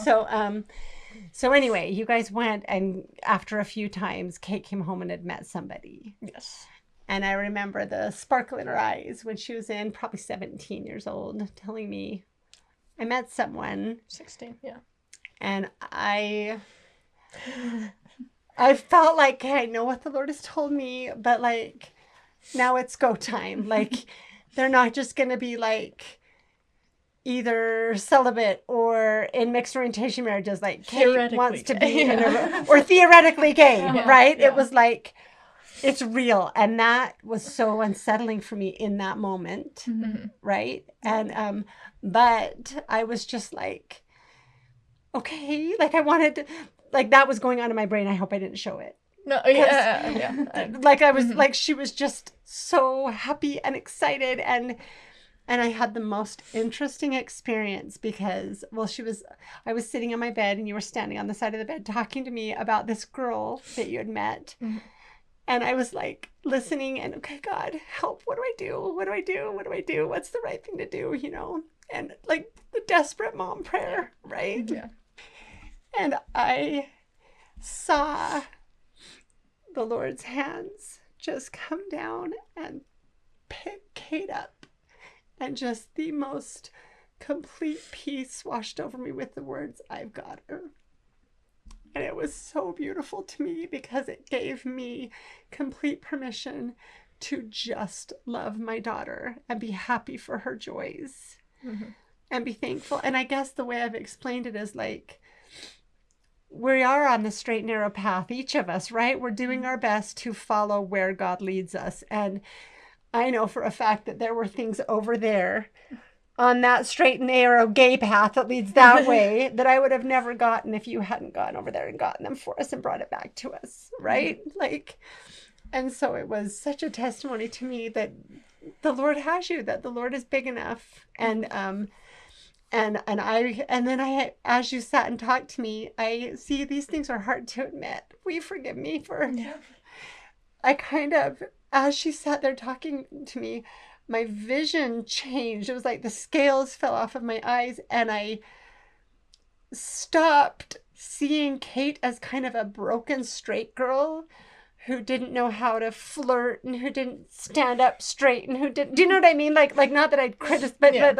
S1: So anyway, you guys went, and after a few times, Kate came home and had met somebody.
S3: Yes.
S1: And I remember the sparkle in her eyes when she was probably 17 years old, telling me, I met someone.
S3: 16, yeah.
S1: And I felt like, hey, I know what the Lord has told me, but like, now it's go time. Like, they're not just going to be like either celibate or in mixed orientation marriages, like Kate wants to be or theoretically gay, right? Yeah. It was like, it's real. And that was so unsettling for me in that moment. Right. And, but I was just like, okay, like I wanted to, like that was going on in my brain. I hope I didn't show it.
S3: No, yeah.
S1: Like I was like, she was just so happy and excited. And I had the most interesting experience because, well, I was sitting on my bed and you were standing on the side of the bed talking to me about this girl that you had met. And I was like listening and, okay, God, help. What do I do? What do I do? What do I do? What's the right thing to do? You know, and like the desperate mom prayer, right?
S3: Yeah.
S1: And I saw the Lord's hands just come down and pick Kate up, and just the most complete peace washed over me with the words, I've got her. And it was so beautiful to me because it gave me complete permission to just love my daughter and be happy for her joys and be thankful. And I guess the way I've explained it is like, we are on the straight and narrow path, each of us, right? We're doing our best to follow where God leads us. And I know for a fact that there were things over there on that straight and narrow gay path that leads that way that I would have never gotten if you hadn't gone over there and gotten them for us and brought it back to us, right? Like, and so it was such a testimony to me that the Lord has you, that the Lord is big enough. And then I, as you sat and talked to me, I see these things are hard to admit. Will you forgive me for, I kind of, as she sat there talking to me, my vision changed. It was like the scales fell off of my eyes, and I stopped seeing Kate as kind of a broken straight girl who didn't know how to flirt and who didn't stand up straight and who didn't, do you know what I mean? Like not that I'd criticize, but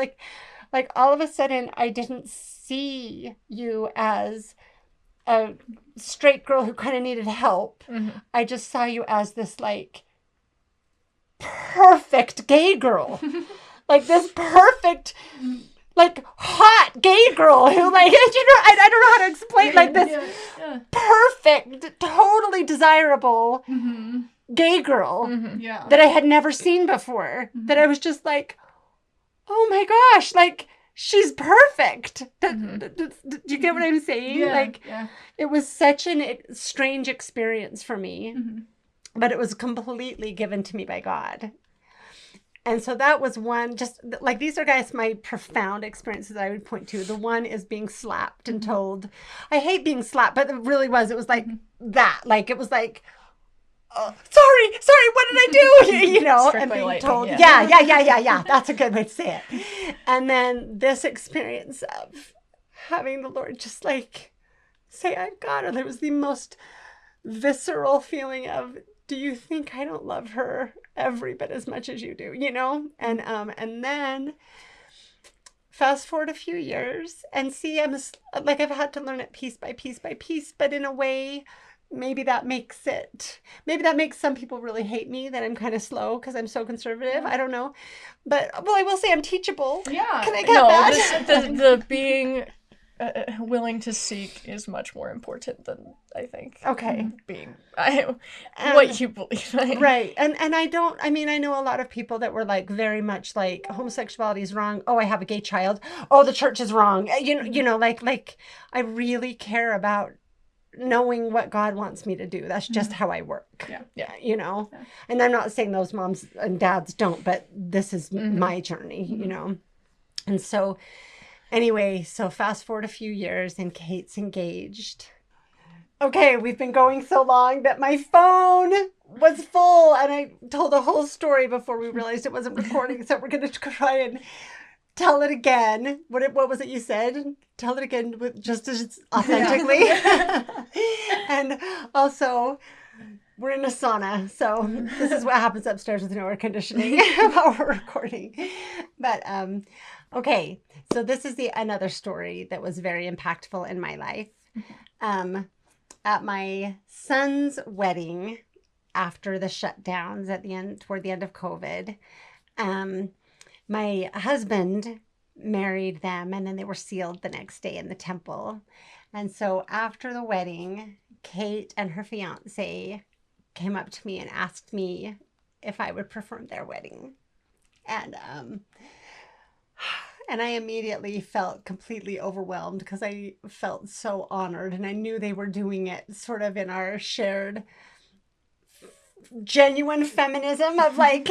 S1: like all of a sudden I didn't see you as a straight girl who kind of needed help. I just saw you as this like perfect gay girl, like this perfect, like hot gay girl who, like, you know, I don't know how to explain, like this perfect, totally desirable gay girl that I had never seen before. That I was just like, oh my gosh, like she's perfect. Do you get what I'm saying? It was such a strange experience for me. But it was completely given to me by God. And so that was one, just like, these are, guys, my profound experiences I would point to. The one is being slapped and told, I hate being slapped, but it really was. It was like that. Like, it was like, oh, sorry, what did I do? You know,
S3: Strictly
S1: and being told,
S3: lightning,
S1: yeah. That's a good way to say it. And then this experience of having the Lord just like say, I've got her. There was the most visceral feeling of, do you think I don't love her every bit as much as you do, you know? And then fast forward a few years and see, like, I've had to learn it piece by piece by piece, but in a way, maybe that makes some people really hate me, that I'm kind of slow because I'm so conservative. I don't know. But, well, I will say I'm teachable.
S2: Yeah.
S1: Can I get that?
S3: The being willing to seek is much more important than, I think,
S1: Okay.
S3: being what you believe.
S1: Right. And I know a lot of people that were like very much like homosexuality is wrong. Oh, I have a gay child. Oh, the church is wrong. You know, like I really care about knowing what God wants me to do. That's just how I work.
S3: Yeah.
S1: You know, and I'm not saying those moms and dads don't, but this is my journey, you know. And so anyway, so fast forward a few years and Kate's engaged. Okay, we've been going so long that my phone was full and I told the whole story before we realized it wasn't recording. So we're going to try and tell it again. What was it you said? Tell it again just as authentically. Yeah. And also, we're in a sauna. So this is what happens upstairs with no air conditioning while we're recording. But, okay, so this is another story that was very impactful in my life. At my son's wedding, after the shutdowns toward the end of COVID, my husband married them, and then they were sealed the next day in the temple. And so after the wedding, Kate and her fiance came up to me and asked me if I would perform their wedding. And I immediately felt completely overwhelmed because I felt so honored, and I knew they were doing it sort of in our shared genuine feminism of like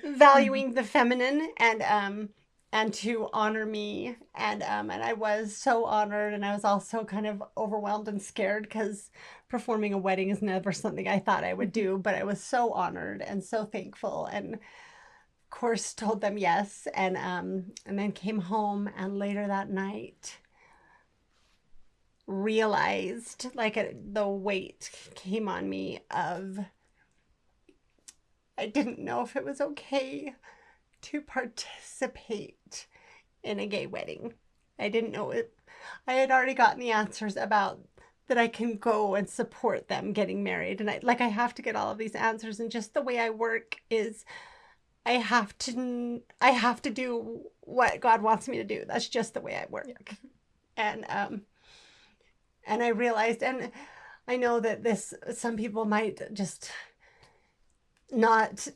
S1: valuing the feminine and to honor me. And I was so honored, and I was also kind of overwhelmed and scared because performing a wedding is never something I thought I would do, but I was so honored and so thankful, and course told them yes, and then came home, and later that night realized, like, the weight came on me of I didn't know if it was okay to participate in a gay wedding. I didn't know it. I had already gotten the answers about that I can go and support them getting married, and I have to get all of these answers, and just the way I work is I have to do what God wants me to do. That's just the way I work. Yeah. And I realized, and I know that some people might just not,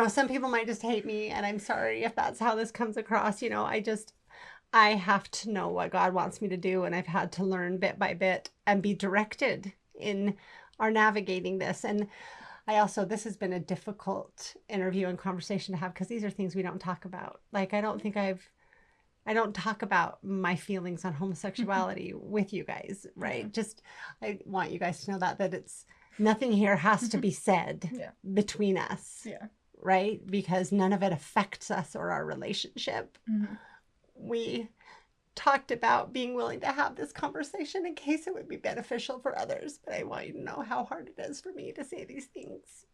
S1: some people might just hate me, and I'm sorry if that's how this comes across. I have to know what God wants me to do, and I've had to learn bit by bit and be directed in our navigating this. And this has been a difficult interview and conversation to have because these are things we don't talk about. Like, I don't talk about my feelings on homosexuality with you guys, right? I want you guys to know that it's nothing here has to be said between us, right? Because none of it affects us or our relationship. Mm-hmm. We talked about being willing to have this conversation in case it would be beneficial for others, but I want you to know how hard it is for me to say these things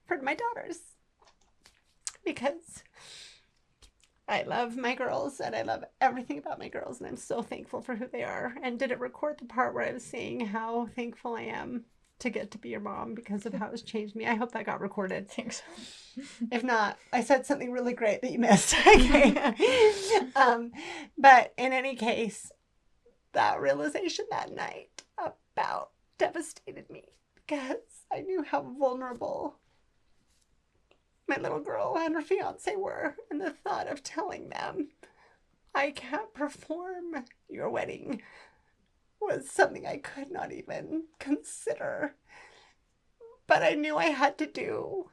S1: for my daughters, because I love my girls and I love everything about my girls, and I'm so thankful for who they are. And did it record the part where I was saying how thankful I am to get to be your mom because of how it's changed me? I hope that got recorded.
S3: I think so.
S1: If not, I said something really great that you missed. Okay. But in any case, that realization that night about devastated me because I knew how vulnerable my little girl and her fiance were, and the thought of telling them I can't perform your wedding was something I could not even consider. But I knew I had to do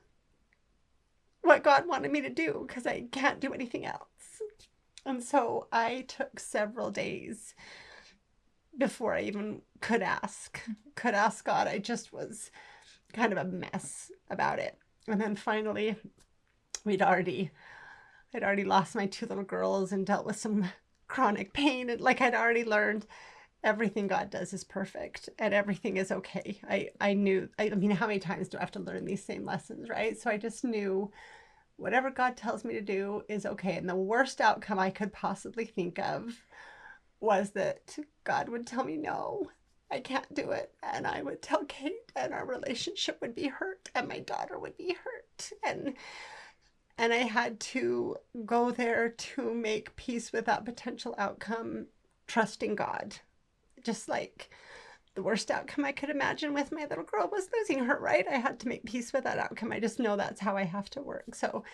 S1: what God wanted me to do because I can't do anything else. And so I took several days before I even could ask God. I just was kind of a mess about it. And then finally, I'd already lost my 2 little girls and dealt with some chronic pain. And I'd already learned everything God does is perfect and everything is okay. I knew, how many times do I have to learn these same lessons, right? So I just knew whatever God tells me to do is okay. And the worst outcome I could possibly think of was that God would tell me, no, I can't do it. And I would tell Kate, and our relationship would be hurt, and my daughter would be hurt. And I had to go there to make peace with that potential outcome, trusting God. Just like the worst outcome I could imagine with my little girl was losing her, right? I had to make peace with that outcome. I just know that's how I have to work. So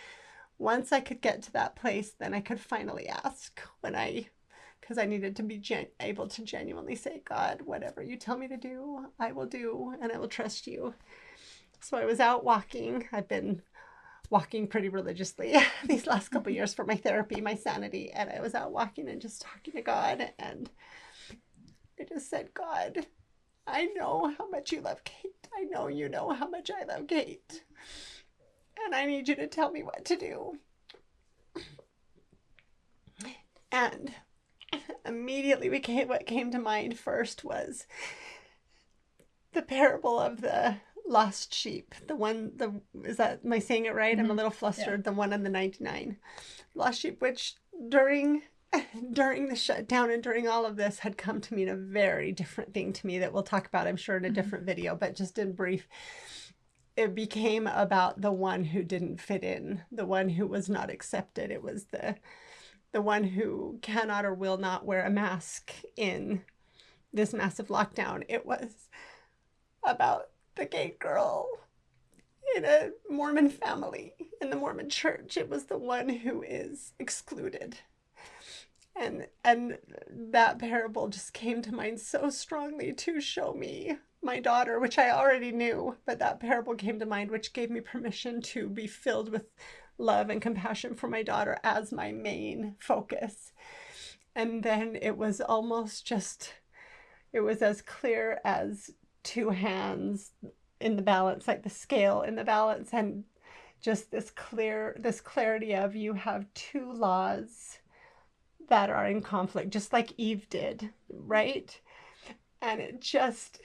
S1: once I could get to that place, then I could finally ask because I needed to be able to genuinely say, God, whatever you tell me to do, I will do, and I will trust you. So I was out walking. I've been walking pretty religiously these last couple of years for my therapy, my sanity, and I was out walking and just talking to God, and I just said, God, I know how much you love Kate. I know you know how much I love Kate, and I need you to tell me what to do. And immediately what came to mind first was the parable of the lost sheep. Is that, am I saying it right? I'm a little flustered. Yeah. The one and the 99 lost sheep, which during the shutdown and during all of this had come to mean a very different thing to me that we'll talk about, I'm sure, in a different video, but just in brief, it became about the one who didn't fit in, the one who was not accepted. It was the one who cannot or will not wear a mask in this massive lockdown. It was about the gay girl in a Mormon family, in the Mormon church. It was the one who is excluded. And that parable just came to mind so strongly to show me my daughter, which I already knew, but that parable came to mind, which gave me permission to be filled with love and compassion for my daughter as my main focus. And then it was almost just, it was as clear as two hands in the balance, like the scale in the balance, and just this clarity of, you have two laws that are in conflict, just like Eve did, right? And it just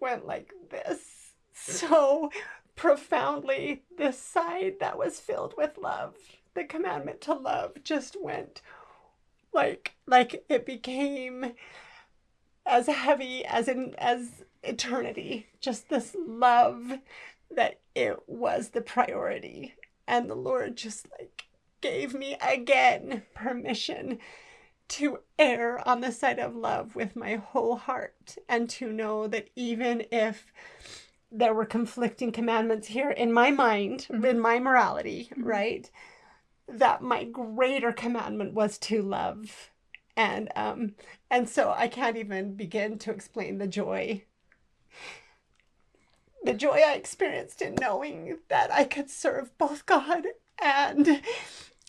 S1: went like this, so profoundly. This side that was filled with love, the commandment to love, just went like it became as heavy as eternity, just this love, that it was the priority. And the Lord just gave me again permission to err on the side of love with my whole heart, and to know that even if there were conflicting commandments here in my mind, in my morality, right, that my greater commandment was to love. And so I can't even begin to explain the joy I experienced in knowing that I could serve both God and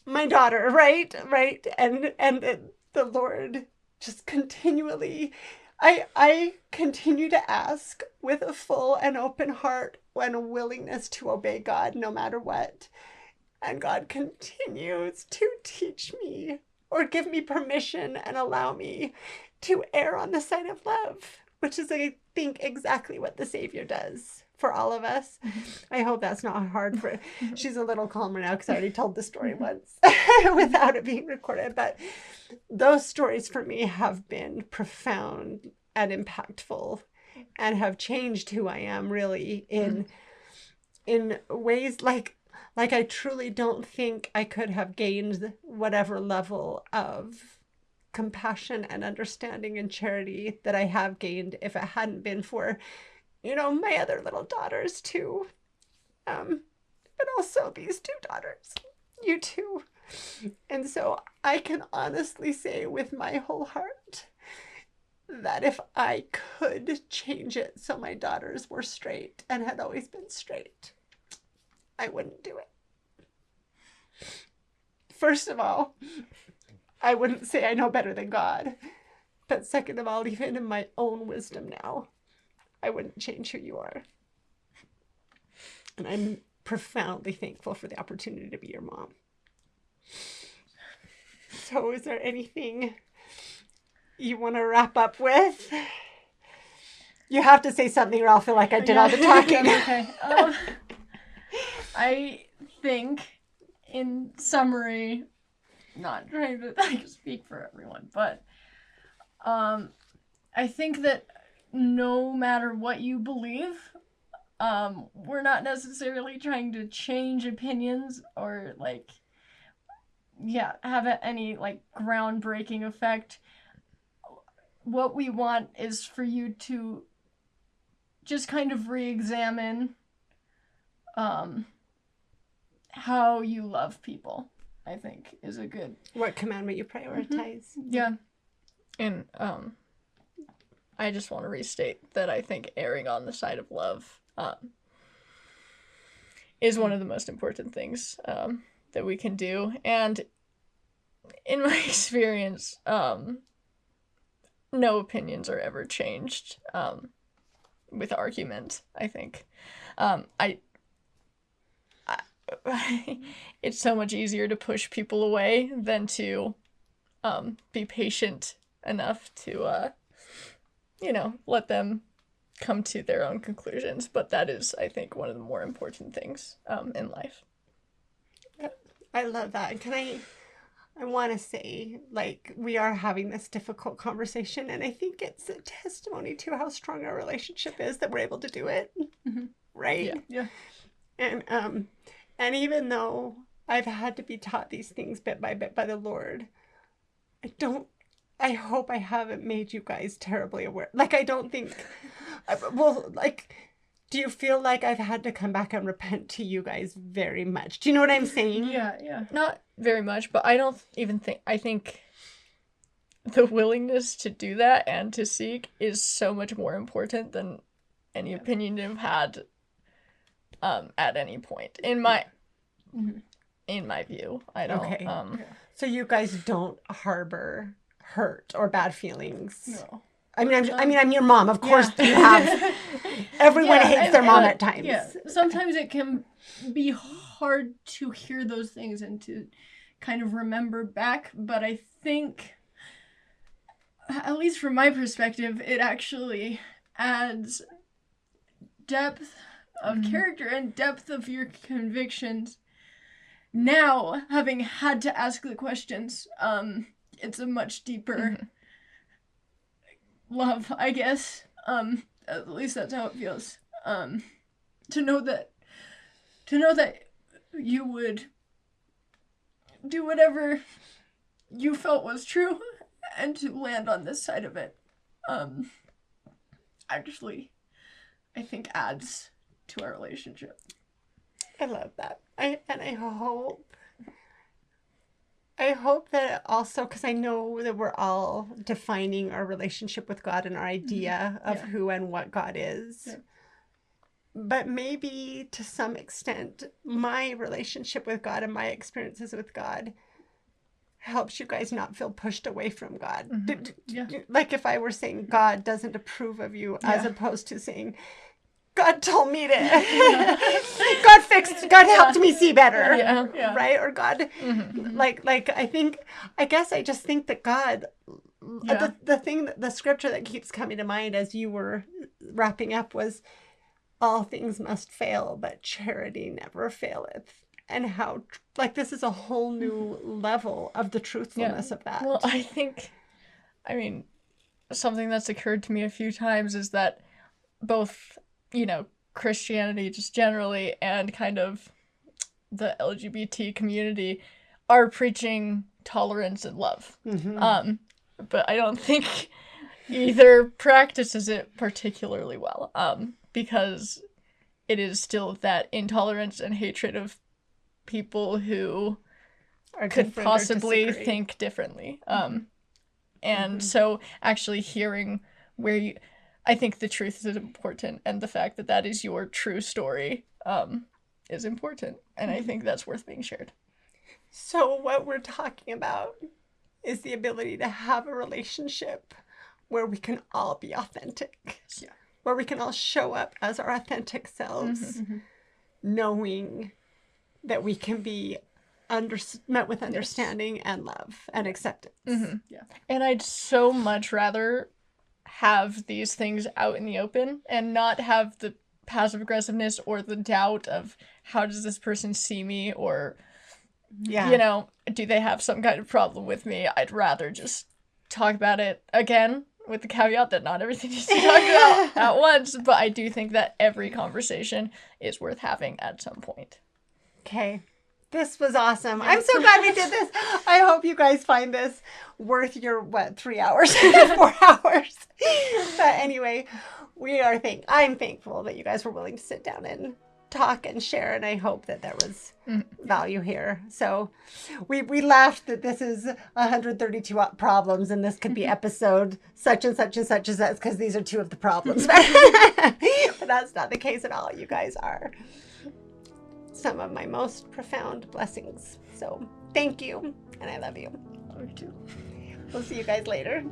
S1: my daughter, right? And the Lord just continually, I continue to ask with a full and open heart and a willingness to obey God no matter what. And God continues to teach me, or give me permission and allow me to err on the side of love, which is, I think, exactly what the Savior does for all of us. I hope that's not hard for, she's a little calmer now because I already told the story once without it being recorded. But those stories for me have been profound and impactful, and have changed who I am really in ways like I truly don't think I could have gained whatever level of compassion and understanding and charity that I have gained if it hadn't been for, my other little daughters too. But also these two daughters, you too. And so I can honestly say with my whole heart that if I could change it so my daughters were straight and had always been straight, I wouldn't do it. First of all, I wouldn't say I know better than God. But second of all, even in my own wisdom now, I wouldn't change who you are. And I'm profoundly thankful for the opportunity to be your mom. So is there anything you want to wrap up with? You have to say something or I'll feel like I did all the talking.
S2: Okay. I think in summary, not trying to like speak for everyone, but I think that no matter what you believe, we're not necessarily trying to change opinions or like, yeah, have any like groundbreaking effect. What we want is for you to just kind of re-examine how you love people, I think, is a good...
S1: What commandment you prioritize.
S2: Mm-hmm. Yeah.
S3: And I just want to restate that I think erring on the side of love is one of the most important things that we can do. And in my experience, no opinions are ever changed with argument, I think. It's so much easier to push people away than to be patient enough to, let them come to their own conclusions. But that is, I think, one of the more important things in life.
S1: I love that. I want to say, like, we are having this difficult conversation, and I think it's a testimony to how strong our relationship is that we're able to do it.
S2: Mm-hmm.
S1: Right?
S2: Yeah.
S1: And even though I've had to be taught these things bit by bit by the Lord, I hope I haven't made you guys terribly aware. Like, I don't think, do you feel like I've had to come back and repent to you guys very much? Do you know what I'm saying?
S2: Yeah.
S3: Not very much, but I don't even think, I think the willingness to do that and to seek is so much more important than any opinion you've had at any point. In my view, I don't.
S1: Okay. So you guys don't harbor hurt or bad feelings?
S2: No.
S1: I mean, I'm your mom. Of course you have. Everyone hates their mom at times.
S2: Yeah. Sometimes it can be hard to hear those things and to kind of remember back, but I think, at least from my perspective, it actually adds depth of character and depth of your convictions. Now, having had to ask the questions, it's a much deeper love, I guess. At least that's how it feels. To know that you would do whatever you felt was true, and to land on this side of it, actually, I think adds to our relationship.
S1: I love that. I hope that also, because I know that we're all defining our relationship with God and our idea of who and what God is. Yeah. But maybe to some extent, my relationship with God and my experiences with God helps you guys not feel pushed away from God. Like if I were saying God doesn't approve of you, as opposed to saying, God told me to. God helped me see better. Yeah. Right? Or God, I guess I just think that God, the scripture that keeps coming to mind as you were wrapping up was, all things must fail, but charity never faileth. And how, this is a whole new level of the truthfulness of that.
S3: Well, something that's occurred to me a few times is that both, Christianity just generally and kind of the LGBT community are preaching tolerance and love. But I don't think either practices it particularly well, because it is still that intolerance and hatred of people who could possibly think differently. And so actually hearing where I think the truth is important, and the fact that that is your true story is important, and I think that's worth being shared.
S1: So what we're talking about is the ability to have a relationship where we can all be authentic, where we can all show up as our authentic selves, knowing that we can be met with understanding and love and acceptance.
S3: And I'd so much rather have these things out in the open and not have the passive aggressiveness or the doubt of how does this person see me, or
S1: Yeah.
S3: You know, do they have some kind of problem with me? I'd rather just talk about it again, with the caveat that not everything needs to be talked about at once, but I do think that every conversation is worth having at some point.
S1: Okay. This was awesome. I'm so glad we did this. I hope you guys find this worth your, 3 hours, 4 hours. But anyway, I'm thankful that you guys were willing to sit down and talk and share, and I hope that there was value here. So we laughed that this is 132 problems and this could be episode such and such and such as that, because these are 2 of the problems. But that's not the case at all. You guys are some of my most profound blessings. So thank you, and I love you.
S3: Me too.
S1: We'll see you guys later.